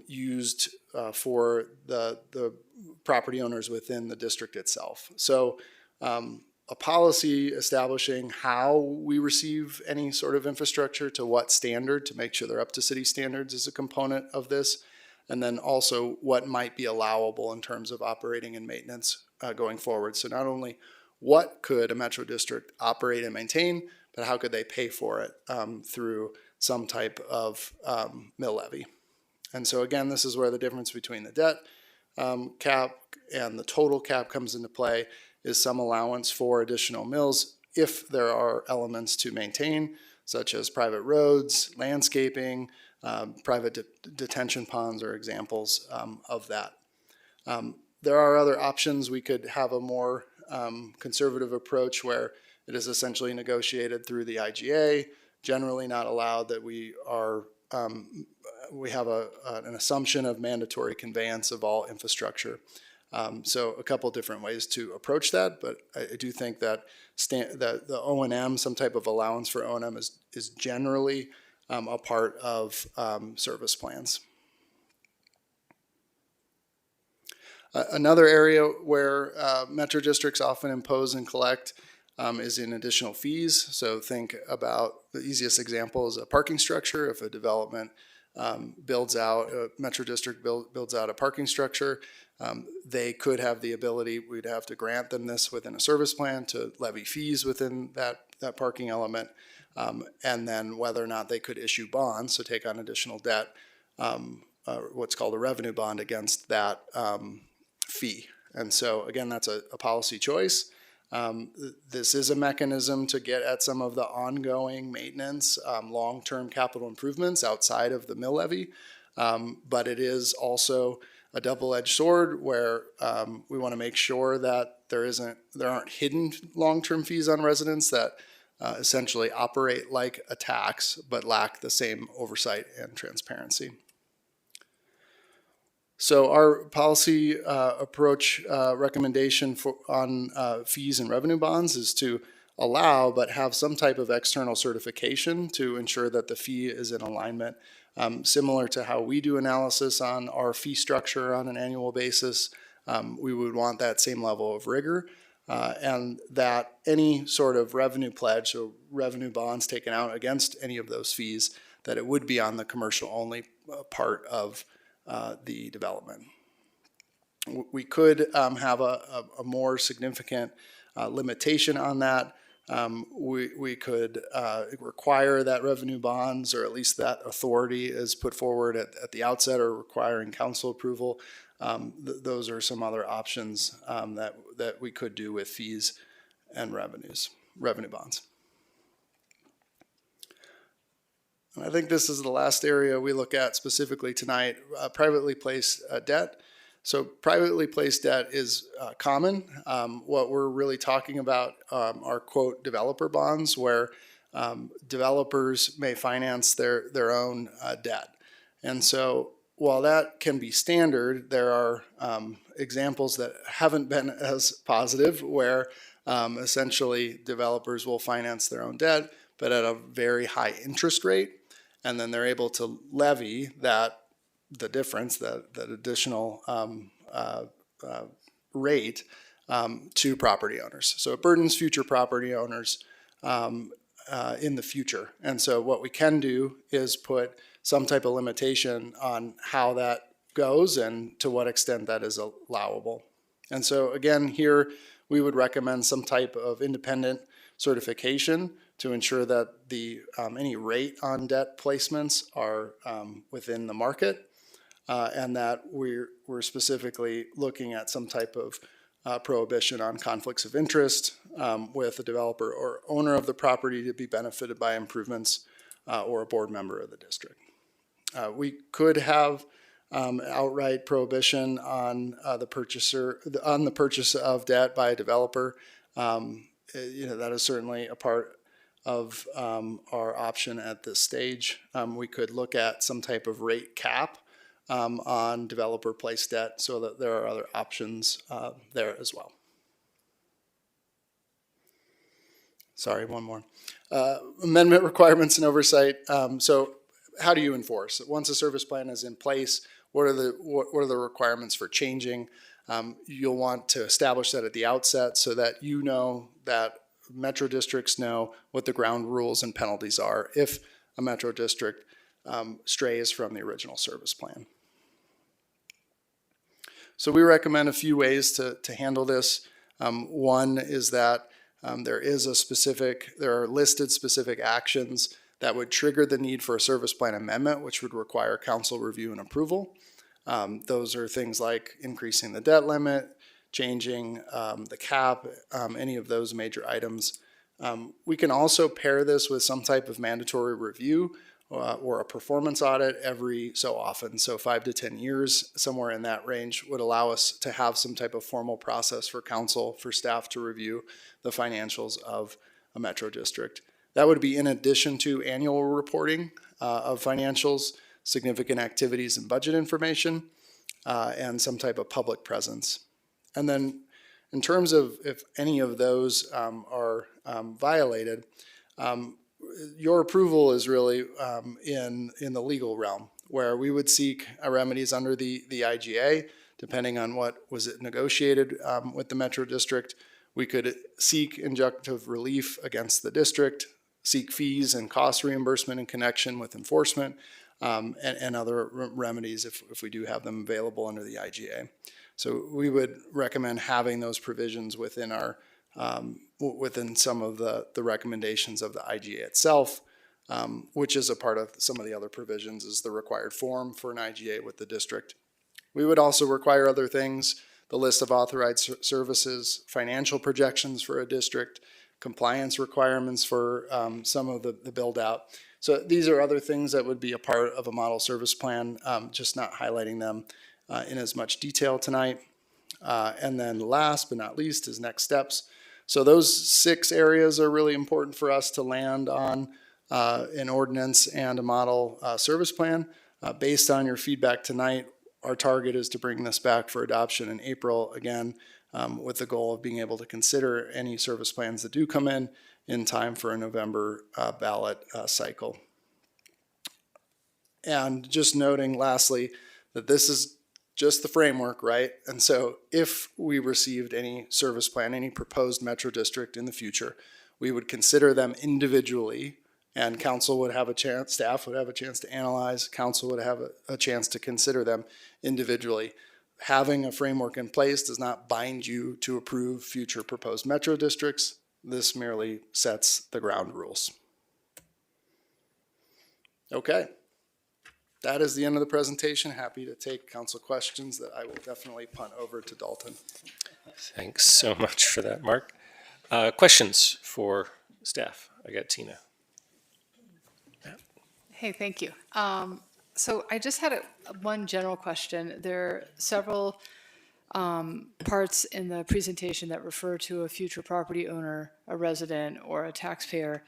used for the property owners within the district itself. So a policy establishing how we receive any sort of infrastructure to what standard to make sure they're up to city standards is a component of this. And then also what might be allowable in terms of operating and maintenance going forward. So not only what could a metro district operate and maintain, but how could they pay for it through some type of mill levy. And so again, this is where the difference between the debt cap and the total cap comes into play, is some allowance for additional mills if there are elements to maintain, such as private roads, landscaping, private detention ponds are examples of that. There are other options. We could have a more conservative approach where it is essentially negotiated through the IGA, generally not allowed that we have an assumption of mandatory conveyance of all infrastructure. So a couple different ways to approach that, but I do think that the O&M, some type of allowance for O&M is generally a part of service plans. Another area where metro districts often impose and collect is in additional fees. So think about the easiest example is a parking structure. If a development builds out, a metro district builds out a parking structure, they could have the ability, we'd have to grant them this within a service plan to levy fees within that parking element. And then whether or not they could issue bonds, so take on additional debt, what's called a revenue bond against that fee. And so again, that's a policy choice. This is a mechanism to get at some of the ongoing maintenance, long-term capital improvements outside of the mill levy. But it is also a double-edged sword where we want to make sure that there aren't hidden long-term fees on residents that essentially operate like a tax but lack the same oversight and transparency. So our policy approach recommendation on fees and revenue bonds is to allow but have some type of external certification to ensure that the fee is in alignment. Similar to how we do analysis on our fee structure on an annual basis, we would want that same level of rigor. and that any sort of revenue pledge, so revenue bonds taken out against any of those fees, that it would be on the commercial only part of the development. We could have a more significant limitation on that. We could require that revenue bonds, or at least that authority is put forward at the outset, or requiring council approval. Those are some other options that we could do with fees and revenue bonds. And I think this is the last area we look at specifically tonight, privately placed debt. So privately placed debt is common. What we're really talking about are, quote, developer bonds, where developers may finance their own debt. And so while that can be standard, there are examples that haven't been as positive, where essentially developers will finance their own debt, but at a very high interest rate. And then they're able to levy the difference, that additional rate to property owners. So it burdens future property owners in the future. And so what we can do is put some type of limitation on how that goes and to what extent that is allowable. And so again, here we would recommend some type of independent certification to ensure that any rate on debt placements are within the market, and that we're specifically looking at some type of prohibition on conflicts of interest with a developer or owner of the property to be benefited by improvements, or a board member of the district. We could have outright prohibition on the purchase of debt by a developer. That is certainly a part of our option at this stage. We could look at some type of rate cap on developer placed debt, so that there are other options there as well. Sorry, one more. Amendment requirements and oversight. So how do you enforce? Once a service plan is in place, what are the requirements for changing? You'll want to establish that at the outset, so that you know that metro districts know what the ground rules and penalties are if a metro district strays from the original service plan. So we recommend a few ways to handle this. One is that there are listed specific actions that would trigger the need for a service plan amendment, which would require council review and approval. Those are things like increasing the debt limit, changing the cap, any of those major items. We can also pair this with some type of mandatory review or a performance audit every so often. So 5 to 10 years, somewhere in that range, would allow us to have some type of formal process for council, for staff to review the financials of a metro district. That would be in addition to annual reporting of financials, significant activities and budget information, and some type of public presence. And then in terms of if any of those are violated, your approval is really in the legal realm, where we would seek remedies under the IGA, depending on what was negotiated with the Metro District. We could seek injunctive relief against the district, seek fees and cost reimbursement in connection with enforcement, and other remedies if we do have them available under the IGA. So we would recommend having those provisions within our within some of the recommendations of the IGA itself, which is a part of some of the other provisions, is the required form for an IGA with the district. We would also require other things: the list of authorized services, financial projections for a district, compliance requirements for some of the build out. So these are other things that would be a part of a model service plan, just not highlighting them in as much detail tonight. And then last but not least is next steps. So those 6 areas are really important for us to land on an ordinance and a model service plan. Based on your feedback tonight, our target is to bring this back for adoption in April, again, with the goal of being able to consider any service plans that do come in time for a November ballot cycle. And just noting lastly that this is just the framework, right? And so if we received any service plan, any proposed metro district in the future, we would consider them individually, and council would have a chance, staff would have a chance to analyze, council would have a chance to consider them individually. Having a framework in place does not bind you to approve future proposed metro districts. This merely sets the ground rules. Okay. That is the end of the presentation. Happy to take council questions that I will definitely punt over to Dalton. Thanks so much for that, Mark. Questions for staff? I got Tina. Hey, thank you. So I just had one general question. There are several parts in the presentation that refer to a future property owner, a resident, or a taxpayer.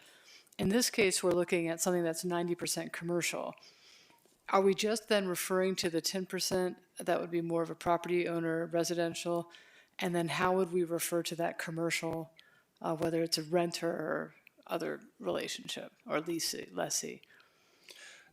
In this case, we're looking at something that's 90% commercial. Are we just then referring to the 10% that would be more of a property owner, residential? And then how would we refer to that commercial, whether it's a renter or other relationship or lessee?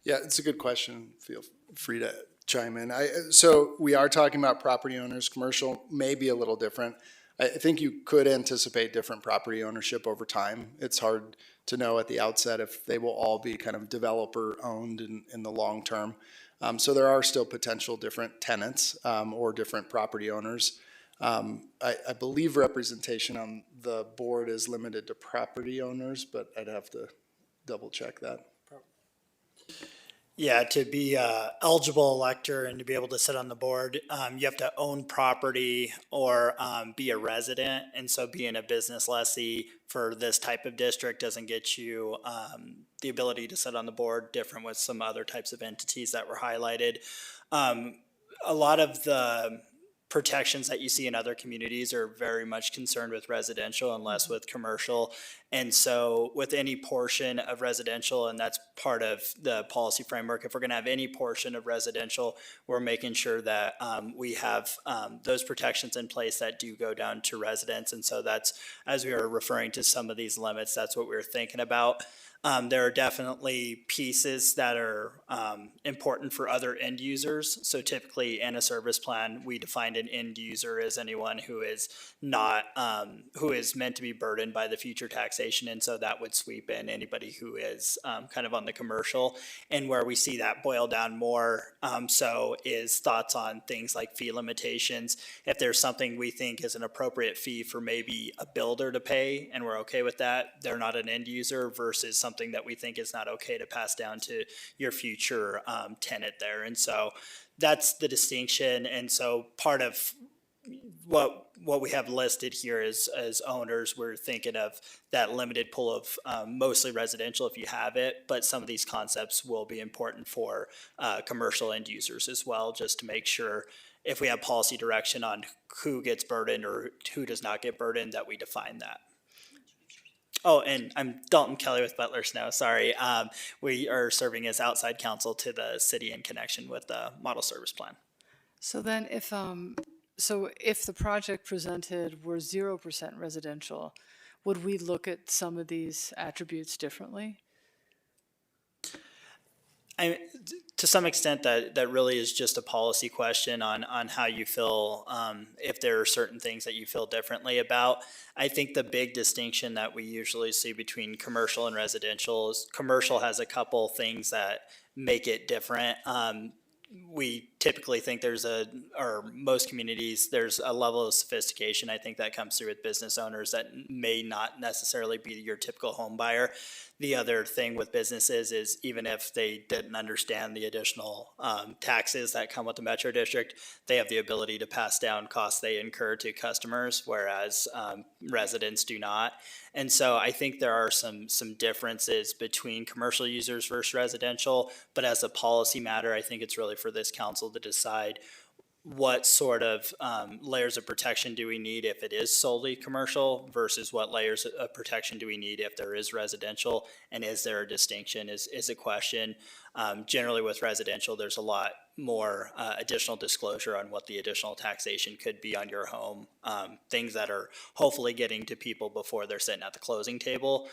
Yeah, it's a good question. Feel free to chime in. So we are talking about property owners. Commercial may be a little different. I think you could anticipate different property ownership over time. It's hard to know at the outset if they will all be kind of developer owned in the long term. So there are still potential different tenants or different property owners. I believe representation on the board is limited to property owners, but I'd have to double check that. Yeah, to be an eligible elector and to be able to sit on the board, you have to own property or be a resident. And so being a business lessee for this type of district doesn't get you the ability to sit on the board, different with some other types of entities that were highlighted. A lot of the protections that you see in other communities are very much concerned with residential and less with commercial. And so with any portion of residential, and that's part of the policy framework, if we're going to have any portion of residential, we're making sure that we have those protections in place that do go down to residents. And so that's, as we were referring to some of these limits, that's what we were thinking about. There are definitely pieces that are important for other end users. So typically in a service plan, we defined an end user as anyone who is not, who is meant to be burdened by the future taxation. And so that would sweep in anybody who is kind of on the commercial. And where we see that boil down more so is thoughts on things like fee limitations. If there's something we think is an appropriate fee for maybe a builder to pay and we're okay with that, they're not an end user versus something that we think is not okay to pass down to your future tenant there. And so that's the distinction. And so part of what we have listed here is as owners, we're thinking of that limited pool of mostly residential if you have it, but some of these concepts will be important for commercial end users as well, just to make sure if we have policy direction on who gets burdened or who does not get burdened, that we define that. Oh, and I'm Dalton Kelly with Butler Snow, sorry. We are serving as outside counsel to the city in connection with the model service plan. So then if the project presented were 0% residential, would we look at some of these attributes differently? To some extent, that really is just a policy question on how you feel, if there are certain things that you feel differently about. I think the big distinction that we usually see between commercial and residential is commercial has a couple things that make it different. We typically think most communities, there's a level of sophistication. I think that comes through with business owners that may not necessarily be your typical home buyer. The other thing with businesses is even if they didn't understand the additional taxes that come with the Metro District, they have the ability to pass down costs they incur to customers, whereas residents do not. And so I think there are some differences between commercial users versus residential, but as a policy matter, I think it's really for this council to decide what sort of layers of protection do we need if it is solely commercial versus what layers of protection do we need if there is residential, and is there a distinction is a question. Generally with residential, there's a lot more additional disclosure on what the additional taxation could be on your home, things that are hopefully getting to people before they're sitting at the closing table.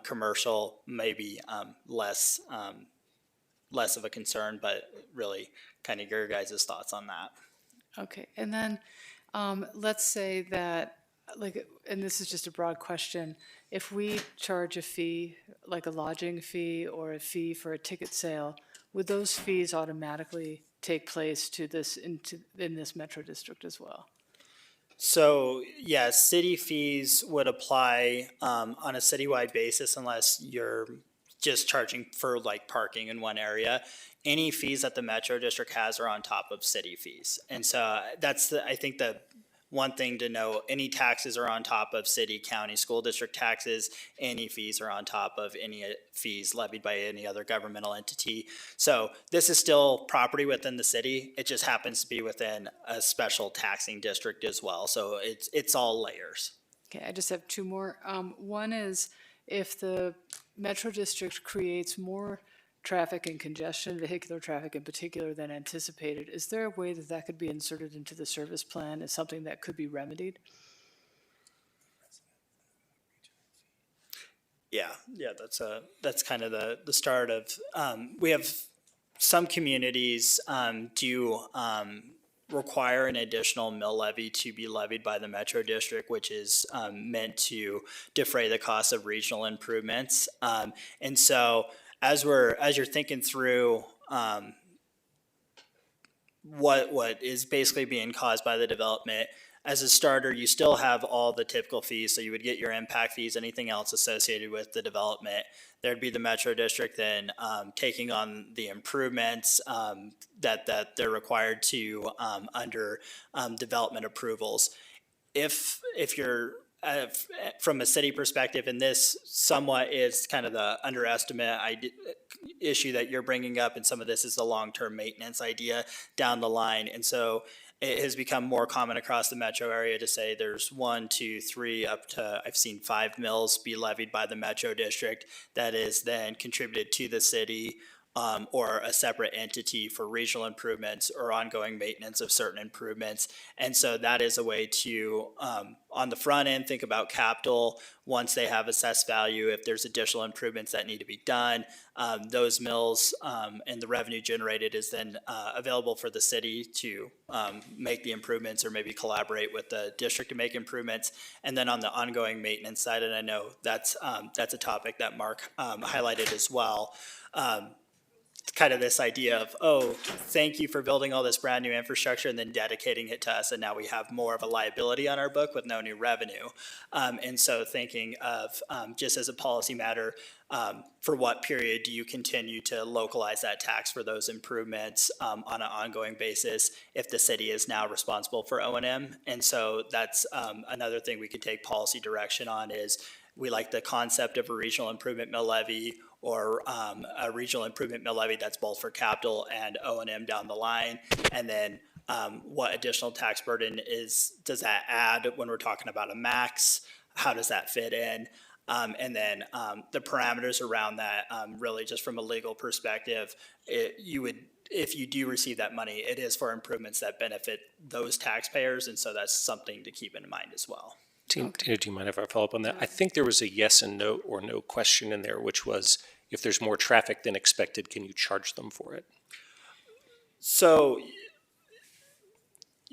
Commercial may be less of a concern, but really kind of your guys' thoughts on that. Okay, and then let's say that, like, and this is just a broad question, if we charge a fee, like a lodging fee or a fee for a ticket sale, would those fees automatically take place in this metro district as well? So, yeah, city fees would apply on a citywide basis unless you're just charging for like parking in one area. Any fees that the Metro District has are on top of city fees. And so that's I think the one thing to know, any taxes are on top of city, county, school district taxes. Any fees are on top of any fees levied by any other governmental entity. So this is still property within the city. It just happens to be within a special taxing district as well. So it's all layers. Okay, I just have two more. One is if the Metro District creates more traffic and congestion, vehicular traffic in particular, than anticipated, is there a way that that could be inserted into the service plan as something that could be remedied? Yeah, that's kind of the start of, we have some communities do require an additional mill levy to be levied by the Metro District, which is meant to defray the cost of regional improvements. And so as you're thinking through what is basically being caused by the development, as a starter, you still have all the typical fees. So you would get your impact fees, anything else associated with the development. There'd be the Metro District then taking on the improvements that they're required to under development approvals. If you're from a city perspective, and this somewhat is kind of the underestimate issue that you're bringing up, and some of this is the long-term maintenance idea down the line. And so it has become more common across the metro area to say there's 1, 2, 3, up to I've seen 5 mills be levied by the Metro District that is then contributed to the city or a separate entity for regional improvements or ongoing maintenance of certain improvements. And so that is a way to, on the front end, think about capital. Once they have assessed value, if there's additional improvements that need to be done, those mills and the revenue generated is then available for the city to make the improvements or maybe collaborate with the district to make improvements. And then on the ongoing maintenance side, and I know that's a topic that Mark highlighted as well, kind of this idea of, oh, thank you for building all this brand new infrastructure and then dedicating it to us, and now we have more of a liability on our book with no new revenue. And so thinking of just as a policy matter, for what period do you continue to localize that tax for those improvements on an ongoing basis if the city is now responsible for O&M? And so that's another thing we could take policy direction on is we like the concept of a regional improvement mill levy or a regional improvement mill levy that's both for capital and O&M down the line. And then what additional tax burden does that add when we're talking about a max? How does that fit in? And then the parameters around that, really just from a legal perspective, if you do receive that money, it is for improvements that benefit those taxpayers. And so that's something to keep in mind as well. Tina, do you mind if I follow up on that? I think there was a yes and no or no question in there, which was if there's more traffic than expected, can you charge them for it? So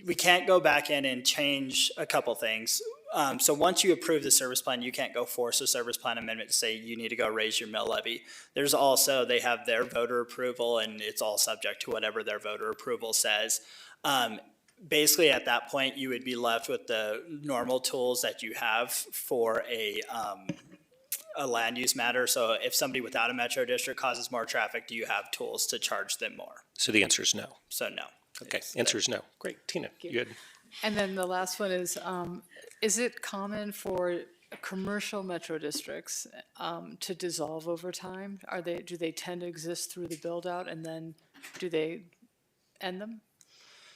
we can't go back in and change a couple things. So once you approve the service plan, you can't go force a service plan amendment to say you need to go raise your mill levy. There's also, they have their voter approval and it's all subject to whatever their voter approval says. Basically at that point, you would be left with the normal tools that you have for a land use matter. So if somebody without a metro district causes more traffic, do you have tools to charge them more? So the answer is no. So no. Okay, answer is no. Great. Tina, you had... And then the last one is it common for commercial metro districts to dissolve over time? Do they tend to exist through the build out and then do they end them?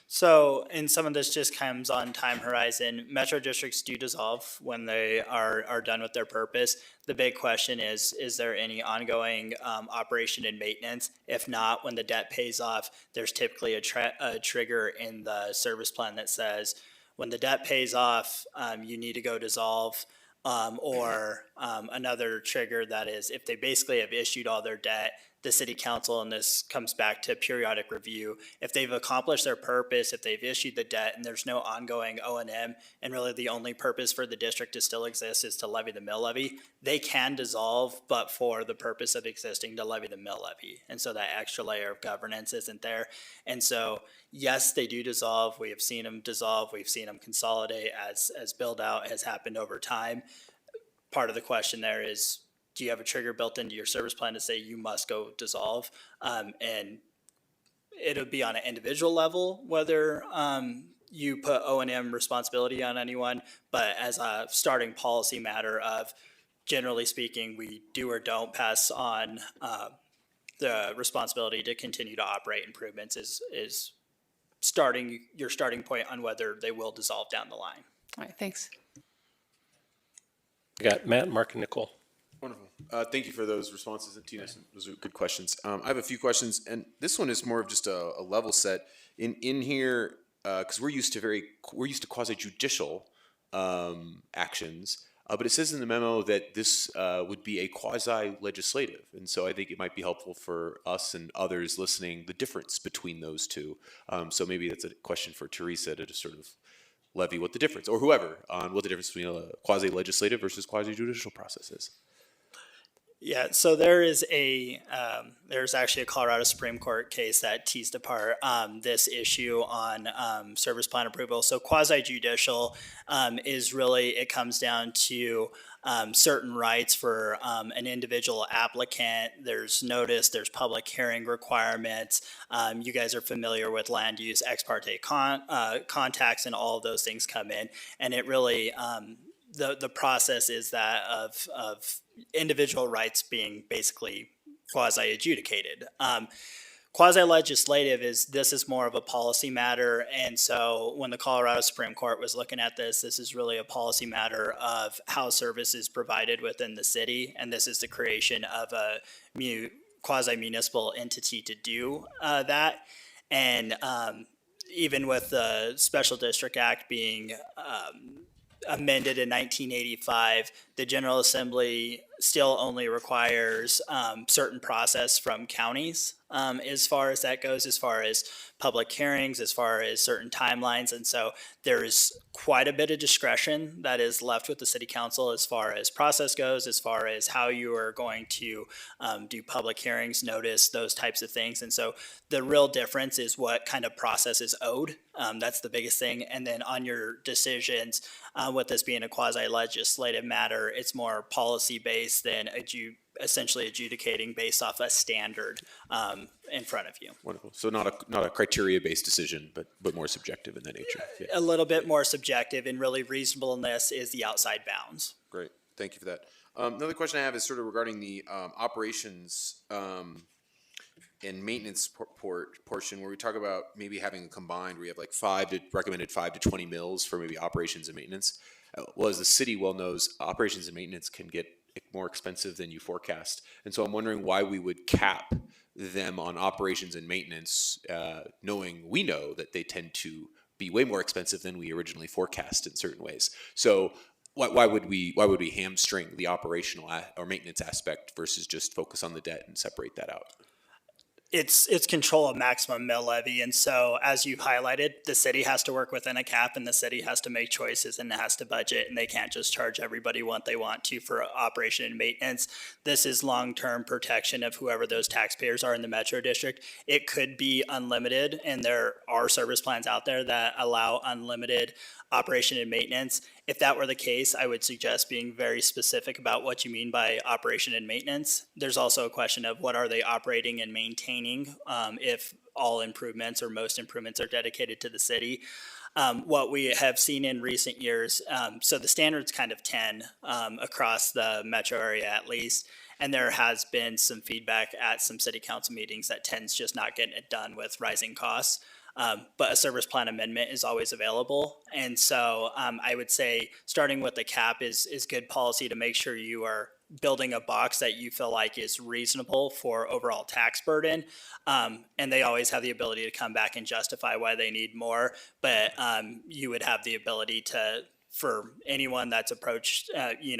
So, and some of this just comes on time horizon. Metro districts do dissolve when they are done with their purpose. The big question is there any ongoing operation and maintenance? If not, when the debt pays off, there's typically a trigger in the service plan that says, when the debt pays off, you need to go dissolve, or another trigger that is, if they basically have issued all their debt, the city council, and this comes back to periodic review, if they've accomplished their purpose, if they've issued the debt and there's no ongoing O&M, and really the only purpose for the district to still exist is to levy the mill levy, they can dissolve, but for the purpose of existing to levy the mill levy. And so that extra layer of governance isn't there. And so, yes, they do dissolve. We have seen them dissolve. We've seen them consolidate as build out has happened over time. Part of the question there is, do you have a trigger built into your service plan to say you must go dissolve? And it'll be on an individual level whether you put O&M responsibility on anyone, but as a starting policy matter of, generally speaking, we do or don't pass on the responsibility to continue to operate improvements is your starting point on whether they will dissolve down the line. All right, thanks. We got Matt, Mark, and Nicole. Wonderful. Thank you for those responses, Tina. Those are good questions. I have a few questions, and this one is more of just a level set in here because we're used to quasi judicial actions, but it says in the memo that this would be a quasi legislative, and so I think it might be helpful for us and others listening the difference between those two. So maybe that's a question for Teresa to just sort of levy what the difference, or whoever, on what the difference between a quasi legislative versus quasi judicial process is. Yeah, so there's actually a Colorado Supreme Court case that teased apart this issue on service plan approval. So quasi-judicial is really, it comes down to certain rights for an individual applicant. There's notice, there's public hearing requirements. You guys are familiar with land use ex parte contacts, and all of those things come in. And it really, the process is that of individual rights being basically quasi-adjudicated. Quasi-legislative this is more of a policy matter, and so when the Colorado Supreme Court was looking at this is really a policy matter of how service is provided within the city, and this is the creation of a quasi-municipal entity to do that. And even with the Special District Act being amended in 1985, the General Assembly still only requires certain process from counties as far as that goes, as far as public hearings, as far as certain timelines. And so there's quite a bit of discretion that is left with the city council as far as process goes, as far as how you are going to do public hearings, notice, those types of things. And so the real difference is what kind of process is owed. That's the biggest thing. And then on your decisions, with this being a quasi-legislative matter, it's more policy-based than essentially adjudicating based off a standard in front of you. Wonderful. So not a criteria-based decision, but more subjective in that nature. Yeah. A little bit more subjective, and really reasonableness is the outside bounds. Great. Thank you for that. Another question I have is sort of regarding the operations and maintenance portion, where we talk about maybe having a combined, where you have like recommended 5 to 20 mills for maybe operations and maintenance. Well, as the city well knows, operations and maintenance can get more expensive than you forecast. And so I'm wondering why we would cap them on operations and maintenance, knowing we know that they tend to be way more expensive than we originally forecast in certain ways. So why would we hamstring the operational or maintenance aspect versus just focus on the debt and separate that out? It's control of maximum mill levy. And so, as you highlighted, the city has to work within a cap, and the city has to make choices and has to budget, and they can't just charge everybody what they want to for operation and maintenance. This is long-term protection of whoever those taxpayers are in the Metro District. It could be unlimited, and there are service plans out there that allow unlimited operation and maintenance. If that were the case, I would suggest being very specific about what you mean by operation and maintenance. There's also a question of what are they operating and maintaining if all improvements or most improvements are dedicated to the city. What we have seen in recent years, so the standard's kind of 10 across the metro area at least, and there has been some feedback at some city council meetings that 10's just not getting it done with rising costs. But a service plan amendment is always available. And so I would say starting with the cap is good policy to make sure you are building a box that you feel like is reasonable for overall tax burden. And they always have the ability to come back and justify why they need more. But you would have the ability to, for anyone that's approached,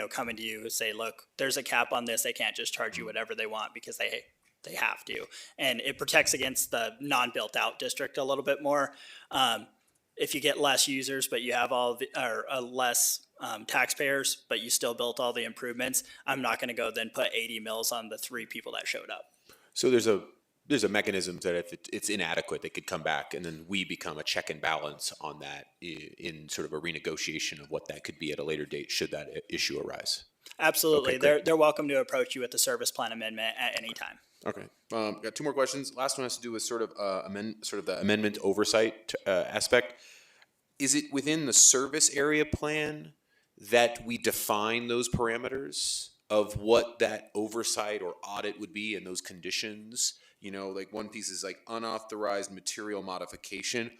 coming to you and say, look, there's a cap on this. They can't just charge you whatever they want because they have to. And it protects against the non-built out district a little bit more. If you get less users, but you have less taxpayers, but you still built all the improvements, I'm not going to go then put 80 mills on the 3 people that showed up. So there's a mechanism that if it's inadequate, they could come back, and then we become a check and balance on that in sort of a renegotiation of what that could be at a later date should that issue arise. Absolutely. Okay, They're welcome to approach you with the service plan amendment at any time. Okay. Got 2 more questions. Last one has to do with sort of the amendment oversight aspect. Is it within the service area plan that we define those parameters of what that oversight or audit would be and those conditions? You know, like one piece is like unauthorized material modification.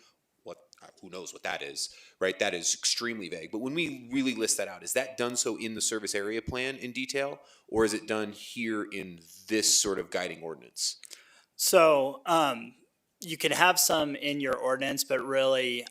Who knows what that is, right? That is extremely vague. But when we really list that out, is that done so in the service area plan in detail, or is it done here in this sort of guiding ordinance? So you can have some in your ordinance, but really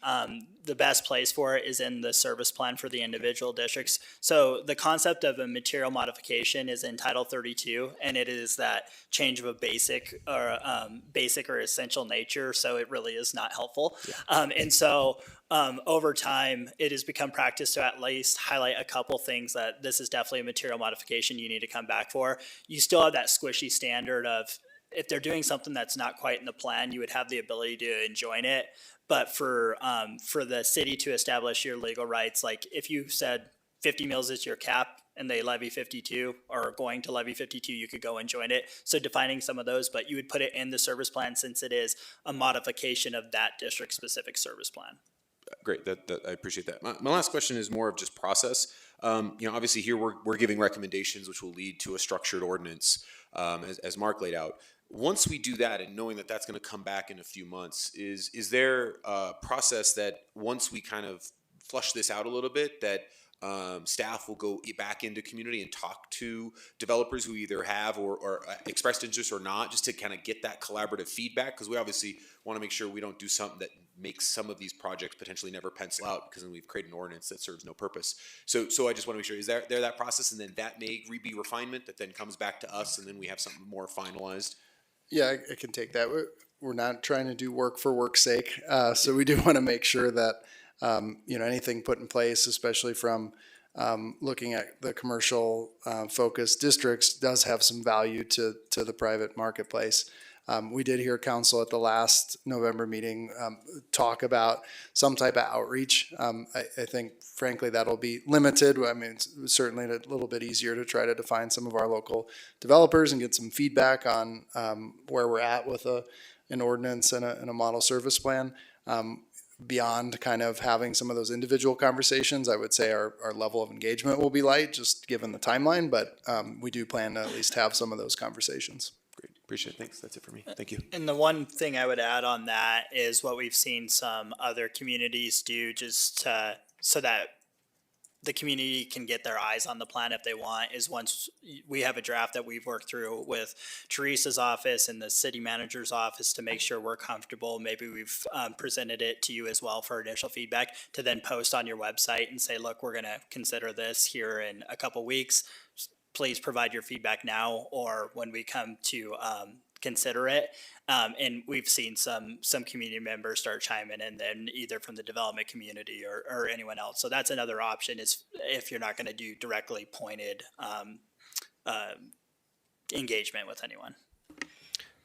the best place for it is in the service plan for the individual districts. So the concept of a material modification is in Title 32, and it is that change of a basic or essential nature. So it really is not helpful. Yeah. And so over time, it has become practice to at least highlight a couple things that this is definitely a material modification you need to come back for. You still have that squishy standard of if they're doing something that's not quite in the plan, you would have the ability to enjoin it. But for the city to establish your legal rights, like if you said 50 mills is your cap and they levy 52 or are going to levy 52, you could go and join it. So defining some of those, but you would put it in the service plan since it is a modification of that district specific service plan. Great, I appreciate that. My last question is more of just process. Obviously here we're giving recommendations which will lead to a structured ordinance, as Mark laid out. Once we do that, and knowing that that's going to come back in a few months, is there a process that once we kind of flush this out a little bit, that staff will go back into community and talk to developers who either have or expressed interest or not, just to kind of get that collaborative feedback? Because we obviously want to make sure we don't do something that makes some of these projects potentially never pencil out, because then we've created an ordinance that serves no purpose. So I just want to make sure, is there that process, and then that may be refinement that then comes back to us, and then we have something more finalized? Yeah, I can take that. We're not trying to do work for work's sake. So we do want to make sure that, anything put in place, especially from looking at the commercial focused districts, does have some value to the private marketplace. We did hear council at the last November meeting talk about some type of outreach. I think, frankly, that'll be limited. I mean, it's certainly a little bit easier to try to define some of our local developers and get some feedback on where we're at with an ordinance and a model service plan. Beyond kind of having some of those individual conversations, I would say our level of engagement will be light, just given the timeline, but we do plan to at least have some of those conversations. Appreciate it. Thanks. That's it for me. Thank you. And the one thing I would add on that is what we've seen some other communities do, just so that the community can get their eyes on the plan if they want, is once we have a draft that we've worked through with Teresa's office and the city manager's office to make sure we're comfortable. Maybe we've presented it to you as well for initial feedback, to then post on your website and say, look, we're going to consider this here in a couple weeks. Please provide your feedback now or when we come to consider it. And we've seen some community members start chiming in, then either from the development community or anyone else. So that's another option, is if you're not going to do directly pointed engagement with anyone.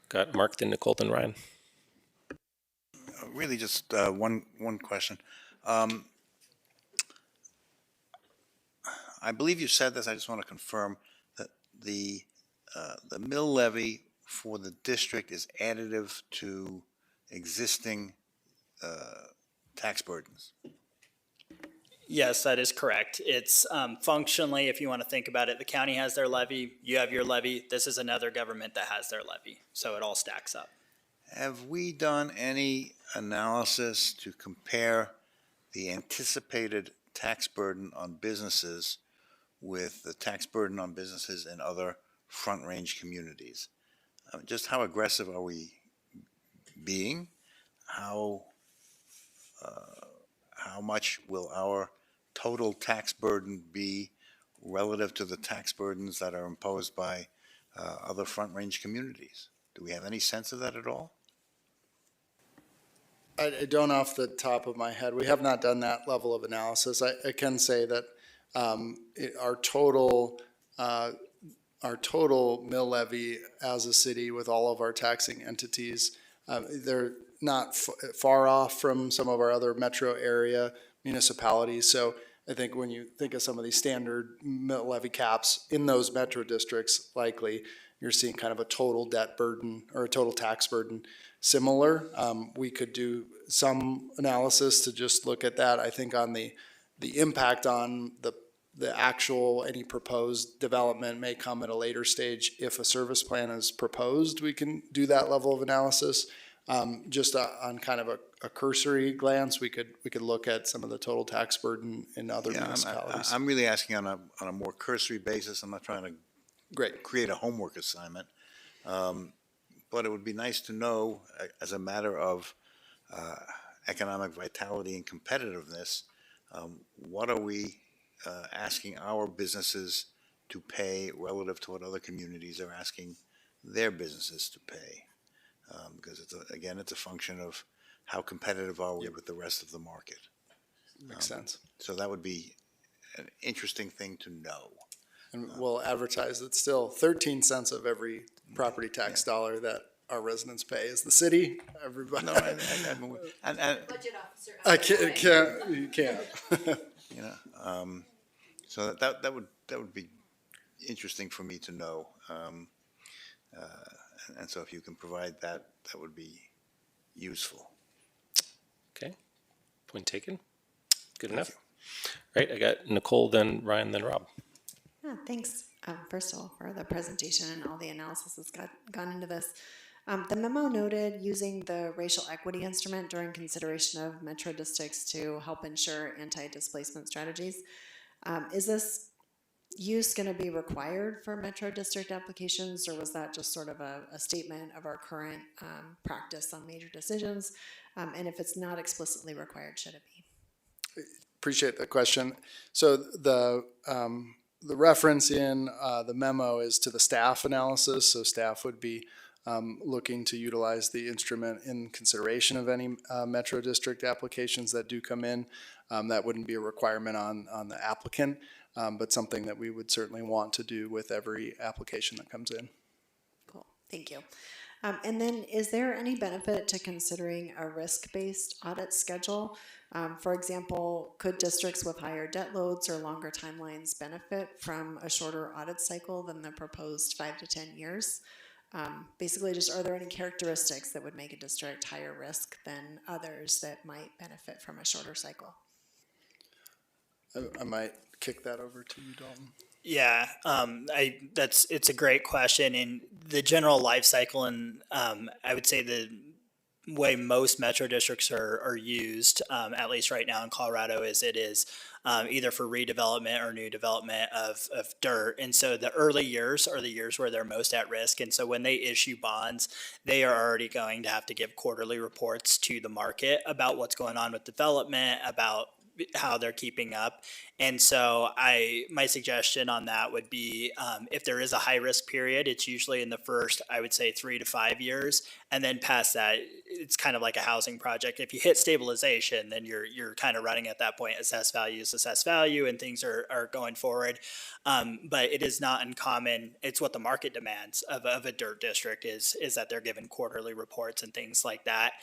Got Mark, then Nicole, then Ryan. Really just one question. I believe you said this, I just want to confirm that the mill levy for the district is additive to existing tax burdens. Yes, that is correct. It's functionally, if you want to think about it, the county has their levy, you have your levy, this is another government that has their levy. So it all stacks up. Have we done any analysis to compare the anticipated tax burden on businesses with the tax burden on businesses in other Front Range communities? Just how aggressive are we being? How much will our total tax burden be relative to the tax burdens that are imposed by other Front Range communities? Do we have any sense of that at all? I don't off the top of my head. We have not done that level of analysis. I can say that our total mill levy as a city with all of our taxing entities, they're not far off from some of our other metro area municipalities. So I think when you think of some of these standard mill levy caps in those metro districts, likely you're seeing kind of a total debt burden or a total tax burden similar. We could do some analysis to just look at that. I think on the impact on the actual, any proposed development may come at a later stage. If a service plan is proposed, we can do that level of analysis. Just on kind of a cursory glance, we could look at some of the total tax burden in other municipalities. I'm really asking on a more cursory basis. I'm not trying to create a homework assignment. But it would be nice to know, as a matter of economic vitality and competitiveness, what are we asking our businesses to pay relative to what other communities are asking their businesses to pay? Because it's a function of how competitive are we with the rest of the market. Makes sense. So that would be an interesting thing to know. And we'll advertise that still 13 cents of every property tax dollar that our residents pay is the city. Everybody. No, Budget officer. I can't. You can't. You know, so that would be interesting for me to know. And so if you can provide that, that would be useful. Okay, point taken. Good enough. Right, I got Nicole, then Ryan, then Rob. Yeah, thanks, first of all, for the presentation and all the analysis that's gone into this. The memo noted using the racial equity instrument during consideration of metro districts to help ensure anti-displacement strategies. Is this use going to be required for metro district applications, or was that just sort of a statement of our current practice on major decisions? And if it's not explicitly required, should it be? Appreciate the question. So the reference in the memo is to the staff analysis. So staff would be looking to utilize the instrument in consideration of any metro district applications that do come in. That wouldn't be a requirement on the applicant, but something that we would certainly want to do with every application that comes in. Cool, thank you. And then is there any benefit to considering a risk-based audit schedule? For example, could districts with higher debt loads or longer timelines benefit from a shorter audit cycle than the proposed 5 to 10 years? Basically, just are there any characteristics that would make a district higher risk than others that might benefit from a shorter cycle? I might kick that over to you, Dalton. Yeah, it's a great question. And the general life cycle, and I would say the way most metro districts are used, at least right now in Colorado, is either for redevelopment or new development of dirt. And so the early years are the years where they're most at risk. And so when they issue bonds, they are already going to have to give quarterly reports to the market about what's going on with development, about how they're keeping up. And so my suggestion on that would be, if there is a high risk period, it's usually in the first, I would say 3 to 5 years. And then past that, it's kind of like a housing project. If you hit stabilization, then you're kind of running at that point, assess value, and things are going forward. But it is not uncommon. It's what the market demands of a dirt district is that they're given quarterly reports and things like that.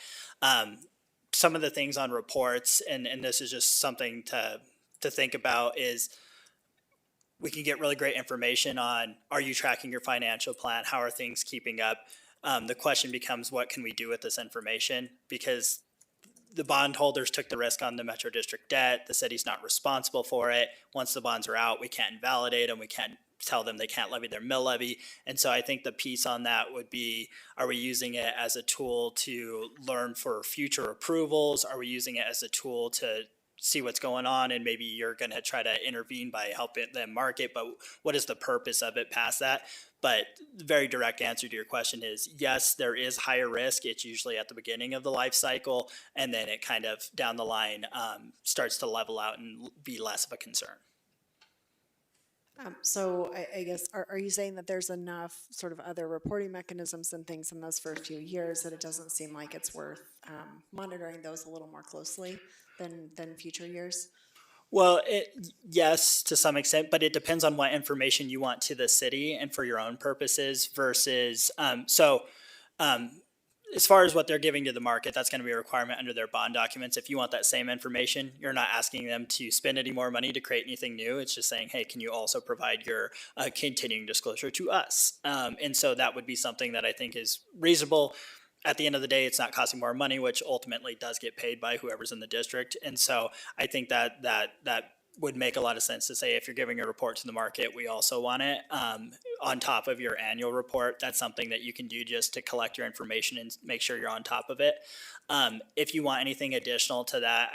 Some of the things on reports, and this is just something to think about, is we can get really great information on, are you tracking your financial plan? How are things keeping up? The question becomes, what can we do with this information? Because the bondholders took the risk on the Metro District debt. The city's not responsible for it. Once the bonds are out, we can't invalidate them. We can't tell them they can't levy their mill levy. And so I think the piece on that would be, are we using it as a tool to learn for future approvals? Are we using it as a tool to see what's going on, and maybe you're going to try to intervene by helping them market, but what is the purpose of it past that? But the very direct answer to your question is yes, there is higher risk. It's usually at the beginning of the life cycle, and then it kind of down the line starts to level out and be less of a concern. So I guess, are you saying that there's enough sort of other reporting mechanisms and things in those first few years that it doesn't seem like it's worth monitoring those a little more closely than future years? Well, yes, to some extent, but it depends on what information you want to the city and for your own purposes versus, as far as what they're giving to the market, that's going to be a requirement under their bond documents. If you want that same information, you're not asking them to spend any more money to create anything new. It's just saying, hey, can you also provide your continuing disclosure to us? And so that would be something that I think is reasonable. At the end of the day, it's not costing more money, which ultimately does get paid by whoever's in the district. And so I think that would make a lot of sense to say, if you're giving a report to the market, we also want it on top of your annual report. That's something that you can do just to collect your information and make sure you're on top of it. If you want anything additional to that,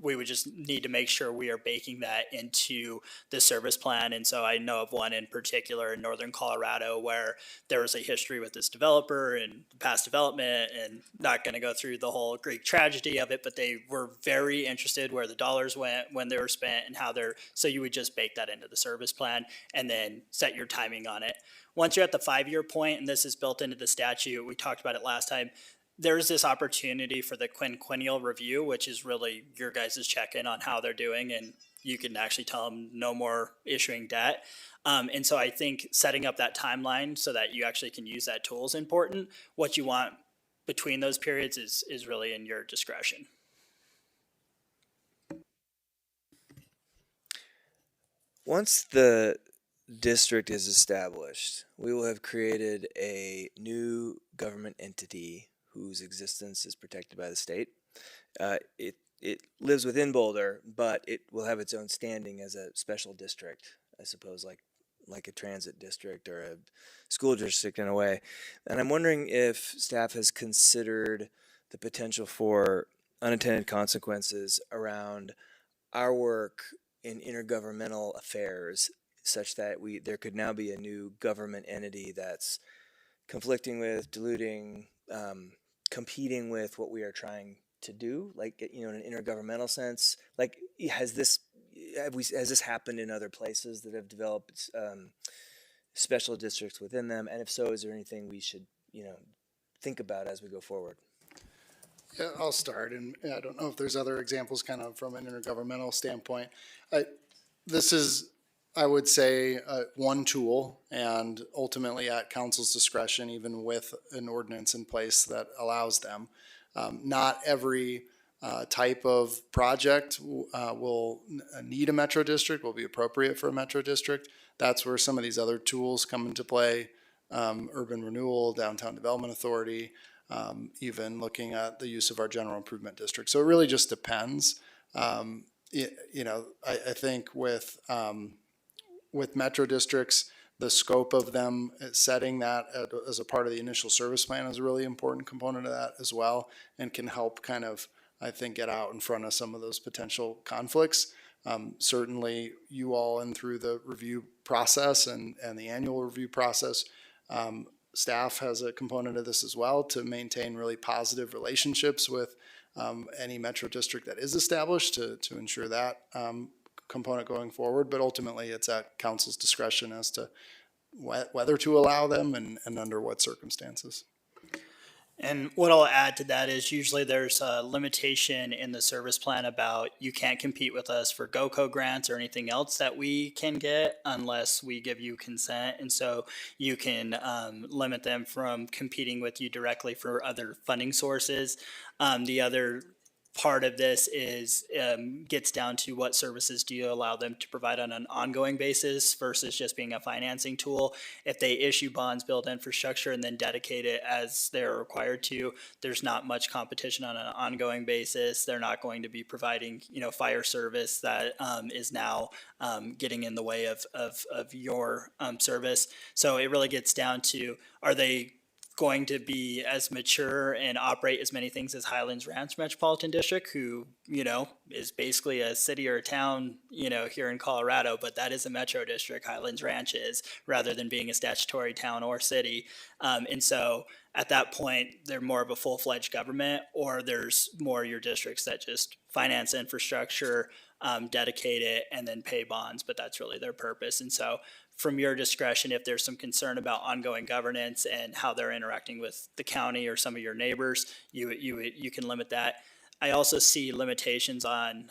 we would just need to make sure we are baking that into the service plan. And so I know of one in particular in northern Colorado where there was a history with this developer and past development, and not going to go through the whole Greek tragedy of it, but they were very interested where the dollars went when they were spent and how so you would just bake that into the service plan and then set your timing on it. Once you're at the 5-year point, and this is built into the statute, we talked about it last time, there's this opportunity for the quinquennial review, which is really your guys' check-in on how they're doing, and you can actually tell them no more issuing debt. And so I think setting up that timeline so that you actually can use that tool is important. What you want between those periods is really in your discretion. Once the district is established, we will have created a new government entity whose existence is protected by the state. It lives within Boulder, but it will have its own standing as a special district, I suppose, like a transit district or a school district in a way. And I'm wondering if staff has considered the potential for unintended consequences around our work in intergovernmental affairs, such that there could now be a new government entity that's conflicting with, diluting, competing with what we are trying to do, like, in an intergovernmental sense. Like, has this happened in other places that have developed special districts within them? And if so, is there anything we should, think about as we go forward? Yeah, I'll start, and I don't know if there's other examples kind of from an intergovernmental standpoint. This is, I would say, one tool, and ultimately at council's discretion, even with an ordinance in place that allows them. Not every type of project will need a metro district, will be appropriate for a metro district. That's where some of these other tools come into play. Urban renewal, downtown development authority, even looking at the use of our general improvement district. So it really just depends. I think with metro districts, the scope of them, setting that as a part of the initial service plan is a really important component of that as well, and can help kind of, I think, get out in front of some of those potential conflicts. Certainly you all, and through the review process and the annual review process, staff has a component of this as well, to maintain really positive relationships with any metro district that is established, to ensure that component going forward. But ultimately it's at council's discretion as to whether to allow them and under what circumstances. And what I'll add to that is usually there's a limitation in the service plan about you can't compete with us for GOCO grants or anything else that we can get unless we give you consent. And so you can limit them from competing with you directly for other funding sources. The other part of this is gets down to what services do you allow them to provide on an ongoing basis versus just being a financing tool. If they issue bonds, build infrastructure, and then dedicate it as they're required to, there's not much competition on an ongoing basis. They're not going to be providing, fire service that is now getting in the way of your service. So it really gets down to, are they going to be as mature and operate as many things as Highlands Ranch Metropolitan District, who, is basically a city or a town, here in Colorado, but that is a metro district, Highlands Ranch is, rather than being a statutory town or city. And so at that point, they're more of a full-fledged government, or there's more of your districts that just finance infrastructure, dedicate it and then pay bonds, but that's really their purpose. And so from your discretion, if there's some concern about ongoing governance and how they're interacting with the county or some of your neighbors, you can limit that. I also see limitations on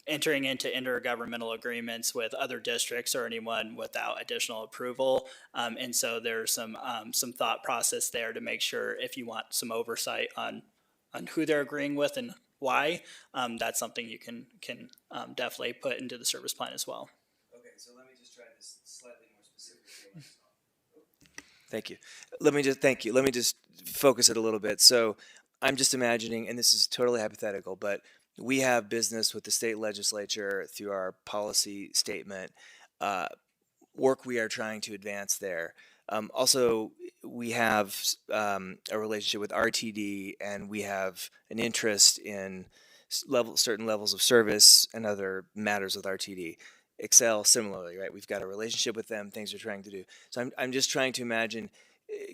entering into intergovernmental agreements with other districts or anyone without additional approval. And so there's some thought process there to make sure if you want some oversight on who they're agreeing with and why, that's something you can definitely put into the service plan as well. Okay, so let me just try this slightly more specifically. Thank you. Let me just focus it a little bit. So I'm just imagining, and this is totally hypothetical, but we have business with the state legislature through our policy statement, work we are trying to advance there. Also, we have a relationship with RTD, and we have an interest in certain levels of service and other matters with RTD. Excel similarly, right? We've got a relationship with them, things we're trying to do. So I'm just trying to imagine,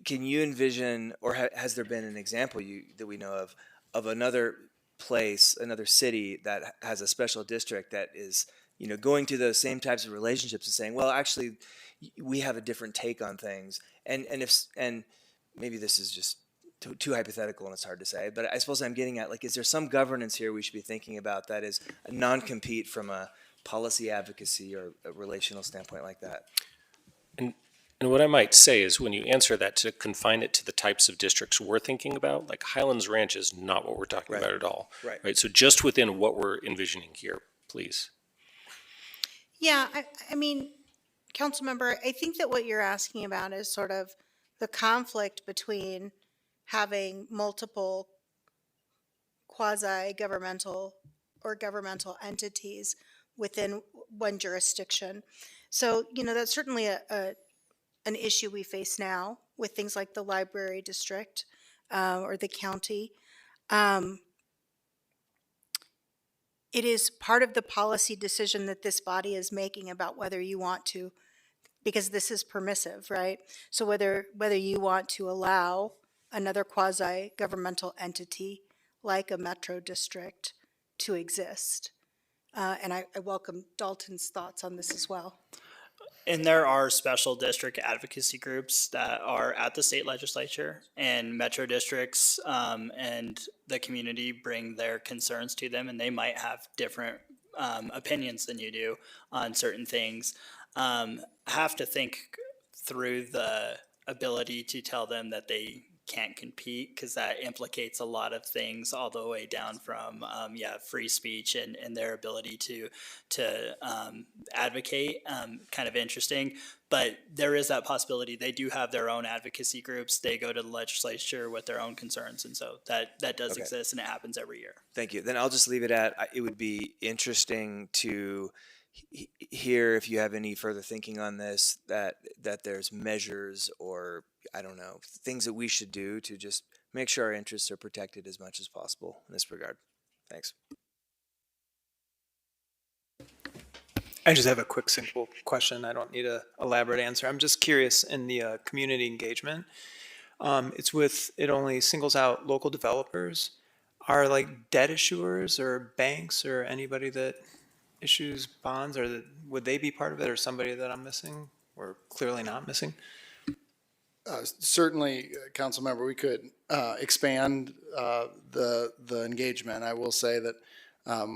can you envision, or has there been an example that we know of another place, another city that has a special district that is, going to those same types of relationships and saying, well, actually, we have a different take on things, and maybe this is just too hypothetical and it's hard to say, but I suppose I'm getting at, like, is there some governance here we should be thinking about that is a non-compete from a policy advocacy or a relational standpoint like that? And what I might say is, when you answer that, to confine it to the types of districts we're thinking about, like Highlands Ranch is not what we're talking about at all. Right. So just within what we're envisioning here, please. Yeah, I mean, Councilmember, I think that what you're asking about is sort of the conflict between having multiple quasi-governmental or governmental entities within one jurisdiction. So, that's certainly an issue we face now with things like the library district or the county. It is part of the policy decision that this body is making about whether you want to, because this is permissive, right? So whether you want to allow another quasi-governmental entity like a metro district to exist. And I welcome Dalton's thoughts on this as well. And there are special district advocacy groups that are at the state legislature, and metro districts and the community bring their concerns to them, and they might have different opinions than you do on certain things. Have to think through the ability to tell them that they can't compete, because that implicates a lot of things all the way down from free speech and their ability to advocate. Kind of interesting, but there is that possibility. They do have their own advocacy groups. They go to the legislature with their own concerns, and so that does exist, and it happens every year. Thank you. Then I'll just leave it at, it would be interesting to hear if you have any further thinking on this, that there's measures or, I don't know, things that we should do to just make sure our interests are protected as much as possible in this regard. Thanks. I just have a quick, simple question. I don't need an elaborate answer. I'm just curious, in the community engagement, it only singles out local developers. Are like debt issuers or banks or anybody that issues bonds, or would they be part of it, or somebody that I'm missing or clearly not missing? Certainly, Councilmember, we could expand the engagement. I will say that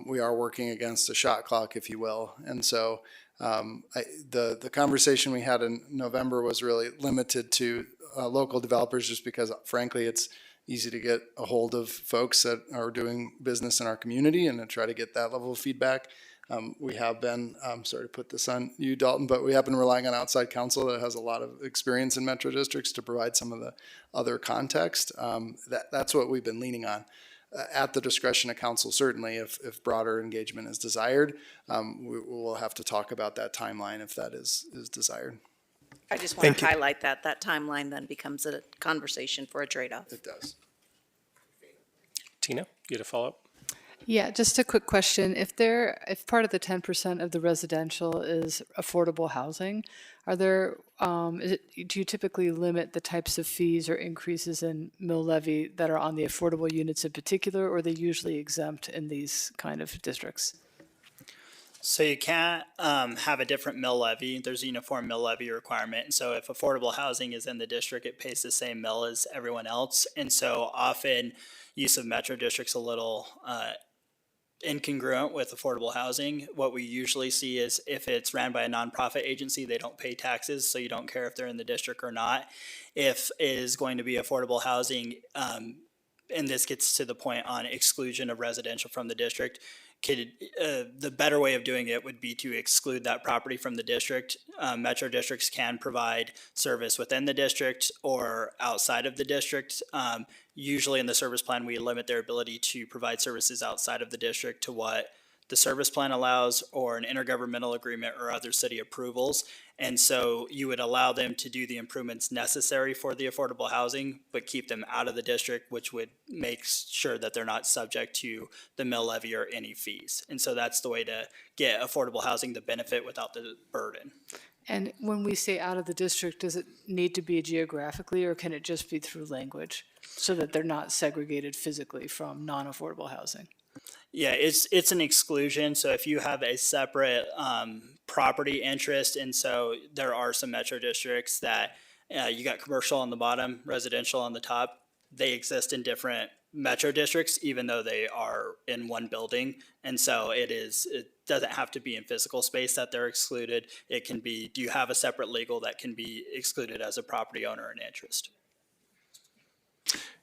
we are working against a shot clock, if you will, and so the conversation we had in November was really limited to local developers, just because, frankly, it's easy to get a hold of folks that are doing business in our community and to try to get that level of feedback. We have been, sorry to put this on you, Dalton, but we have been relying on outside counsel that has a lot of experience in metro districts to provide some of the other context. That's what we've been leaning on. At the discretion of council, certainly, if broader engagement is desired, we will have to talk about that timeline if that is desired. I just want to highlight that timeline then becomes a conversation for a trade-off. It does. Tina, you had a follow-up? Yeah, just a quick question. If part of the 10% of the residential is affordable housing, are there, do you typically limit the types of fees or increases in mill levy that are on the affordable units in particular, or are they usually exempt in these kind of districts? So you can't have a different mill levy. There's a uniform mill levy requirement. And so if affordable housing is in the district, it pays the same mill as everyone else. And so often use of metro district's a little incongruent with affordable housing. What we usually see is if it's ran by a nonprofit agency, they don't pay taxes, so you don't care if they're in the district or not. If it is going to be affordable housing, and this gets to the point on exclusion of residential from the district, the better way of doing it would be to exclude that property from the district. Metro districts can provide service within the district or outside of the district. Usually in the service plan, we limit their ability to provide services outside of the district to what the service plan allows or an intergovernmental agreement or other city approvals. And so you would allow them to do the improvements necessary for the affordable housing, but keep them out of the district, which would make sure that they're not subject to the mill levy or any fees. And so that's the way to get affordable housing the benefit without the burden. And when we say out of the district, does it need to be geographically, or can it just be through language so that they're not segregated physically from non-affordable housing? Yeah, it's an exclusion. So if you have a separate property interest, and so there are some metro districts that you got commercial on the bottom, residential on the top. They exist in different metro districts, even though they are in one building. And so it doesn't have to be in physical space that they're excluded. It can be, do you have a separate legal that can be excluded as a property owner in interest?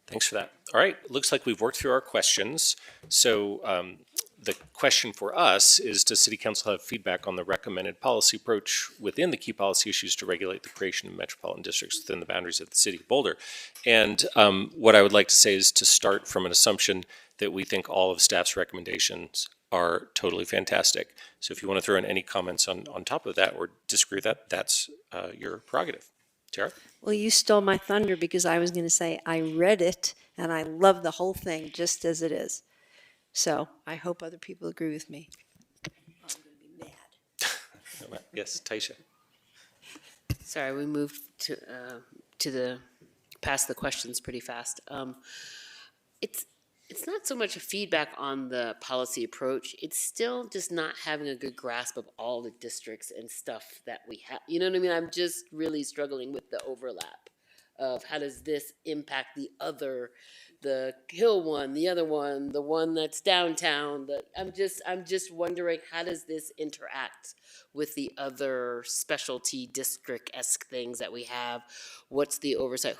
Thanks for that. All right, looks like we've worked through our questions. So the question for us is, does City Council have feedback on the recommended policy approach within the key policy issues to regulate the creation of metropolitan districts within the boundaries of the city of Boulder? And what I would like to say is to start from an assumption that we think all of staff's recommendations are totally fantastic. So if you want to throw in any comments on top of that or disagree with that, that's your prerogative. Tara? Well, you stole my thunder because I was going to say I read it and I love the whole thing just as it is. So I hope other people agree with me. I'm going to be mad. Yes, Taisha. Sorry, we moved to the past the questions pretty fast. It's not so much a feedback on the policy approach. It's still just not having a good grasp of all the districts and stuff that we have. You know what I mean? I'm just really struggling with the overlap of how does this impact the Hill one, the other one, the one that's downtown. I'm just wondering, how does this interact with the other specialty district-esque things that we have? What's the oversight?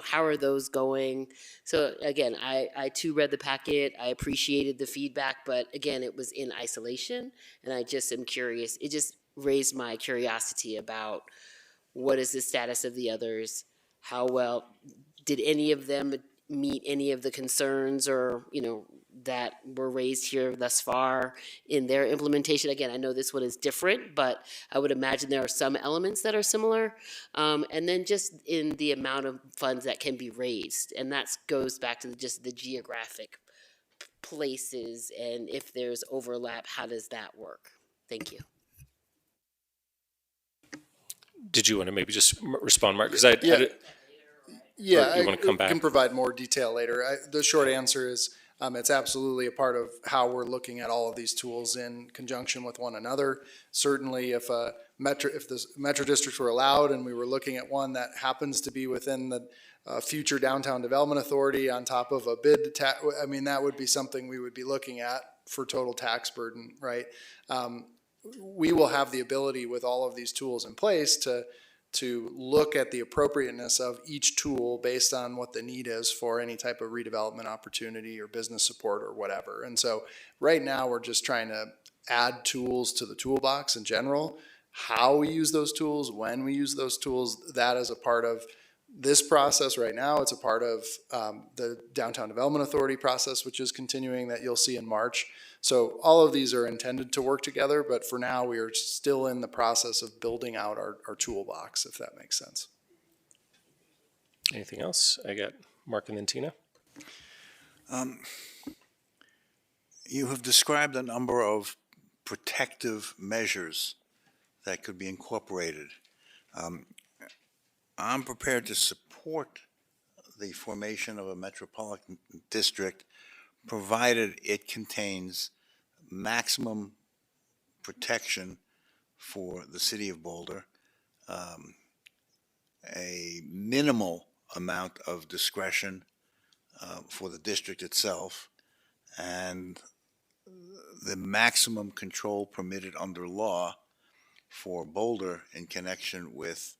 How are those going? So again, I too read the packet. I appreciated the feedback, but again, it was in isolation, and I just am curious. It just raised my curiosity about what is the status of the others? How well did any of them meet any of the concerns or, that were raised here thus far in their implementation? Again, I know this one is different, but I would imagine there are some elements that are similar. And then just in the amount of funds that can be raised. And that goes back to just the geographic places. And if there's overlap, how does that work? Thank you. Did you want to maybe just respond, Mark? Because Yeah, you want to come back? I can provide more detail later. The short answer is it's absolutely a part of how we're looking at all of these tools in conjunction with one another. Certainly, if the metro districts were allowed and we were looking at one that happens to be within the future downtown development authority on top of a bid, that would be something we would be looking at for total tax burden, right? We will have the ability with all of these tools in place to look at the appropriateness of each tool based on what the need is for any type of redevelopment opportunity or business support or whatever. And so right now we're just trying to add tools to the toolbox in general. How we use those tools, when we use those tools, that is a part of this process right now. It's a part of the Downtown Development Authority process, which is continuing, that you'll see in March. So all of these are intended to work together, but for now we are still in the process of building out our toolbox, if that makes sense. Anything else? I got Mark and then Tina. You have described a number of protective measures that could be incorporated. I'm prepared to support the formation of a metropolitan district, provided it contains maximum protection for the city of Boulder, a minimal amount of discretion for the district itself, and the maximum control permitted under law for Boulder in connection with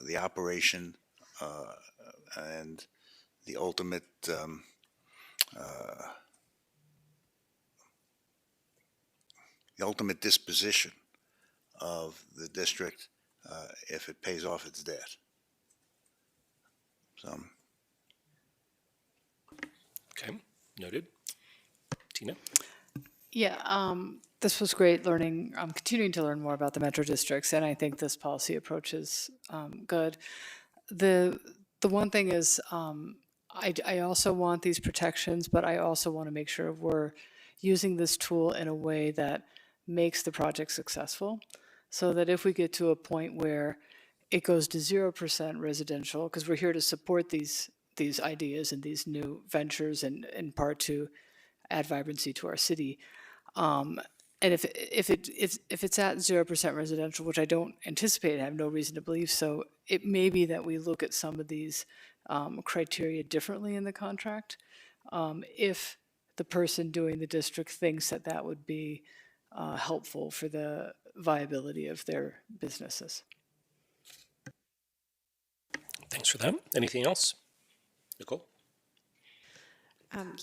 the operation and the ultimate disposition of the district if it pays off its debt. So. Okay, noted. Tina? Yeah, this was great learning. I'm continuing to learn more about the metro districts, and I think this policy approach is good. The one thing is, I also want these protections, but I also want to make sure we're using this tool in a way that makes the project successful, so that if we get to a point where it goes to 0% residential, because we're here to support these ideas and these new ventures, and in part to add vibrancy to our city. And if it's at 0% residential, which I don't anticipate, I have no reason to believe so, it may be that we look at some of these criteria differently in the contract. If the person doing the district thinks that that would be helpful for the viability of their businesses. Thanks for that. Anything else? Nicole?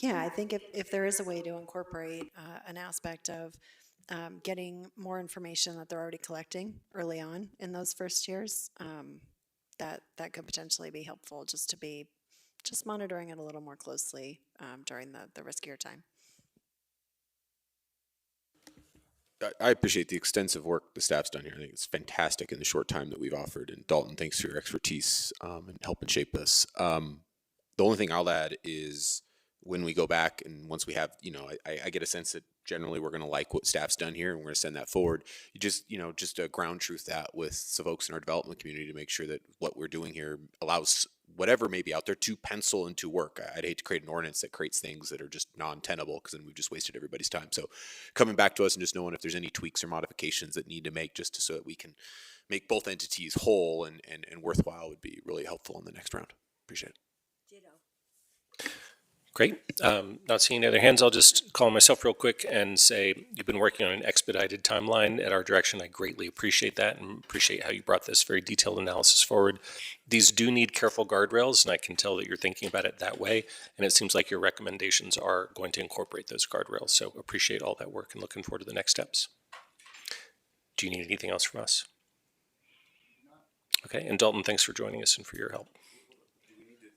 Yeah, I think if there is a way to incorporate an aspect of getting more information that they're already collecting early on in those first years, that could potentially be helpful, just to be monitoring it a little more closely during the riskier time. I appreciate the extensive work the staff's done here. I think it's fantastic in the short time that we've offered. And Dalton, thanks for your expertise and helping shape this. The only thing I'll add is when we go back and once we have, I get a sense that generally we're going to like what staff's done here and we're going to send that forward. You just ground truth that with some folks in our development community to make sure that what we're doing here allows whatever may be out there to pencil into work. I'd hate to create an ordinance that creates things that are just non-tenable, because then we've just wasted everybody's time. So coming back to us and just knowing if there's any tweaks or modifications that need to make just so that we can make both entities whole and worthwhile would be really helpful in the next round. Appreciate it. Great. Not seeing any other hands, I'll just call myself real quick and say you've been working on an expedited timeline at our direction. I greatly appreciate that and appreciate how you brought this very detailed analysis forward. These do need careful guardrails, and I can tell that you're thinking about it that way, and it seems like your recommendations are going to incorporate those guardrails. So appreciate all that work and looking forward to the next steps. Do you need anything else from us? Okay, and Dalton, thanks for joining us and for your help. Do we need to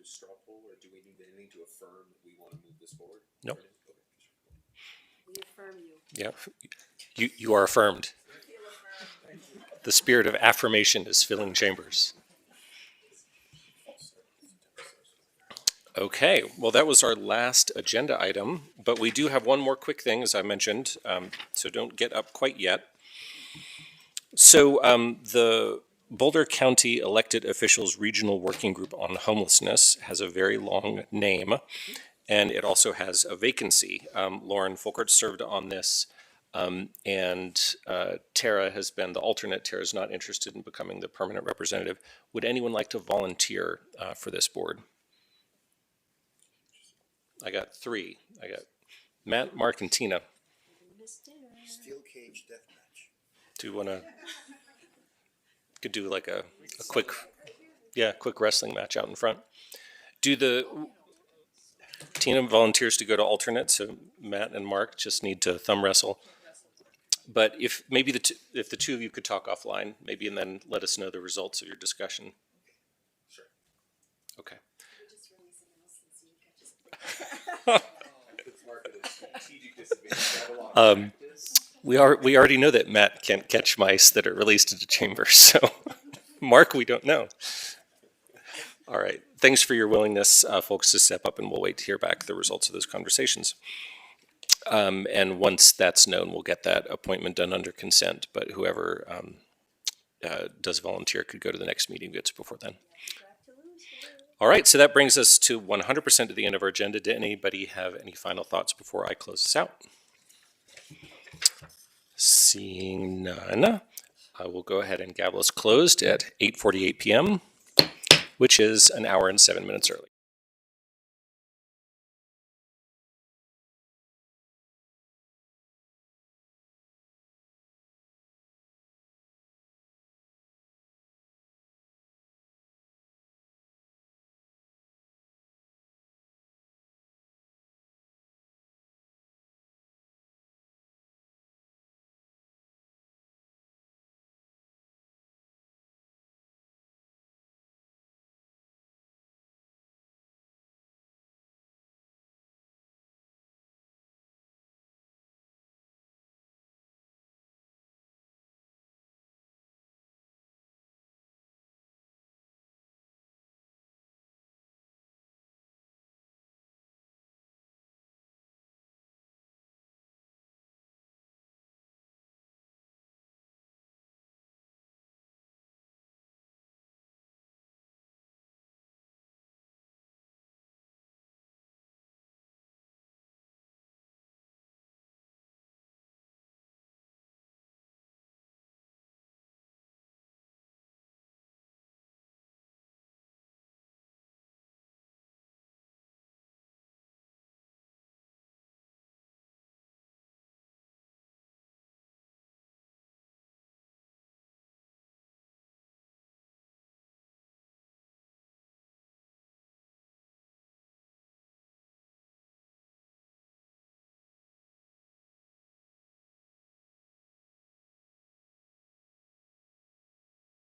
straw poll, or do we need anything to affirm that we want to move this forward? No. We affirm you. Yeah, you are affirmed. The spirit of affirmation is filling chambers. Okay, well, that was our last agenda item, but we do have one more quick thing, as I mentioned, so don't get up quite yet. So the Boulder County Elected Officials Regional Working Group on Homelessness has a very long name, and it also has a vacancy. Lauren Folkert served on this, and Tara has been the alternate. Tara's not interested in becoming the permanent representative. Would anyone like to volunteer for this board? I got three. I got Matt, Mark, and Tina. Steel cage deathmatch. Do you want to? Could do like a quick wrestling match out in front. Tina volunteers to go to alternate, so Matt and Mark just need to thumb wrestle. But if maybe if the two of you could talk offline, maybe, and then let us know the results of your discussion. Sure. Okay. We already know that Matt can't catch mice that are released into chambers, so Mark, we don't know. All right, thanks for your willingness, folks, to step up, and we'll wait to hear back the results of those conversations. And once that's known, we'll get that appointment done under consent, but whoever does volunteer could go to the next meeting, gets before then. All right, so that brings us to 100% to the end of our agenda. Did anybody have any final thoughts before I close this out? Seeing none, I will go ahead and gavel us closed at 8:48 p.m., which is an hour and 7 minutes early.